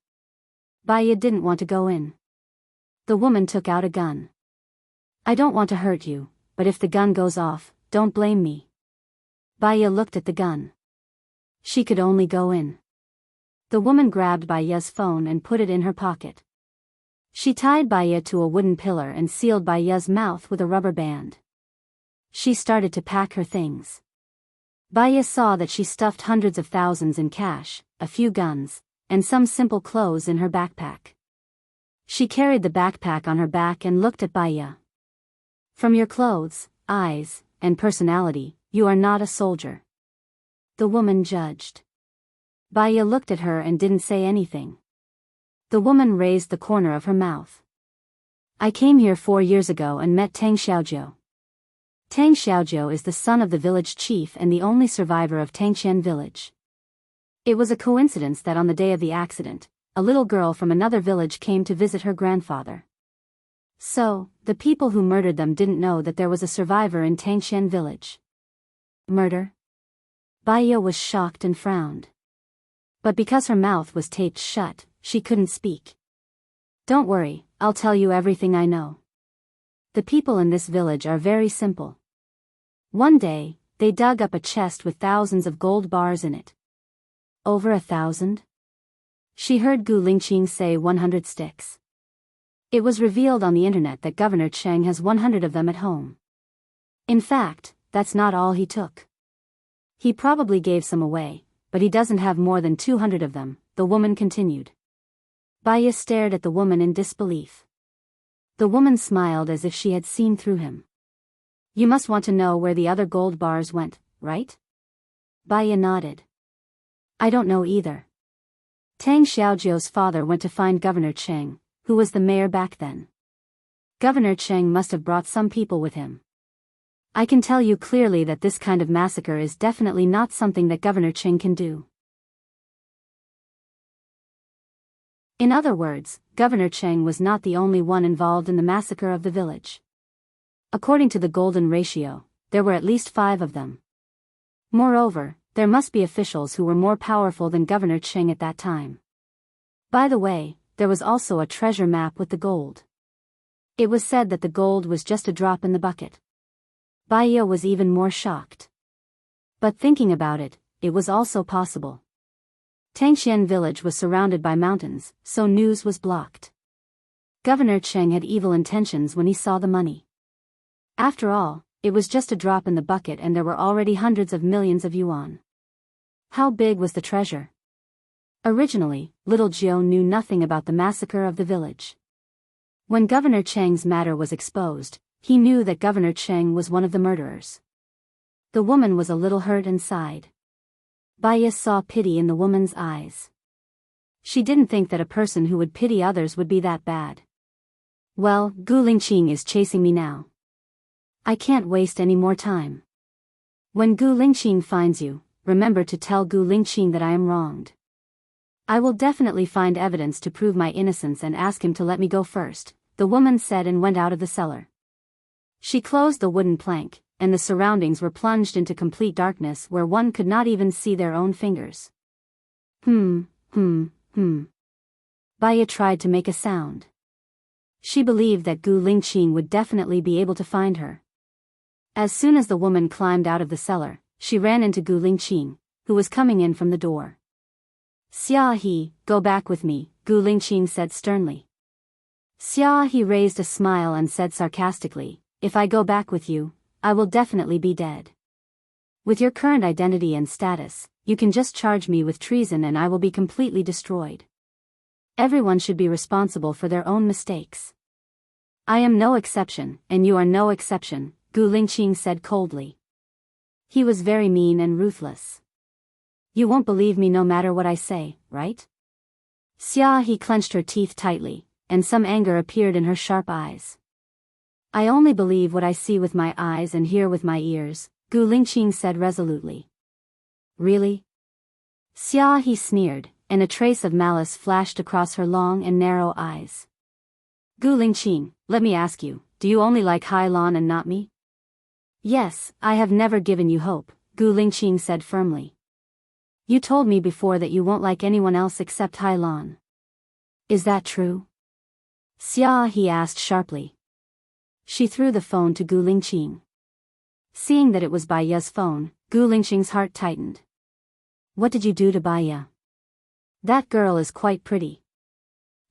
A: Baya didn't want to go in. The woman took out a gun. "I don't want to hurt you, but if the gun goes off, don't blame me." Baya looked at the gun. She could only go in. The woman grabbed Baya's phone and put it in her pocket. She tied Baya to a wooden pillar and sealed Baya's mouth with a rubber band. She started to pack her things. Baya saw that she stuffed hundreds of thousands in cash, a few guns, and some simple clothes in her backpack. She carried the backpack on her back and looked at Baya. "From your clothes, eyes, and personality, you are not a soldier," the woman judged. Baya looked at her and didn't say anything. The woman raised the corner of her mouth. "I came here 4 years ago and met Tang Xiaojiu. Tang Xiaojiu is the son of the village chief and the only survivor of Tangqian village. It was a coincidence that on the day of the accident, a little girl from another village came to visit her grandfather. So, the people who murdered them didn't know that there was a survivor in Tangqian village." "Murder?" Baya was shocked and frowned. But because her mouth was taped shut, she couldn't speak. "Don't worry, I'll tell you everything I know. The people in this village are very simple. One day, they dug up a chest with thousands of gold bars in it." "Over 1,000? She heard Gu Lingqing say 100 sticks. It was revealed on the internet that Governor Cheng has 100 of them at home. In fact, that's not all he took. He probably gave some away, but he doesn't have more than 200 of them," the woman continued. Baya stared at the woman in disbelief. The woman smiled as if she had seen through him. "You must want to know where the other gold bars went, right?" Baya nodded. "I don't know either. Tang Xiaojiu's father went to find Governor Cheng, who was the mayor back then. Governor Cheng must have brought some people with him. I can tell you clearly that this kind of massacre is definitely not something that Governor Cheng can do." In other words, Governor Cheng was not the only one involved in the massacre of the village. According to the golden ratio, there were at least 5 of them. Moreover, there must be officials who were more powerful than Governor Cheng at that time. By the way, there was also a treasure map with the gold. It was said that the gold was just a drop in the bucket. Baya was even more shocked. But thinking about it, it was also possible. Tangqian village was surrounded by mountains, so news was blocked. Governor Cheng had evil intentions when he saw the money. After all, it was just a drop in the bucket and there were already hundreds of millions of yuan. How big was the treasure? Originally, little Jiu knew nothing about the massacre of the village. When Governor Cheng's matter was exposed, he knew that Governor Cheng was one of the murderers. The woman was a little hurt and sighed. Baya saw pity in the woman's eyes. She didn't think that a person who would pity others would be that bad. "Well, Gu Lingqing is chasing me now. I can't waste any more time. When Gu Lingqing finds you, remember to tell Gu Lingqing that I am wronged. I will definitely find evidence to prove my innocence and ask him to let me go first," the woman said and went out of the cellar. She closed the wooden plank, and the surroundings were plunged into complete darkness where one could not even see their own fingers. Baya tried to make a sound. She believed that Gu Lingqing would definitely be able to find her. As soon as the woman climbed out of the cellar, she ran into Gu Lingqing, who was coming in from the door. "Xia He, go back with me," Gu Lingqing said sternly. Xia He raised a smile and said sarcastically, "If I go back with you, I will definitely be dead. With your current identity and status, you can just charge me with treason and I will be completely destroyed. Everyone should be responsible for their own mistakes. I am no exception, and you are no exception," Gu Lingqing said coldly. He was very mean and ruthless. "You won't believe me no matter what I say, right?" Xia He clenched her teeth tightly, and some anger appeared in her sharp eyes. "I only believe what I see with my eyes and hear with my ears," Gu Lingqing said resolutely. "Really?" Xia He sneered, and a trace of malice flashed across her long and narrow eyes. "Gu Lingqing, let me ask you, do you only like Hai Lan and not me?" "Yes, I have never given you hope," Gu Lingqing said firmly. "You told me before that you won't like anyone else except Hai Lan. Is that true?" Xia He asked sharply. She threw the phone to Gu Lingqing. Seeing that it was Bai Ya's phone, Gu Lingqing's heart tightened. "What did you do to Bai Ya?" "That girl is quite pretty.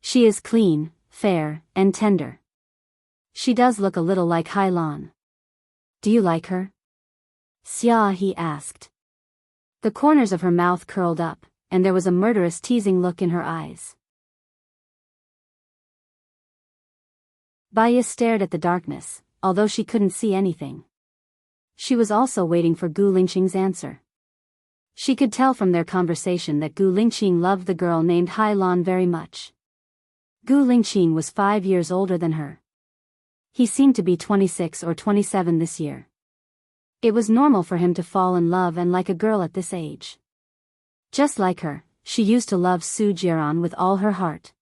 A: She is clean, fair, and tender. She does look a little like Hai Lan. Do you like her?" Xia He asked. The corners of her mouth curled up, and there was a murderous teasing look in her eyes. Bai Ya stared at the darkness, although she couldn't see anything. She was also waiting for Gu Lingqing's answer. She could tell from their conversation that Gu Lingqing loved the girl named Hai Lan very much. Gu Lingqing was 5 years older than her. He seemed to be 26 or 27 this year. It was normal for him to fall in love and like a girl at this age. Just like her, she used to love Su Jiran with all her heart.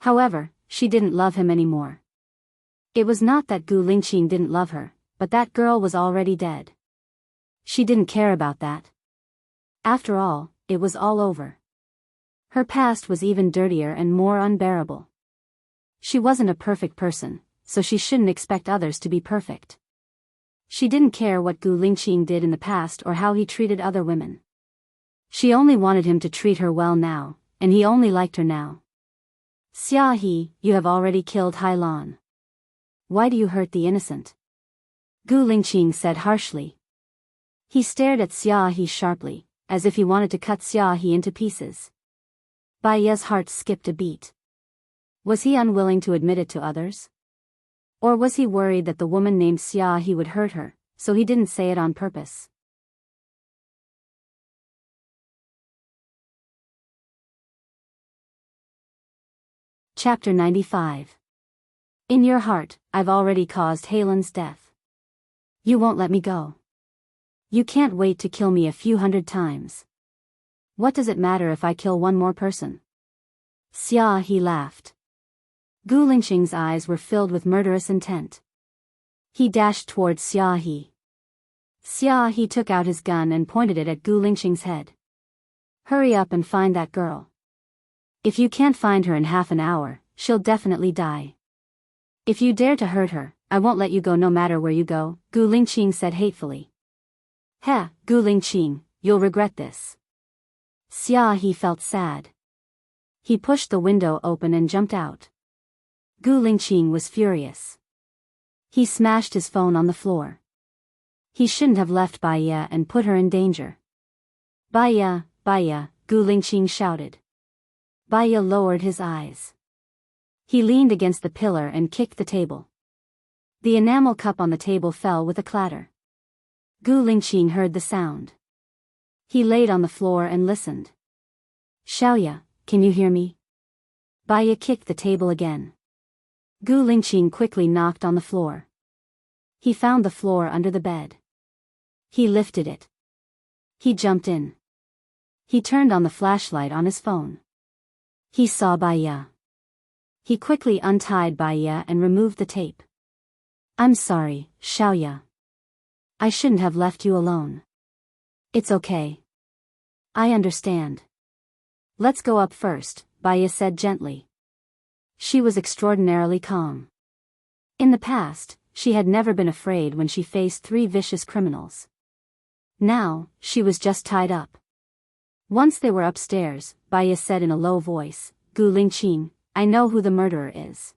A: However, she didn't love him anymore. It was not that Gu Lingqing didn't love her, but that girl was already dead. She didn't care about that. After all, it was all over. Her past was even dirtier and more unbearable. She wasn't a perfect person, so she shouldn't expect others to be perfect. She didn't care what Gu Lingqing did in the past or how he treated other women. She only wanted him to treat her well now, and he only liked her now. "Xia He, you have already killed Hai Lan. Why do you hurt the innocent?" Gu Lingqing said harshly. He stared at Xia He sharply, as if he wanted to cut Xia He into pieces. Bai Ya's heart skipped a beat. Was he unwilling to admit it to others? Or was he worried that the woman named Xia He would hurt her, so he didn't say it on purpose? Chapter 95. In your heart, I've already caused Halen's death. You won't let me go. You can't wait to kill me a few hundred times. What does it matter if I kill one more person? Xia He laughed. Gu Lingqing's eyes were filled with murderous intent. He dashed towards Xia He. Xia He took out his gun and pointed it at Gu Lingqing's head. "Hurry up and find that girl. If you can't find her in half an hour, she'll definitely die. If you dare to hurt her, I won't let you go no matter where you go," Gu Lingqing said hatefully. "Heh, Gu Lingqing, you'll regret this." Xia He felt sad. He pushed the window open and jumped out. Gu Lingqing was furious. He smashed his phone on the floor. He shouldn't have left Bai Ya and put her in danger. Bai Ya, Gu Lingqing shouted. Bai Ya lowered his eyes. He leaned against the pillar and kicked the table. The enamel cup on the table fell with a clatter. Gu Lingqing heard the sound. He laid on the floor and listened. "Xiaoya, can you hear me?" Bai Ya kicked the table again. Gu Lingqing quickly knocked on the floor. He found the floor under the bed. He lifted it. He jumped in. He turned on the flashlight on his phone. He saw Bai Ya. He quickly untied Bai Ya and removed the tape. "I'm sorry, Xiaoya. I shouldn't have left you alone. It's okay. I understand. Let's go up first," Bai Ya said gently. She was extraordinarily calm. In the past, she had never been afraid when she faced 3 vicious criminals. Now, she was just tied up. Once they were upstairs, Bai Ya said in a low voice, "Gu Lingqing, I know who the murderer is.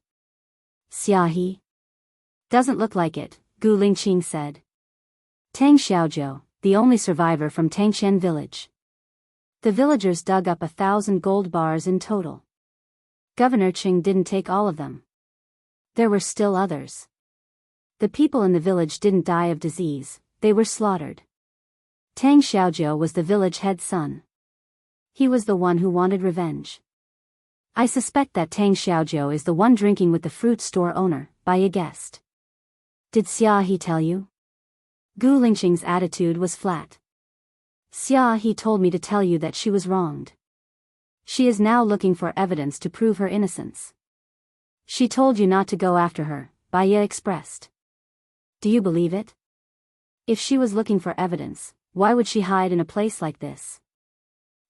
A: Xiaohe? Doesn't look like it, Gu Lingqing said. Tang Xiaozhou, the only survivor from Tangqian village. The villagers dug up 1,000 gold bars in total. Governor Qing didn't take all of them. There were still others. The people in the village didn't die of disease, they were slaughtered. Tang Xiaozhou was the village head's son. He was the one who wanted revenge. I suspect that Tang Xiaozhou is the one drinking with the fruit store owner, Baiya guessed. Did Xiaohe tell you? Gu Lingqing's attitude was flat. Xiaohe told me to tell you that she was wronged. She is now looking for evidence to prove her innocence. She told you not to go after her, Baiya expressed. Do you believe it? If she was looking for evidence, why would she hide in a place like this?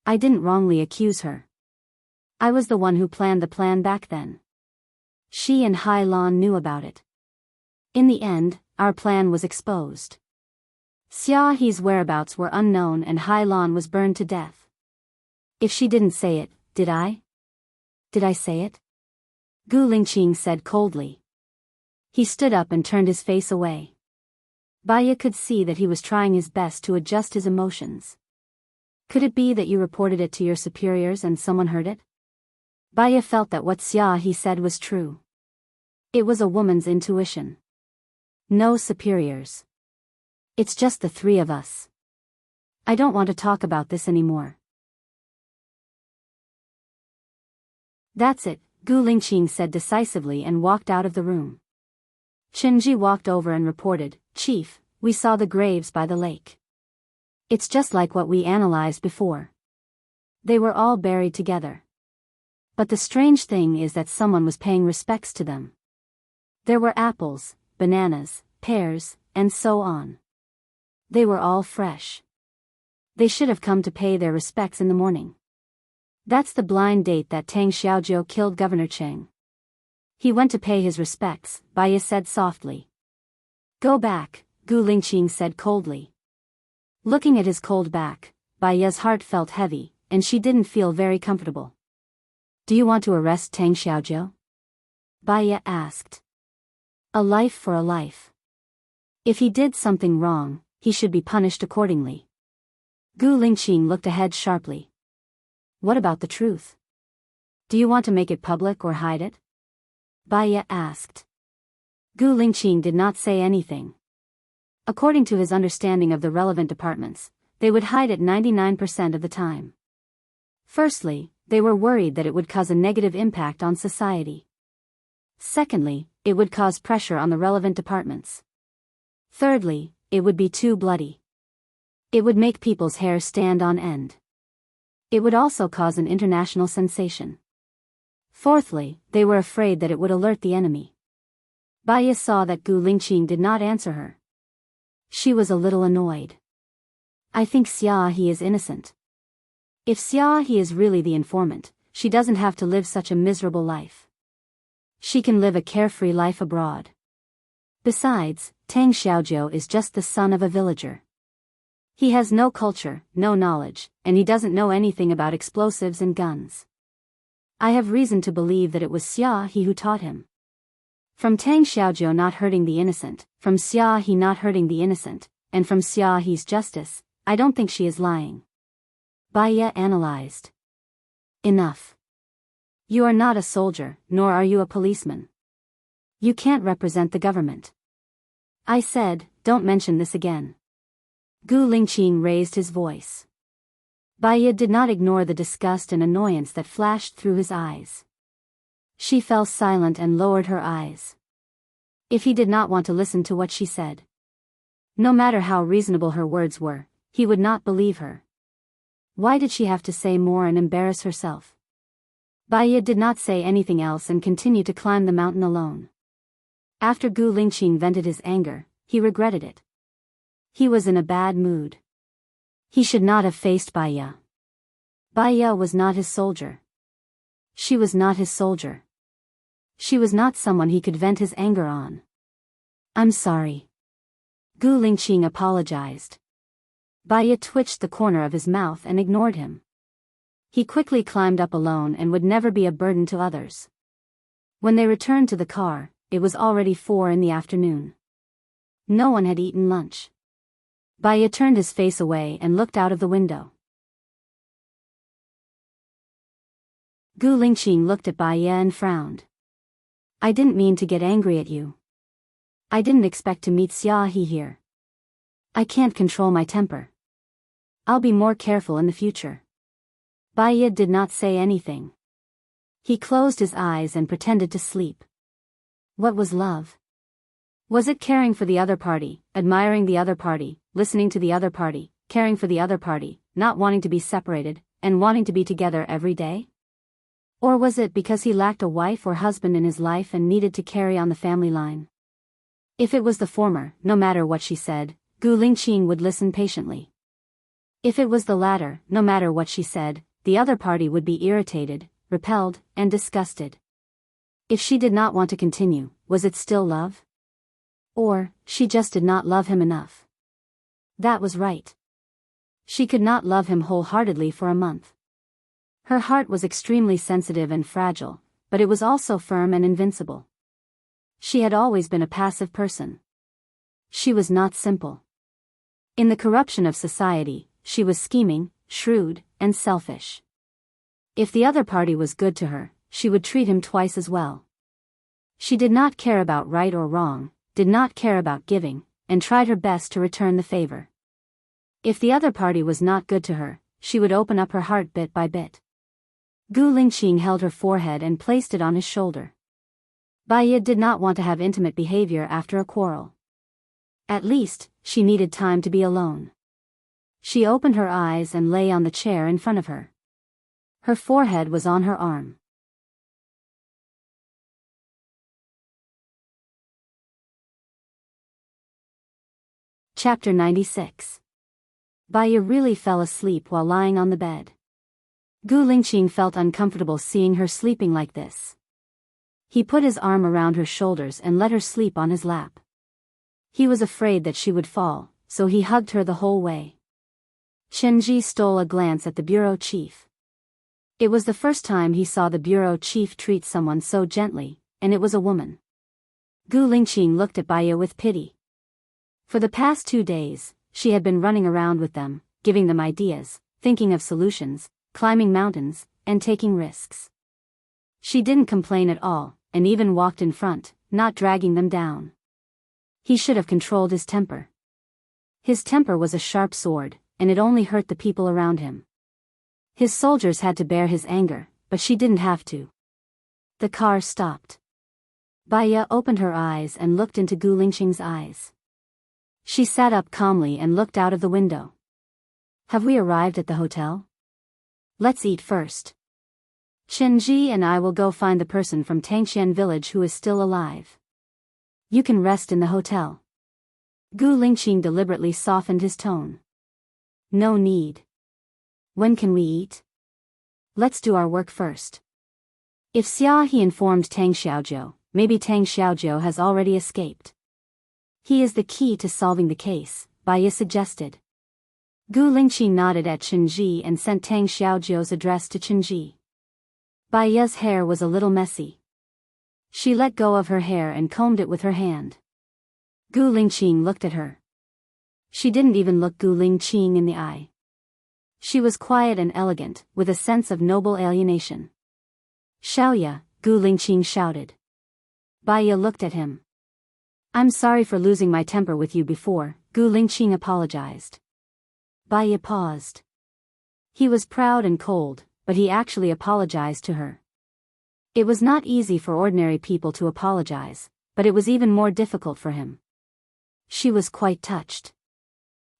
A: I didn't wrongly accuse her. I was the one who planned the plan back then. She and Hai Lan knew about it. In the end, our plan was exposed. Xiaohe's whereabouts were unknown and Hai Lan was burned to death. If she didn't say it, did I? Did I say it? Gu Lingqing said coldly. He stood up and turned his face away. Baiya could see that he was trying his best to adjust his emotions. Could it be that you reported it to your superiors and someone heard it? Baiya felt that what Xiaohe said was true. It was a woman's intuition. No superiors. It's just the three of us. I don't want to talk about this anymore. That's it, Gu Lingqing said decisively and walked out of the room. Qinji walked over and reported, Chief, we saw the graves by the lake. It's just like what we analyzed before. They were all buried together. But the strange thing is that someone was paying respects to them. There were apples, bananas, pears, and so on. They were all fresh. They should have come to pay their respects in the morning. That's the blind date that Tang Xiaozhou killed Governor Cheng. He went to pay his respects, Baiya said softly. Go back, Gu Lingqing said coldly. Looking at his cold back, Baiya's heart felt heavy, and she didn't feel very comfortable. Do you want to arrest Tang Xiaozhou? Baiya asked. A life for a life. If he did something wrong, he should be punished accordingly. Gu Lingqing looked ahead sharply. What about the truth? Do you want to make it public or hide it? Baiya asked. Gu Lingqing did not say anything. According to his understanding of the relevant departments, they would hide it 99% of the time. Firstly, they were worried that it would cause a negative impact on society. Secondly, it would cause pressure on the relevant departments. Thirdly, it would be too bloody. It would make people's hair stand on end. It would also cause an international sensation. Fourthly, they were afraid that it would alert the enemy. Baiya saw that Gu Lingqing did not answer her. She was a little annoyed. I think Xiaohe is innocent. If Xiaohe is really the informant, she doesn't have to live such a miserable life. She can live a carefree life abroad. Besides, Tang Xiaozhou is just the son of a villager. He has no culture, no knowledge, and he doesn't know anything about explosives and guns. I have reason to believe that it was Xiaohe who taught him. From Tang Xiaozhou not hurting the innocent, from Xiaohe not hurting the innocent, and from Xiaohe's justice, I don't think she is lying. Baiya analyzed. Enough. You are not a soldier, nor are you a policeman. You can't represent the government. I said, don't mention this again. Gu Lingqing raised his voice. Baiya did not ignore the disgust and annoyance that flashed through his eyes. She fell silent and lowered her eyes. If he did not want to listen to what she said, no matter how reasonable her words were, he would not believe her. Why did she have to say more and embarrass herself? Baiya did not say anything else and continued to climb the mountain alone. After Gu Lingqing vented his anger, he regretted it. He was in a bad mood. He should not have faced Baiya. Baiya was not his soldier. She was not his soldier. She was not someone he could vent his anger on. I'm sorry. Gu Lingqing apologized. Baiya twitched the corner of his mouth and ignored him. He quickly climbed up alone and would never be a burden to others. When they returned to the car, it was already 4 in the afternoon. No one had eaten lunch. Baya turned his face away and looked out of the window. Gu Lingqing looked at Baya and frowned. I didn't mean to get angry at you. I didn't expect to meet Xia He here. I can't control my temper. I'll be more careful in the future. Baya did not say anything. He closed his eyes and pretended to sleep. What was love? Was it caring for the other party, admiring the other party, listening to the other party, caring for the other party, not wanting to be separated, and wanting to be together every day? Or was it because he lacked a wife or husband in his life and needed to carry on the family line? If it was the former, no matter what she said, Gu Lingqing would listen patiently. If it was the latter, no matter what she said, the other party would be irritated, repelled, and disgusted. If she did not want to continue, was it still love? Or, she just did not love him enough? That was right. She could not love him wholeheartedly for a month. Her heart was extremely sensitive and fragile, but it was also firm and invincible. She had always been a passive person. She was not simple. In the corruption of society, she was scheming, shrewd, and selfish. If the other party was good to her, she would treat him twice as well. She did not care about right or wrong, did not care about giving, and tried her best to return the favor. If the other party was not good to her, she would open up her heart bit by bit. Gu Lingqing held her forehead and placed it on his shoulder. Baya did not want to have intimate behavior after a quarrel. At least, she needed time to be alone. She opened her eyes and lay on the chair in front of her. Her forehead was on her arm. Chapter 96. Baya really fell asleep while lying on the bed. Gu Lingqing felt uncomfortable seeing her sleeping like this. He put his arm around her shoulders and let her sleep on his lap. He was afraid that she would fall, so he hugged her the whole way. Chenji stole a glance at the bureau chief. It was the first time he saw the bureau chief treat someone so gently, and it was a woman. Gu Lingqing looked at Baya with pity. For the past 2 days, she had been running around with them, giving them ideas, thinking of solutions, climbing mountains, and taking risks. She didn't complain at all, and even walked in front, not dragging them down. He should have controlled his temper. His temper was a sharp sword, and it only hurt the people around him. His soldiers had to bear his anger, but she didn't have to. The car stopped. Baya opened her eyes and looked into Gu Lingqing's eyes. She sat up calmly and looked out of the window. Have we arrived at the hotel? Let's eat first. Chenji and I will go find the person from Tangxian village who is still alive. You can rest in the hotel. Gu Lingqing deliberately softened his tone. No need. When can we eat? Let's do our work first. If Xia He informed Tang Xiaojiu, maybe Tang Xiaojiu has already escaped. He is the key to solving the case, Baya suggested. Gu Lingqing nodded at Chenji and sent Tang Xiaojiu's address to Chenji. Baya's hair was a little messy. She let go of her hair and combed it with her hand. Gu Lingqing looked at her. She didn't even look Gu Lingqing in the eye. She was quiet and elegant, with a sense of noble alienation. Xiaoya, Gu Lingqing shouted. Baya looked at him. I'm sorry for losing my temper with you before, Gu Lingqing apologized. Baya paused. He was proud and cold, but he actually apologized to her. It was not easy for ordinary people to apologize, but it was even more difficult for him. She was quite touched.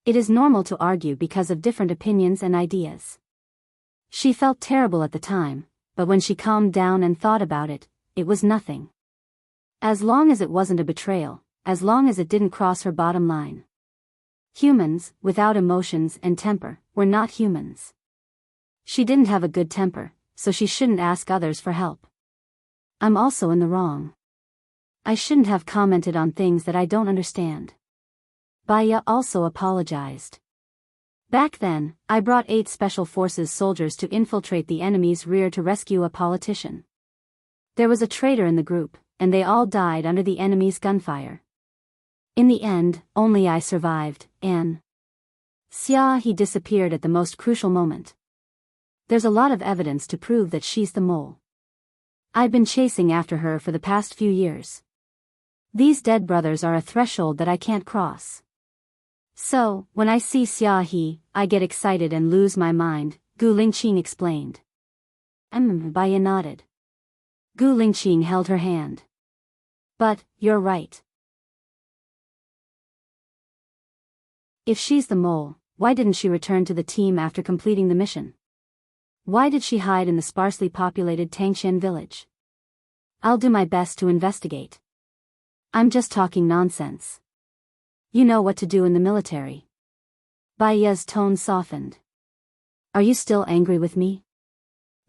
A: It is normal to argue because of different opinions and ideas. She felt terrible at the time, but when she calmed down and thought about it, it was nothing. As long as it wasn't a betrayal, as long as it didn't cross her bottom line. Humans, without emotions and temper, were not humans. She didn't have a good temper, so she shouldn't ask others for help. I'm also in the wrong. I shouldn't have commented on things that I don't understand. Baya also apologized. Back then, I brought 8 Special Forces soldiers to infiltrate the enemy's rear to rescue a politician. There was a traitor in the group, and they all died under the enemy's gunfire. In the end, only I survived, and he disappeared at the most crucial moment. There's a lot of evidence to prove that she's the mole. I've been chasing after her for the past few years. These dead brothers are a threshold that I can't cross. So, when I see Xia, I get excited and lose my mind, Gu Lingqing explained. Baya nodded. Gu Lingqing held her hand. But, you're right. If she's the mole, why didn't she return to the team after completing the mission? Why did she hide in the sparsely populated Tangxian village? I'll do my best to investigate. I'm just talking nonsense. You know what to do in the military. Baya's tone softened. Are you still angry with me?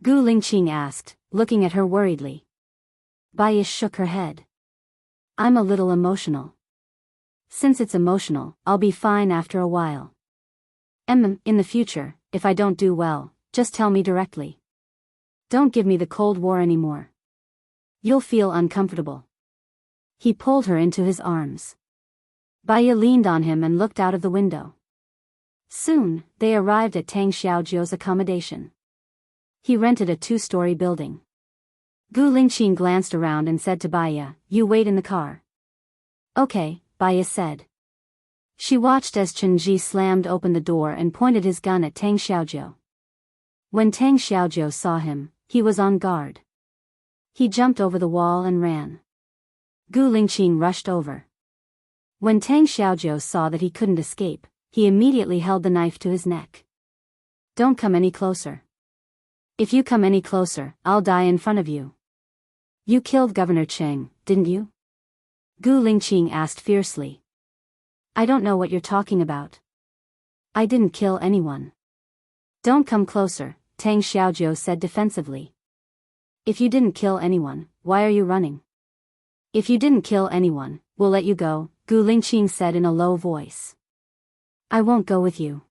A: Gu Lingqing asked, looking at her worriedly. Baya shook her head. I'm a little emotional. Since it's emotional, I'll be fine after a while. In the future, if I don't do well, just tell me directly. Don't give me the Cold War anymore. You'll feel uncomfortable. He pulled her into his arms. Baya leaned on him and looked out of the window. Soon, they arrived at Tang Xiaojiu's accommodation. He rented a 2-story building. Gu Lingqing glanced around and said to Baya, "You wait in the car." "Okay," Baya said. She watched as Chen Ji slammed open the door and pointed his gun at Tang Xiaojiu. When Tang Xiaojiu saw him, he was on guard. He jumped over the wall and ran. Gu Lingqing rushed over. When Tang Xiaojiu saw that he couldn't escape, he immediately held the knife to his neck. "Don't come any closer. If you come any closer, I'll die in front of you." "You killed Governor Cheng, didn't you?" Gu Lingqing asked fiercely. "I don't know what you're talking about. I didn't kill anyone." "Don't come closer," Tang Xiaojiu said defensively. "If you didn't kill anyone, why are you running?" "If you didn't kill anyone, we'll let you go," Gu Lingqing said in a low voice. "I won't go with you.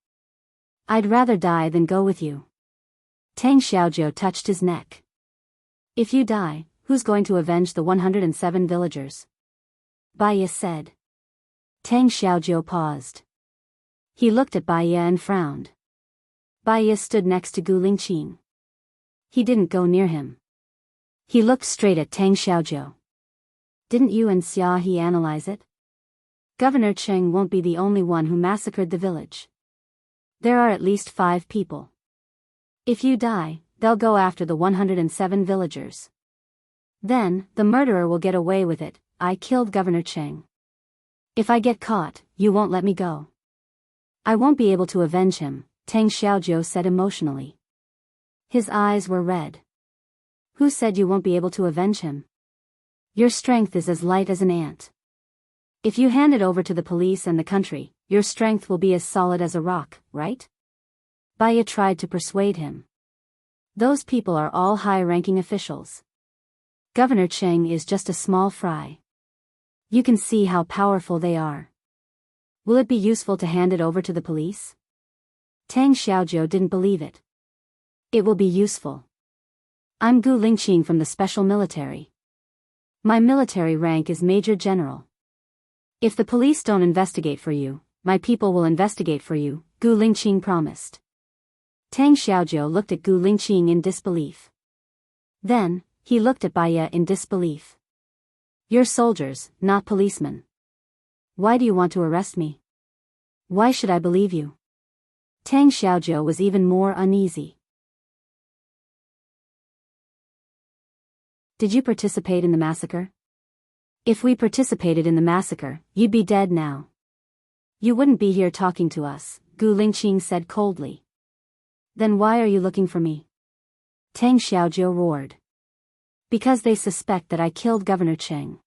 A: I'd rather die than go with you." Tang Xiaojiu touched his neck. "If you die, who's going to avenge the 107 villagers?" Baya said. Tang Xiaojiu paused. He looked at Baya and frowned. Baya stood next to Gu Lingqing. He didn't go near him. He looked straight at Tang Xiaojiu. "Didn't you and Xia analyze it? Governor Cheng won't be the only one who massacred the village. There are at least 5 people. If you die, they'll go after the 107 villagers. Then, the murderer will get away with it. I killed Governor Cheng. If I get caught, you won't let me go. I won't be able to avenge him," Tang Xiaojiu said emotionally. His eyes were red. "Who said you won't be able to avenge him? Your strength is as light as an ant. If you hand it over to the police and the country, your strength will be as solid as a rock, right?" Baya tried to persuade him. "Those people are all high-ranking officials. Governor Cheng is just a small fry. You can see how powerful they are. Will it be useful to hand it over to the police?" Tang Xiaojiu didn't believe it. "It will be useful. I'm Gu Lingqing from the special military. My military rank is Major General. If the police don't investigate for you, my people will investigate for you," Gu Lingqing promised. Tang Xiaojiu looked at Gu Lingqing in disbelief. Then, he looked at Baya in disbelief. "You're soldiers, not policemen. Why do you want to arrest me? Why should I believe you?" Tang Xiaojiu was even more uneasy. "Did you participate in the massacre? If we participated in the massacre, you'd be dead now. You wouldn't be here talking to us," Gu Lingqing said coldly. "Then why are you looking for me?" Tang Xiaojiu roared. "Because they suspect that I killed Governor Cheng."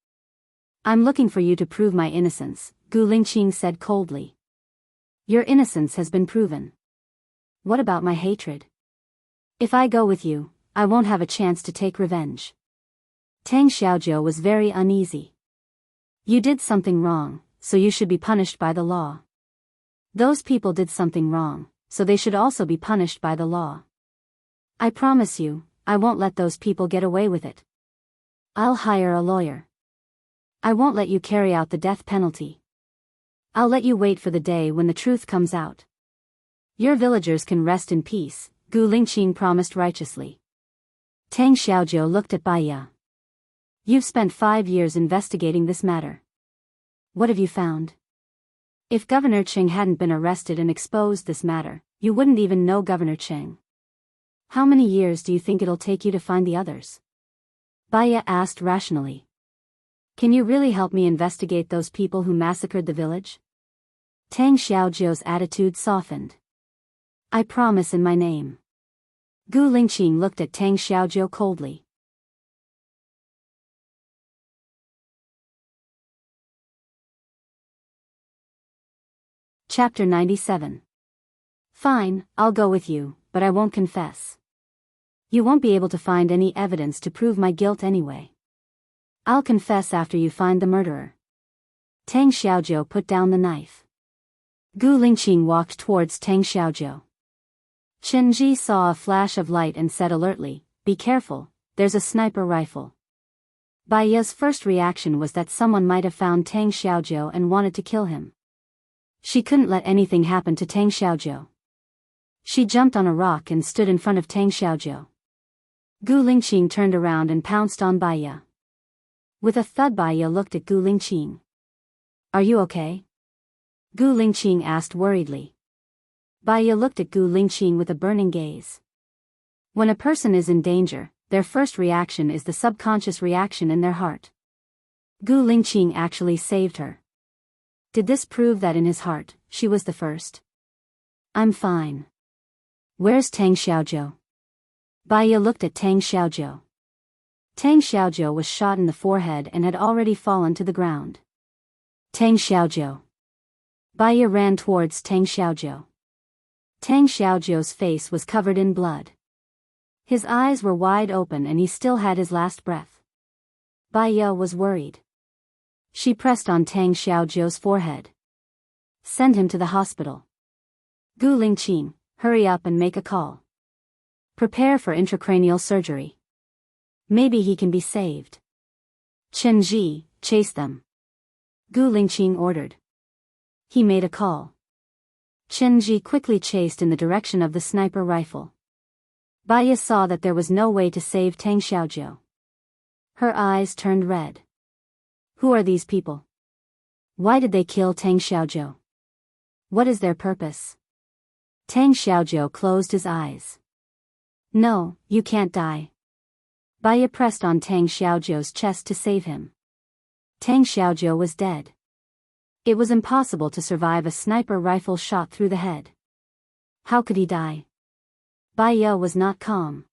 A: "I'm looking for you to prove my innocence," Gu Lingqing said coldly. "Your innocence has been proven. What about my hatred? If I go with you, I won't have a chance to take revenge." Tang Xiaojiu was very uneasy. "You did something wrong, so you should be punished by the law. Those people did something wrong, so they should also be punished by the law. I promise you, I won't let those people get away with it." I'll hire a lawyer. I won't let you carry out the death penalty. I'll let you wait for the day when the truth comes out. Your villagers can rest in peace, Gu Lingqing promised righteously. Tang Xiaojiu looked at Bai Ye. You've spent 5 years investigating this matter. What have you found? If Governor Qing hadn't been arrested and exposed this matter, you wouldn't even know Governor Qing. How many years do you think it'll take you to find the others? Bai Ye asked rationally. Can you really help me investigate those people who massacred the village? Tang Xiaojiu's attitude softened. I promise in my name. Gu Lingqing looked at Tang Xiaojiu coldly. Chapter 97. Fine, I'll go with you, but I won't confess. You won't be able to find any evidence to prove my guilt anyway. I'll confess after you find the murderer. Tang Xiaojiu put down the knife. Gu Lingqing walked towards Tang Xiaojiu. Chen Ji saw a flash of light and said alertly, "Be careful, there's a sniper rifle." Bai Ye's first reaction was that someone might have found Tang Xiaojiu and wanted to kill him. She couldn't let anything happen to Tang Xiaojiu. She jumped on a rock and stood in front of Tang Xiaojiu. Gu Lingqing turned around and pounced on Bai Ye. With a thud, Bai Ye looked at Gu Lingqing. Are you okay? Gu Lingqing asked worriedly. Bai Ye looked at Gu Lingqing with a burning gaze. When a person is in danger, their first reaction is the subconscious reaction in their heart. Gu Lingqing actually saved her. Did this prove that in his heart, she was the first? I'm fine. Where's Tang Xiaojiu? Bai Ye looked at Tang Xiaojiu. Tang Xiaojiu was shot in the forehead and had already fallen to the ground. Tang Xiaojiu. Bai Ye ran towards Tang Xiaojiu. Tang Xiaojiu's face was covered in blood. His eyes were wide open and he still had his last breath. Bai Ye was worried. She pressed on Tang Xiaojiu's forehead. Send him to the hospital. Gu Lingqing, hurry up and make a call. Prepare for intracranial surgery. Maybe he can be saved. Chen Ji, chase them. Gu Lingqing ordered. He made a call. Chen Ji quickly chased in the direction of the sniper rifle. Bai Ye saw that there was no way to save Tang Xiaojiu. Her eyes turned red. Who are these people? Why did they kill Tang Xiaojiu? What is their purpose? Tang Xiaojiu closed his eyes. No, you can't die. Bai Ye pressed on Tang Xiaojiu's chest to save him. Tang Xiaojiu was dead. It was impossible to survive a sniper rifle shot through the head. How could he die? Bai Ye was not calm.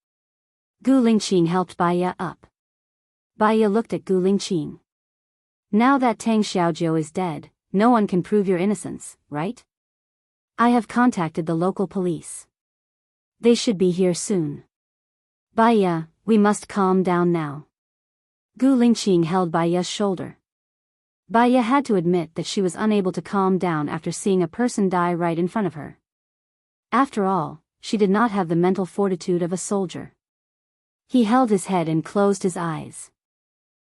A: Gu Lingqing helped Bai Ye up. Bai Ye looked at Gu Lingqing. Now that Tang Xiaojiu is dead, no one can prove your innocence, right? I have contacted the local police. They should be here soon. Bai Ye, we must calm down now. Gu Lingqing held Bai Ye's shoulder. Bai Ye had to admit that she was unable to calm down after seeing a person die right in front of her. After all, she did not have the mental fortitude of a soldier. He held his head and closed his eyes.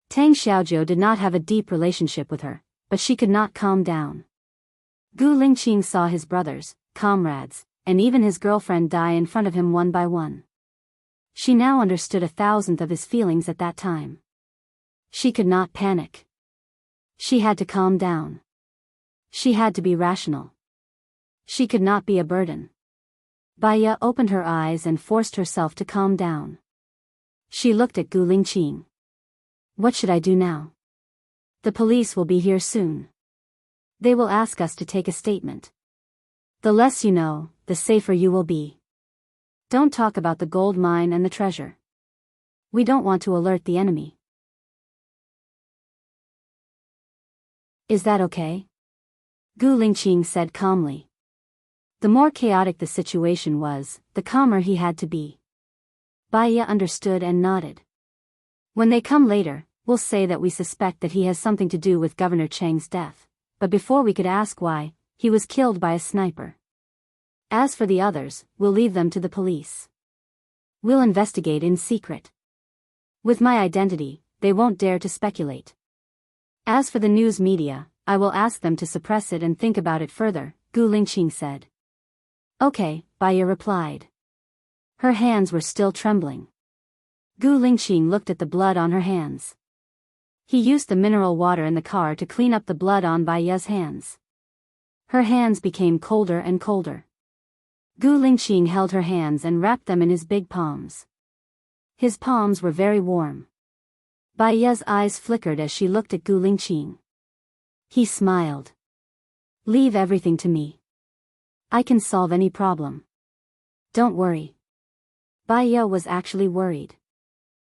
A: Tang Xiaojiu did not have a deep relationship with her, but she could not calm down. Gu Lingqing saw his brothers, comrades, and even his girlfriend die in front of him one by one. She now understood 1,000th of his feelings at that time. She could not panic. She had to calm down. She had to be rational. She could not be a burden. Bai Ye opened her eyes and forced herself to calm down. She looked at Gu Lingqing. What should I do now? The police will be here soon. They will ask us to take a statement. The less you know, the safer you will be. Don't talk about the gold mine and the treasure. We don't want to alert the enemy. Is that okay? Gu Lingqing said calmly. The more chaotic the situation was, the calmer he had to be. Bai Ye understood and nodded. When they come later, we'll say that we suspect that he has something to do with Governor Cheng's death, but before we could ask why, he was killed by a sniper. As for the others, we'll leave them to the police. We'll investigate in secret. With my identity, they won't dare to speculate. As for the news media, I will ask them to suppress it and think about it further, Gu Lingqing said. Okay, Baiya replied. Her hands were still trembling. Gu Lingqing looked at the blood on her hands. He used the mineral water in the car to clean up the blood on Baiya's hands. Her hands became colder and colder. Gu Lingqing held her hands and wrapped them in his big palms. His palms were very warm. Baiya's eyes flickered as she looked at Gu Lingqing. He smiled. Leave everything to me. I can solve any problem. Don't worry. Baiya was actually worried.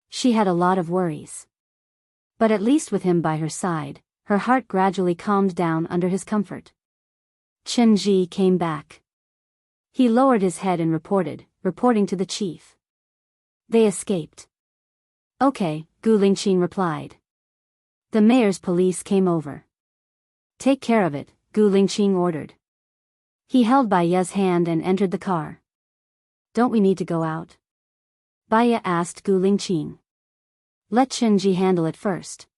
A: She had a lot of worries. But at least with him by her side, her heart gradually calmed down under his comfort. Chen Ji came back. He lowered his head and reporting to the chief. They escaped. Okay, Gu Lingqing replied. The mayor's police came over. Take care of it, Gu Lingqing ordered. He held Baiya's hand and entered the car. Don't we need to go out? Baiya asked Gu Lingqing. Let Chenji handle it first.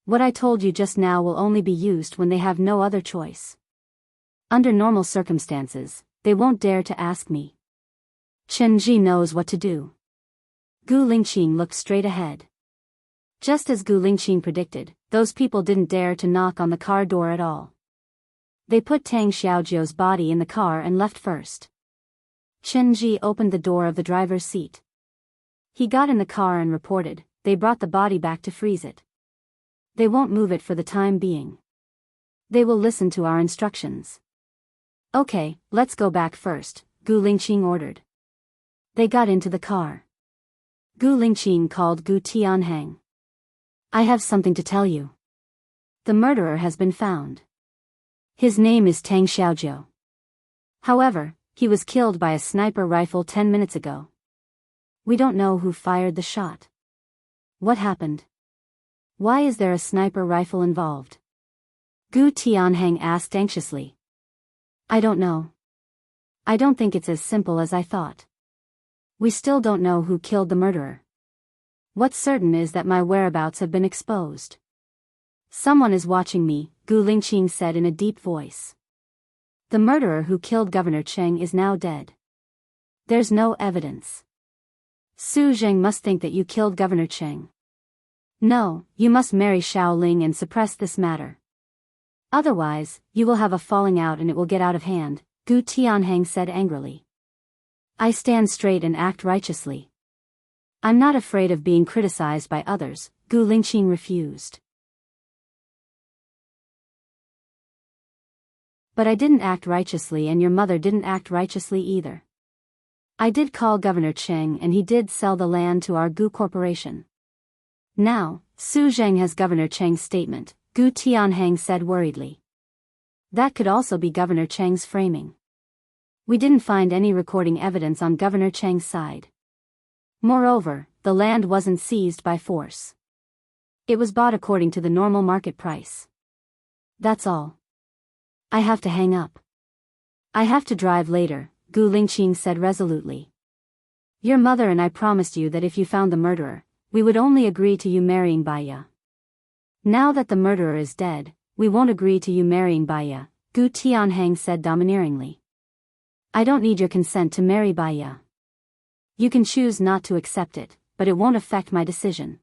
A: What I told you just now will only be used when they have no other choice. Under normal circumstances, they won't dare to ask me. Chenji knows what to do. Gu Lingqing looked straight ahead. Just as Gu Lingqing predicted, those people didn't dare to knock on the car door at all. They put Tang Xiaojiu's body in the car and left first. Chenji opened the door of the driver's seat. He got in the car and reported, they brought the body back to freeze it. They won't move it for the time being. They will listen to our instructions. Okay, let's go back first, Gu Lingqing ordered. They got into the car. Gu Lingqing called Gu Tianheng. I have something to tell you. The murderer has been found. His name is Tang Xiaojiu. However, he was killed by a sniper rifle 10 minutes ago. We don't know who fired the shot. What happened? Why is there a sniper rifle involved? Gu Tianheng asked anxiously. I don't know. I don't think it's as simple as I thought. We still don't know who killed the murderer. What's certain is that my whereabouts have been exposed. Someone is watching me, Gu Lingqing said in a deep voice. The murderer who killed Governor Cheng is now dead. There's no evidence. Su Zheng must think that you killed Governor Cheng. No, you must marry Xiao Ling and suppress this matter. Otherwise, you will have a falling out and it will get out of hand, Gu Tianheng said angrily. I stand straight and act righteously. I'm not afraid of being criticized by others, Gu Lingqing refused. But I didn't act righteously and your mother didn't act righteously either. I did call Governor Cheng and he did sell the land to our Gu Corporation. Now, Su Zheng has Governor Cheng's statement, Gu Tianheng said worriedly. That could also be Governor Cheng's framing. We didn't find any recording evidence on Governor Cheng's side. Moreover, the land wasn't seized by force. It was bought according to the normal market price. That's all. I have to hang up. I have to drive later, Gu Lingqing said resolutely. Your mother and I promised you that if you found the murderer, we would only agree to you marrying Baiya. Now that the murderer is dead, we won't agree to you marrying Baiya, Gu Tianheng said domineeringly. I don't need your consent to marry Baiya. You can choose not to accept it, but it won't affect my decision.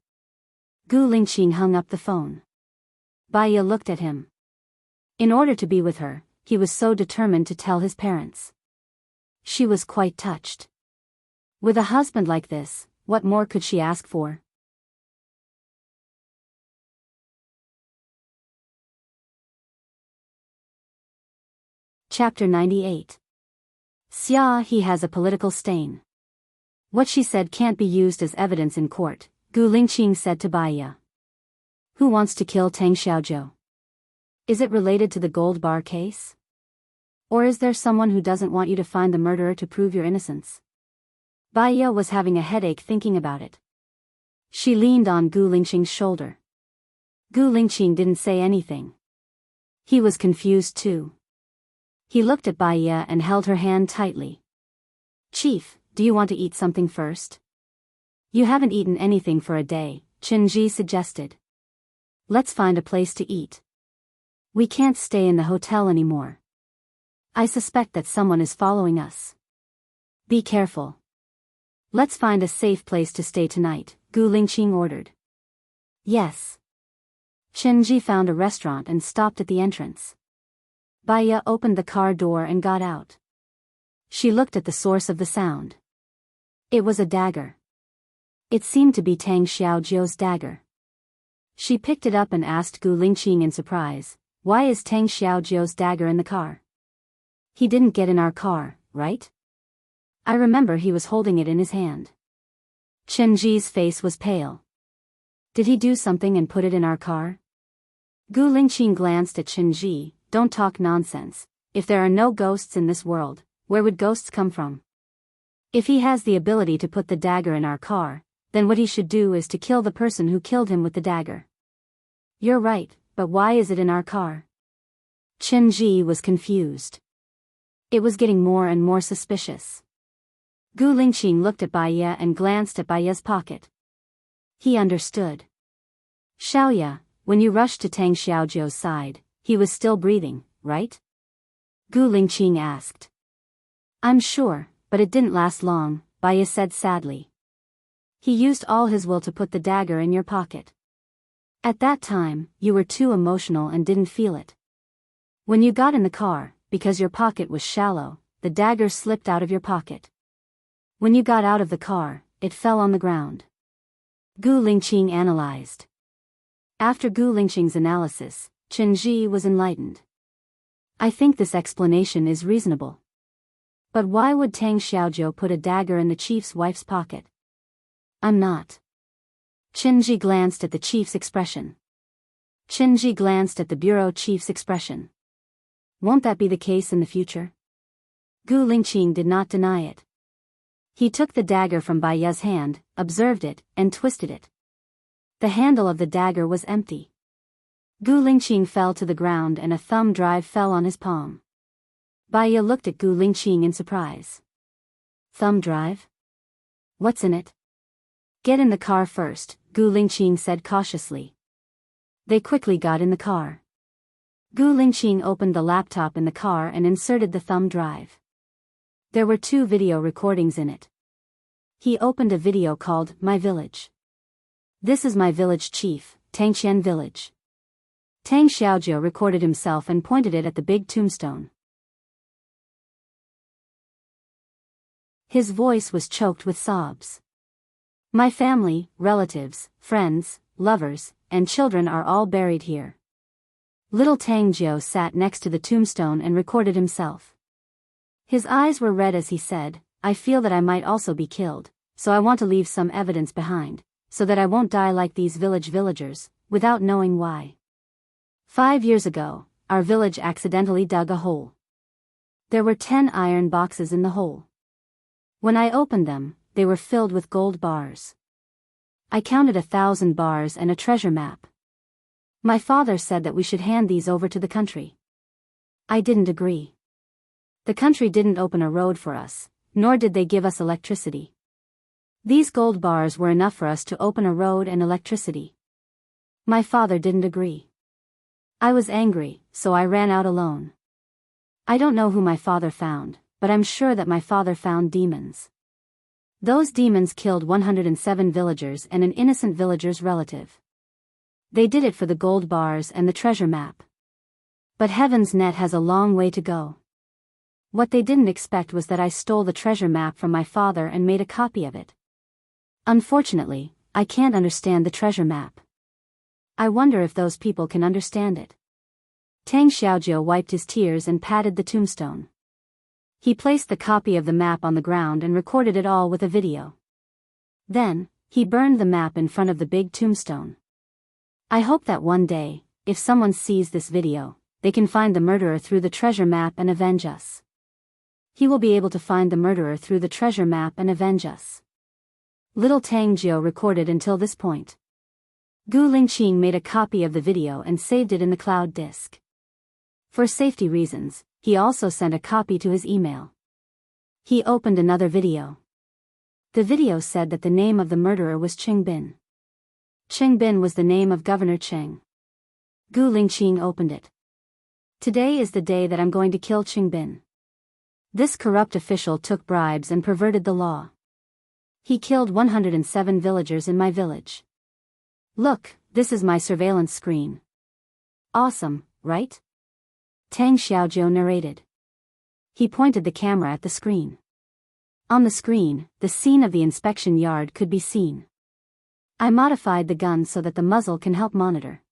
A: Gu Lingqing hung up the phone. Baiya looked at him. In order to be with her, he was so determined to tell his parents. She was quite touched. With a husband like this, what more could she ask for? Chapter 98. Xia, he has a political stain. What she said can't be used as evidence in court, Gu Lingqing said to Baiya. Who wants to kill Tang Xiaojiu? Is it related to the gold bar case? Or is there someone who doesn't want you to find the murderer to prove your innocence? Baiya was having a headache thinking about it. She leaned on Gu Lingqing's shoulder. Gu Lingqing didn't say anything. He was confused too. He looked at Baiya and held her hand tightly. Chief, do you want to eat something first? You haven't eaten anything for a day, Chinji suggested. Let's find a place to eat. We can't stay in the hotel anymore. I suspect that someone is following us. Be careful. Let's find a safe place to stay tonight, Gu Lingqing ordered. Yes. Chinji found a restaurant and stopped at the entrance. Baya opened the car door and got out. She looked at the source of the sound. It was a dagger. It seemed to be Tang Xiaojiu's dagger. She picked it up and asked Gu Lingqing in surprise, "Why is Tang Xiaojiu's dagger in the car? He didn't get in our car, right? I remember he was holding it in his hand." Chinji's face was pale. Did he do something and put it in our car? Gu Lingqing glanced at Chinji. Don't talk nonsense. If there are no ghosts in this world, where would ghosts come from? If he has the ability to put the dagger in our car, then what he should do is to kill the person who killed him with the dagger. You're right, but why is it in our car? Chinji was confused. It was getting more and more suspicious. Gu Lingqing looked at Baya and glanced at Baya's pocket. He understood. Xiaoya, when you rushed to Tang Xiaojiu's side, he was still breathing, right? Gu Lingqing asked. I'm sure, but it didn't last long, Baya said sadly. He used all his will to put the dagger in your pocket. At that time, you were too emotional and didn't feel it. When you got in the car, because your pocket was shallow, the dagger slipped out of your pocket. When you got out of the car, it fell on the ground. Gu Lingqing analyzed. After Gu Lingqing's analysis, Chinji was enlightened. I think this explanation is reasonable. But why would Tang Xiaojiu put a dagger in the chief's wife's pocket? I'm not. Chinji glanced at the chief's expression. Chinji glanced at the bureau chief's expression. Won't that be the case in the future? Gu Lingqing did not deny it. He took the dagger from Baya's hand, observed it, and twisted it. The handle of the dagger was empty. Gu Lingqing fell to the ground and a thumb drive fell on his palm. Baya looked at Gu Lingqing in surprise. Thumb drive? What's in it? Get in the car first, Gu Lingqing said cautiously. They quickly got in the car. Gu Lingqing opened the laptop in the car and inserted the thumb drive. There were 2 video recordings in it. He opened a video called My Village. This is my village chief, Tangqian Village. Tang Xiaojiu recorded himself and pointed it at the big tombstone. His voice was choked with sobs. My family, relatives, friends, lovers, and children are all buried here. Little Tang Jiu sat next to the tombstone and recorded himself. His eyes were red as he said, I feel that I might also be killed, so I want to leave some evidence behind, so that I won't die like these villagers, without knowing why. 5 years ago, our village accidentally dug a hole. There were 10 iron boxes in the hole. When I opened them, they were filled with gold bars. I counted 1,000 bars and a treasure map. My father said that we should hand these over to the country. I didn't agree. The country didn't open a road for us, nor did they give us electricity. These gold bars were enough for us to open a road and electricity. My father didn't agree. I was angry, so I ran out alone. I don't know who my father found, but I'm sure that my father found demons. Those demons killed 107 villagers and an innocent villager's relative. They did it for the gold bars and the treasure map. But Heaven's Net has a long way to go. What they didn't expect was that I stole the treasure map from my father and made a copy of it. Unfortunately, I can't understand the treasure map. I wonder if those people can understand it. Tang Xiaojiu wiped his tears and patted the tombstone. He placed the copy of the map on the ground and recorded it all with a video. Then, he burned the map in front of the big tombstone. I hope that one day, if someone sees this video, they can find the murderer through the treasure map and avenge us. He will be able to find the murderer through the treasure map and avenge us. Little Tang Jiu recorded until this point. Gu Lingqing made a copy of the video and saved it in the cloud disk. For safety reasons, he also sent a copy to his email. He opened another video. The video said that the name of the murderer was Qing Bin. Cheng Bin was the name of Governor Cheng. Gu Lingqing opened it. Today is the day that I'm going to kill Cheng Bin. This corrupt official took bribes and perverted the law. He killed 107 villagers in my village. Look, this is my surveillance screen. Awesome, right? Tang Xiaojiu narrated. He pointed the camera at the screen. On the screen, the scene of the inspection yard could be seen. I modified the gun so that the muzzle can help monitor.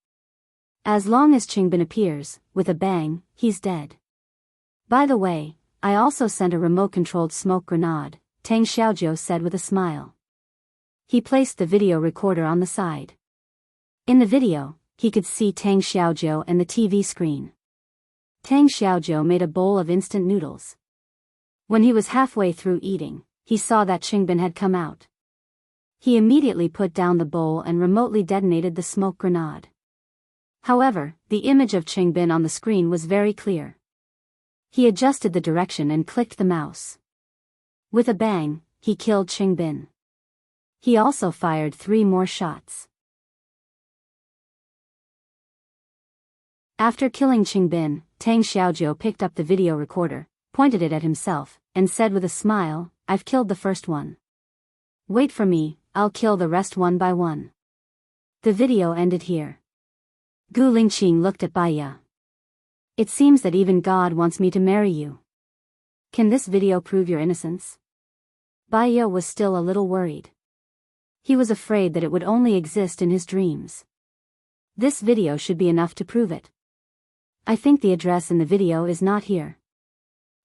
A: As long as Cheng Bin appears, with a bang, he's dead. By the way, I also sent a remote-controlled smoke grenade, Tang Xiaojiu said with a smile. He placed the video recorder on the side. In the video, he could see Tang Xiaojiu and the TV screen. Tang Xiaojiu made a bowl of instant noodles. When he was halfway through eating, he saw that Cheng Bin had come out. He immediately put down the bowl and remotely detonated the smoke grenade. However, the image of Cheng Bin on the screen was very clear. He adjusted the direction and clicked the mouse. With a bang, he killed Cheng Bin. He also fired 3 more shots. After killing Cheng Bin, Tang Xiaojiu picked up the video recorder, pointed it at himself, and said with a smile, "I've killed the first one. Wait for me, I'll kill the rest one by one." The video ended here. Gu Lingqing looked at Baiya. "It seems that even God wants me to marry you. Can this video prove your innocence?" Baiya was still a little worried. He was afraid that it would only exist in his dreams. This video should be enough to prove it. I think the address in the video is not here.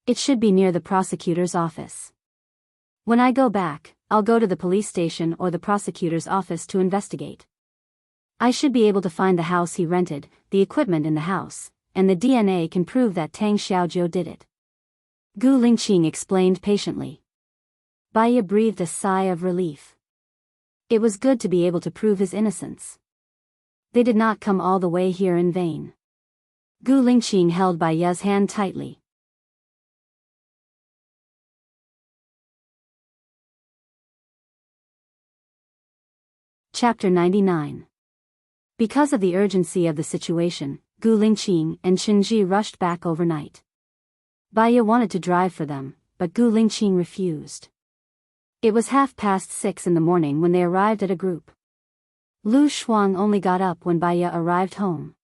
A: It should be near the prosecutor's office. When I go back, I'll go to the police station or the prosecutor's office to investigate. I should be able to find the house he rented, the equipment in the house, and the DNA can prove that Tang Xiaojiu did it. Gu Lingqing explained patiently. Baiya breathed a sigh of relief. It was good to be able to prove his innocence. They did not come all the way here in vain. Gu Lingqing held Baiya's hand tightly. Chapter 99. Because of the urgency of the situation, Gu Lingqing and Qinji rushed back overnight. Baiya wanted to drive for them, but Gu Lingqing refused. It was 6:30 in the morning when they arrived at a group. Lu Shuang only got up when Baiya arrived home.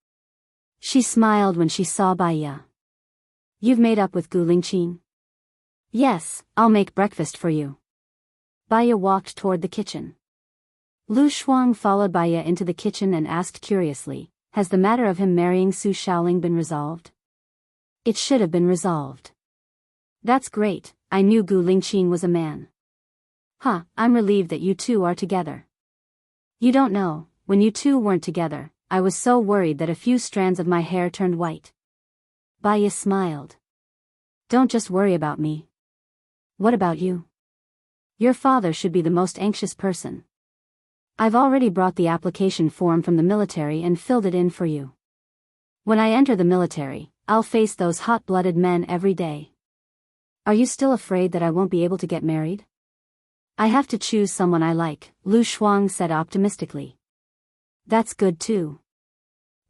A: She smiled when she saw Baiya. "You've made up with Gu Lingqing?" "Yes, I'll make breakfast for you." Baiya walked toward the kitchen. Lu Shuang followed Baiya into the kitchen and asked curiously, "Has the matter of him marrying Su Shaoling been resolved?" "It should have been resolved." "That's great, I knew Gu Lingqing was a man." "Huh, I'm relieved that you two are together." "You don't know, when you two weren't together, I was so worried that a few strands of my hair turned white." Baiya smiled. "Don't just worry about me. What about you? Your father should be the most anxious person. I've already brought the application form from the military and filled it in for you. When I enter the military, I'll face those hot-blooded men every day. Are you still afraid that I won't be able to get married?" "I have to choose someone I like," Lu Shuang said optimistically. "That's good too.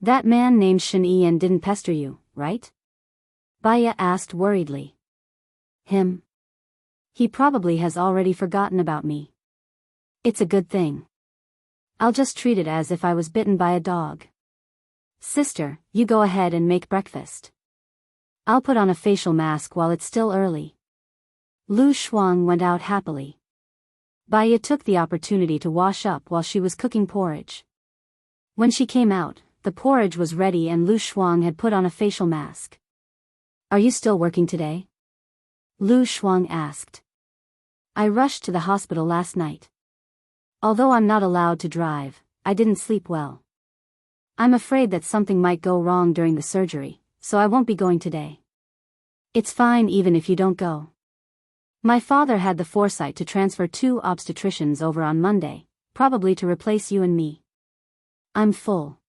A: That man named Shen Ian didn't pester you, right?" Baiya asked worriedly. "Him? He probably has already forgotten about me. It's a good thing. I'll just treat it as if I was bitten by a dog. Sister, you go ahead and make breakfast. I'll put on a facial mask while it's still early." Lu Shuang went out happily. Baiya took the opportunity to wash up while she was cooking porridge. When she came out, the porridge was ready and Lu Shuang had put on a facial mask. "Are you still working today?" Lu Shuang asked. "I rushed to the hospital last night. Although I'm not allowed to drive, I didn't sleep well. I'm afraid that something might go wrong during the surgery, so I won't be going today." "It's fine even if you don't go. My father had the foresight to transfer 2 obstetricians over on Monday, probably to replace you and me. I'm full.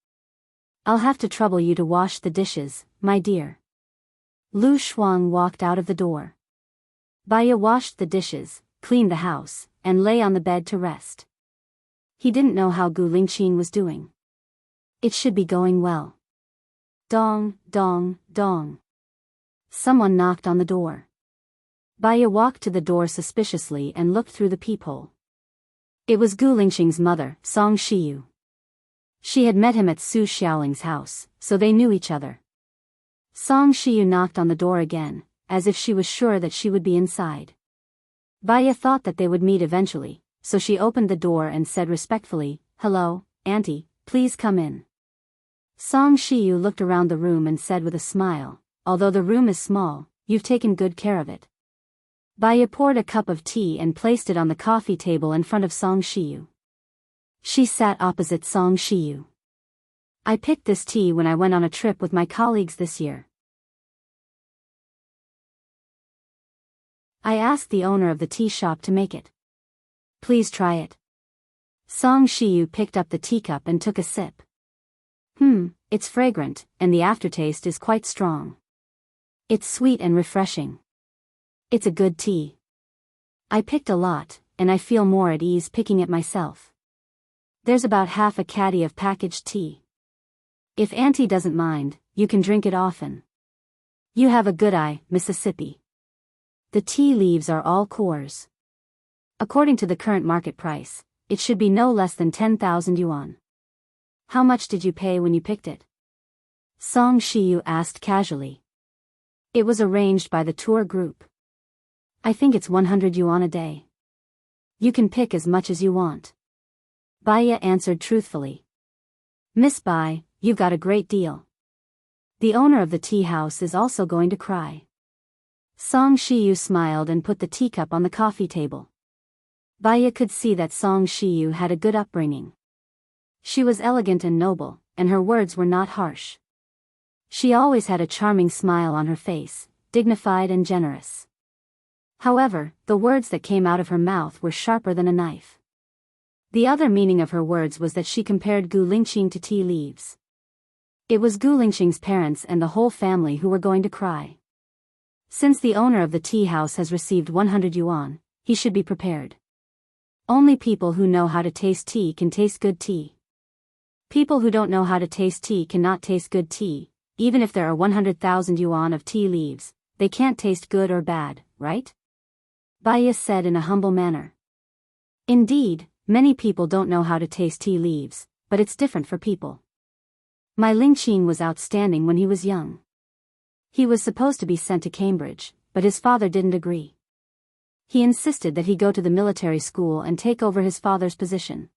A: I'll have to trouble you to wash the dishes, my dear." Lu Shuang walked out of the door. Baiya washed the dishes, cleaned the house, and lay on the bed to rest. He didn't know how Gu Lingqing was doing. It should be going well. Dong, dong, dong. Someone knocked on the door. Baya walked to the door suspiciously and looked through the peephole. It was Gu Lingqing's mother, Song Shiyu. She had met him at Su Xiaoling's house, so they knew each other. Song Shiyu knocked on the door again, as if she was sure that she would be inside. Baya thought that they would meet eventually, so she opened the door and said respectfully, "Hello, Auntie, please come in." Song Shiyu looked around the room and said with a smile, "Although the room is small, you've taken good care of it." Baya poured a cup of tea and placed it on the coffee table in front of Song Shiyu. She sat opposite Song Shiyu. "I picked this tea when I went on a trip with my colleagues this year. I asked the owner of the tea shop to make it. Please try it." Song Shiyu picked up the teacup and took a sip. It's fragrant, and the aftertaste is quite strong. It's sweet and refreshing. It's a good tea. I picked a lot, and I feel more at ease picking it myself. There's about half a caddy of packaged tea. If Auntie doesn't mind, you can drink it often. You have a good eye, Mississippi. The tea leaves are all cores. According to the current market price, it should be no less than 10,000 yuan. How much did you pay when you picked it? Song Shiyu asked casually. It was arranged by the tour group. I think it's 100 yuan a day. You can pick as much as you want. Baya answered truthfully. Miss Bai, you've got a great deal. The owner of the tea house is also going to cry. Song Shiyu smiled and put the teacup on the coffee table. Baya could see that Song Shiyu had a good upbringing. She was elegant and noble, and her words were not harsh. She always had a charming smile on her face, dignified and generous. However, the words that came out of her mouth were sharper than a knife. The other meaning of her words was that she compared Gu Lingqing to tea leaves. It was Gu Lingqing's parents and the whole family who were going to cry. Since the owner of the tea house has received 100 yuan, he should be prepared. Only people who know how to taste tea can taste good tea. People who don't know how to taste tea cannot taste good tea. Even if there are 100,000 yuan of tea leaves, they can't taste good or bad, right? Baya said in a humble manner. Indeed, many people don't know how to taste tea leaves, but it's different for people. My Lingqing was outstanding when he was young. He was supposed to be sent to Cambridge, but his father didn't agree. He insisted that he go to the military school and take over his father's position.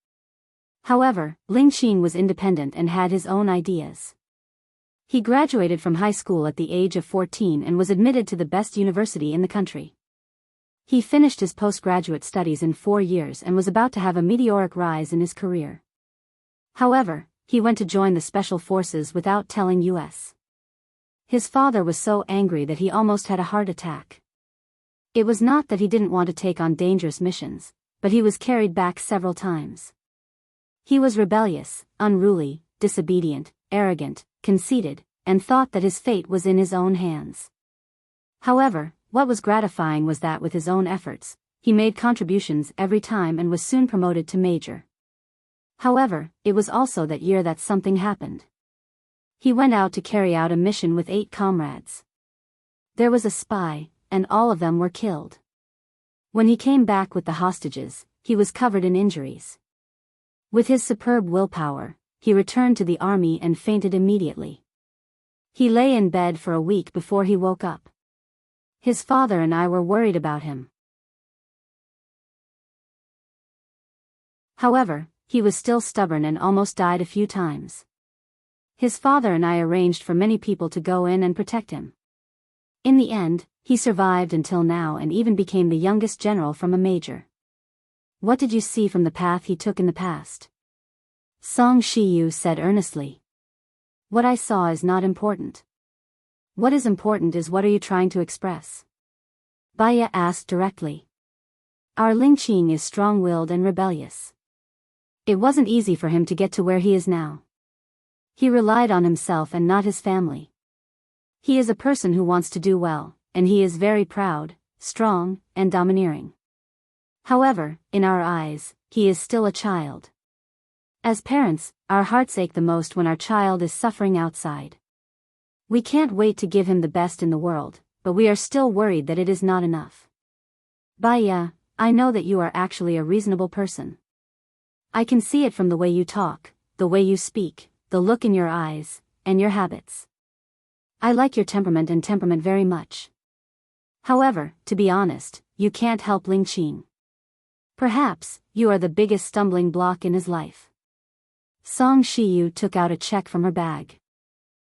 A: However, Lingqing was independent and had his own ideas. He graduated from high school at the age of 14 and was admitted to the best university in the country. He finished his postgraduate studies in 4 years and was about to have a meteoric rise in his career. However, he went to join the special forces without telling us. His father was so angry that he almost had a heart attack. It was not that he didn't want to take on dangerous missions, but he was carried back several times. He was rebellious, unruly, disobedient, arrogant, conceited, and thought that his fate was in his own hands. However, what was gratifying was that with his own efforts, he made contributions every time and was soon promoted to major. However, it was also that year that something happened. He went out to carry out a mission with 8 comrades. There was a spy, and all of them were killed. When he came back with the hostages, he was covered in injuries. With his superb willpower, he returned to the army and fainted immediately. He lay in bed for a week before he woke up. His father and I were worried about him. However, he was still stubborn and almost died a few times. His father and I arranged for many people to go in and protect him. In the end, he survived until now and even became the youngest general from a major. What did you see from the path he took in the past? Song Shiyu said earnestly. What I saw is not important. What is important is what are you trying to express? Baya asked directly. Our Lingqing is strong-willed and rebellious. It wasn't easy for him to get to where he is now. He relied on himself and not his family. He is a person who wants to do well, and he is very proud, strong, and domineering. However, in our eyes, he is still a child. As parents, our hearts ache the most when our child is suffering outside. We can't wait to give him the best in the world, but we are still worried that it is not enough. Baya, I know that you are actually a reasonable person. I can see it from the way you talk, the way you speak, the look in your eyes, and your habits. I like your temperament very much. However, to be honest, you can't help Lingqing. Perhaps, you are the biggest stumbling block in his life. Song Shiyu took out a check from her bag.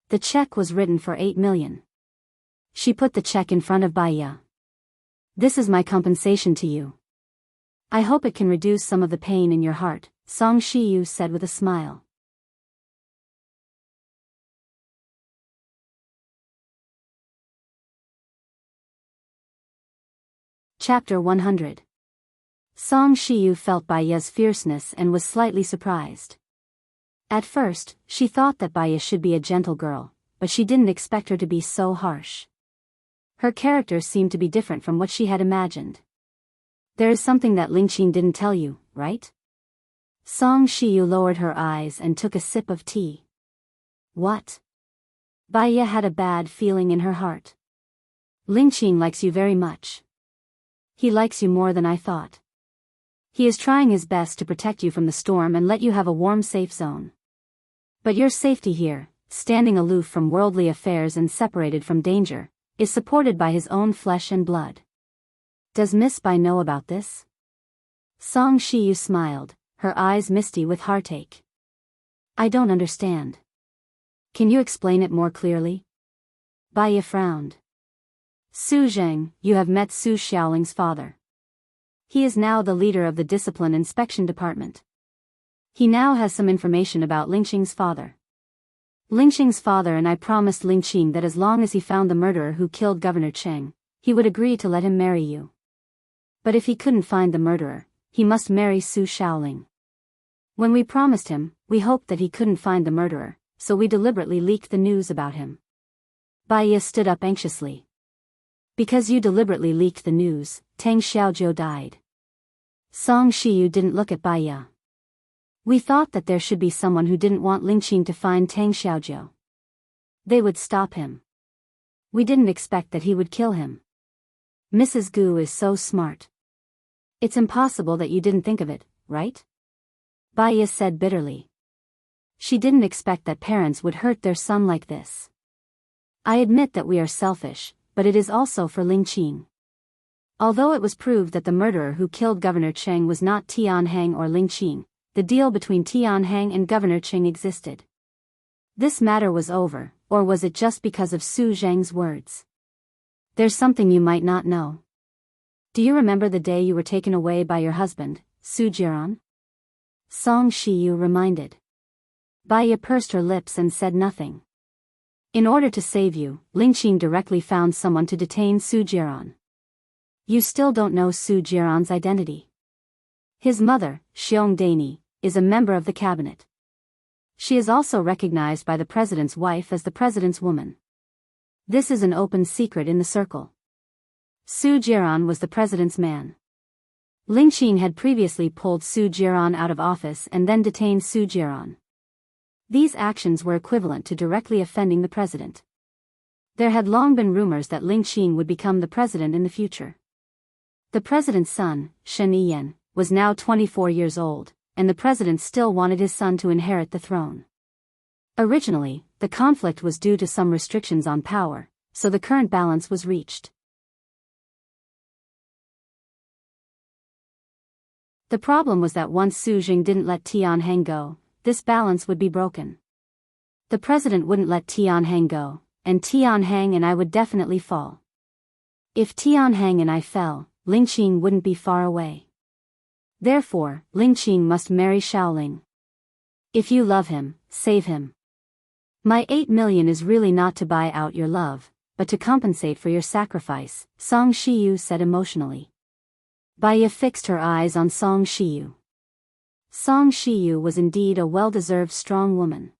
A: The check was written for 8 million. She put the check in front of Baya. This is my compensation to you. I hope it can reduce some of the pain in your heart, Song Shiyu said with a smile. Chapter 100. Song Shiyu felt Baya's fierceness and was slightly surprised. At first, she thought that Baya should be a gentle girl, but she didn't expect her to be so harsh. Her character seemed to be different from what she had imagined. There is something that Lingqing didn't tell you, right? Song Shiyu lowered her eyes and took a sip of tea. What? Baya had a bad feeling in her heart. Lingqing likes you very much. He likes you more than I thought. He is trying his best to protect you from the storm and let you have a warm safe zone. But your safety here, standing aloof from worldly affairs and separated from danger, is supported by his own flesh and blood. Does Miss Bai know about this? Song Shiyu smiled, her eyes misty with heartache. I don't understand. Can you explain it more clearly? Baya frowned. Su Zheng, you have met Su Xiaoling's father. He is now the leader of the Discipline Inspection Department. He now has some information about Lingqing's father. Lingqing's father and I promised Lingqing that as long as he found the murderer who killed Governor Cheng, he would agree to let him marry you. But if he couldn't find the murderer, he must marry Su Xiaoling. When we promised him, we hoped that he couldn't find the murderer, so we deliberately leaked the news about him. Baya stood up anxiously. Because you deliberately leaked the news, Tang Xiaojiu died. Song Shiyu didn't look at Baya. We thought that there should be someone who didn't want Lingqing to find Tang Xiaojiu. They would stop him. We didn't expect that he would kill him. Mrs. Gu is so smart. It's impossible that you didn't think of it, right? Baya said bitterly. She didn't expect that parents would hurt their son like this. I admit that we are selfish, but it is also for Lingqing. Although it was proved that the murderer who killed Governor Cheng was not Tianhang or Lingqing, the deal between Tianhang and Governor Cheng existed. This matter was over, or was it just because of Su Zheng's words? There's something you might not know. Do you remember the day you were taken away by your husband, Su Jiran? Song Shiyu reminded. Baya pursed her lips and said nothing. In order to save you, Lingqing directly found someone to detain Su Jiran. You still don't know Su Jiran's identity. His mother, Xiong Dani, is a member of the cabinet. She is also recognized by the president's wife as the president's woman. This is an open secret in the circle. Su Jiran was the president's man. Lingqing had previously pulled Su Jiran out of office and then detained Su Jiran. These actions were equivalent to directly offending the president. There had long been rumors that Lingqing would become the president in the future. The president's son, Shen Yiyan, was now 24 years old, and the president still wanted his son to inherit the throne. Originally, the conflict was due to some restrictions on power, so the current balance was reached. The problem was that once Su Jing didn't let Tianhang go, this balance would be broken. The president wouldn't let Tianhang go, and Tianhang and I would definitely fall. If Tianhang and I fell, Lingqing wouldn't be far away. Therefore, Lingqing must marry Xiaoling. If you love him, save him. My 8 million is really not to buy out your love, but to compensate for your sacrifice, Song Shiyu said emotionally. Baya fixed her eyes on Song Shiyu. Song Shiyu was indeed a well-deserved strong woman.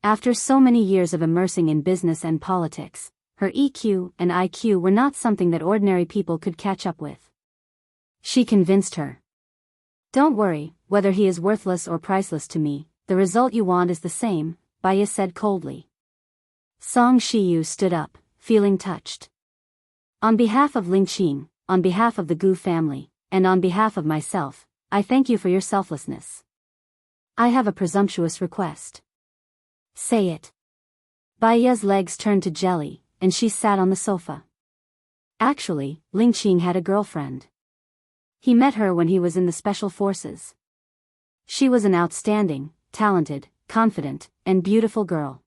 A: After so many years of immersing in business and politics, her EQ and IQ were not something that ordinary people could catch up with. She convinced her. Don't worry, whether he is worthless or priceless to me, the result you want is the same, Baya said coldly. Song Shiyu stood up, feeling touched. On behalf of Lingqing, on behalf of the Gu family, and on behalf of myself, I thank you for your selflessness. I have a presumptuous request. Say it. Baya's legs turned to jelly, and she sat on the sofa. Actually, Lingqing had a girlfriend. He met her when he was in the special forces. She was an outstanding, talented, confident, and beautiful girl.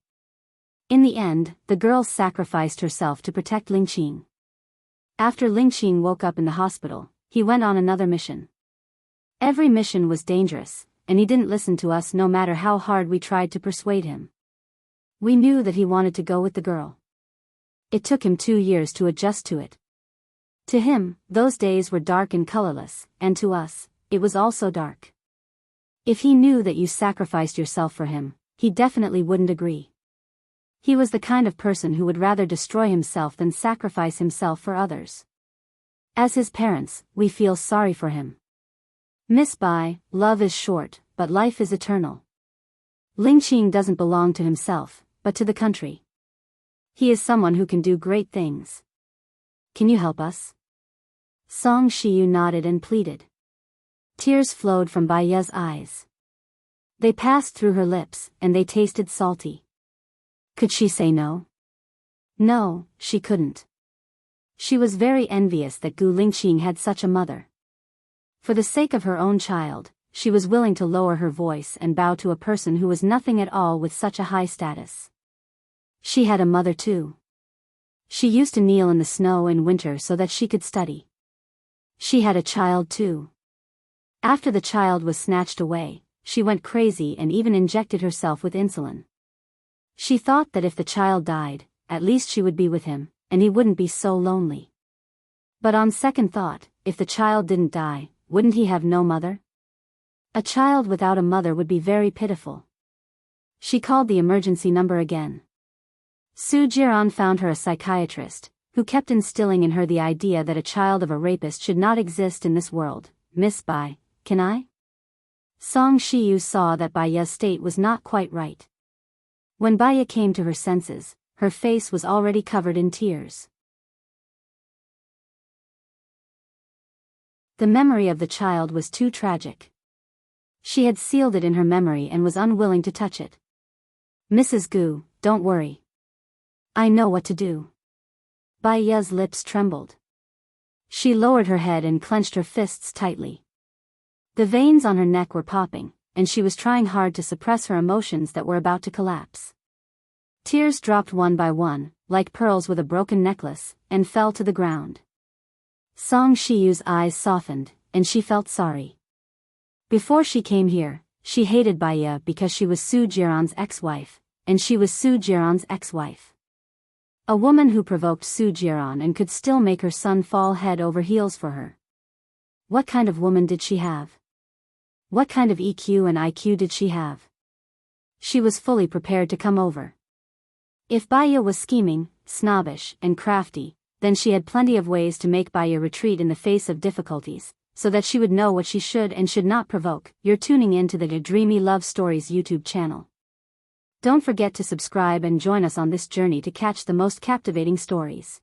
A: In the end, the girl sacrificed herself to protect Lingqing. After Lingqing woke up in the hospital, he went on another mission. Every mission was dangerous, and he didn't listen to us no matter how hard we tried to persuade him. We knew that he wanted to go with the girl. It took him 2 years to adjust to it. To him, those days were dark and colorless, and to us, it was also dark. If he knew that you sacrificed yourself for him, he definitely wouldn't agree. He was the kind of person who would rather destroy himself than sacrifice himself for others. As his parents, we feel sorry for him. Miss Bai, love is short, but life is eternal. Lingqing doesn't belong to himself, but to the country. He is someone who can do great things. Can you help us? Song Shiyu nodded and pleaded. Tears flowed from Baya's eyes. They passed through her lips, and they tasted salty. Could she say no? No, she couldn't. She was very envious that Gu Lingqing had such a mother. For the sake of her own child, she was willing to lower her voice and bow to a person who was nothing at all with such a high status. She had a mother too. She used to kneel in the snow in winter so that she could study. She had a child too. After the child was snatched away, she went crazy and even injected herself with insulin. She thought that if the child died, at least she would be with him, and he wouldn't be so lonely. But on second thought, if the child didn't die, wouldn't he have no mother? A child without a mother would be very pitiful. She called the emergency number again. Su Jiran found her a psychiatrist, who kept instilling in her the idea that a child of a rapist should not exist in this world. Miss Bai, can I? Song Shiyu saw that Baya's state was not quite right. When Baya came to her senses, her face was already covered in tears. The memory of the child was too tragic. She had sealed it in her memory and was unwilling to touch it. Mrs. Gu, don't worry. I know what to do. Baya's lips trembled. She lowered her head and clenched her fists tightly. The veins on her neck were popping, and she was trying hard to suppress her emotions that were about to collapse. Tears dropped one by one, like pearls with a broken necklace, and fell to the ground. Song Shiyu's eyes softened, and she felt sorry. Before she came here, she hated Baya because she was Su Jiran's ex-wife, and she was Su Jiran's ex-wife. A woman who provoked Su Jiran and could still make her son fall head over heels for her. What kind of woman did she have? What kind of EQ and IQ did she have? She was fully prepared to come over. If Baya was scheming, snobbish, and crafty, then she had plenty of ways to make Baya retreat in the face of difficulties, so that she would know what she should and should not provoke. You're tuning in to the Dreamy Love Stories YouTube channel. Don't forget to subscribe and join us on this journey to catch the most captivating stories.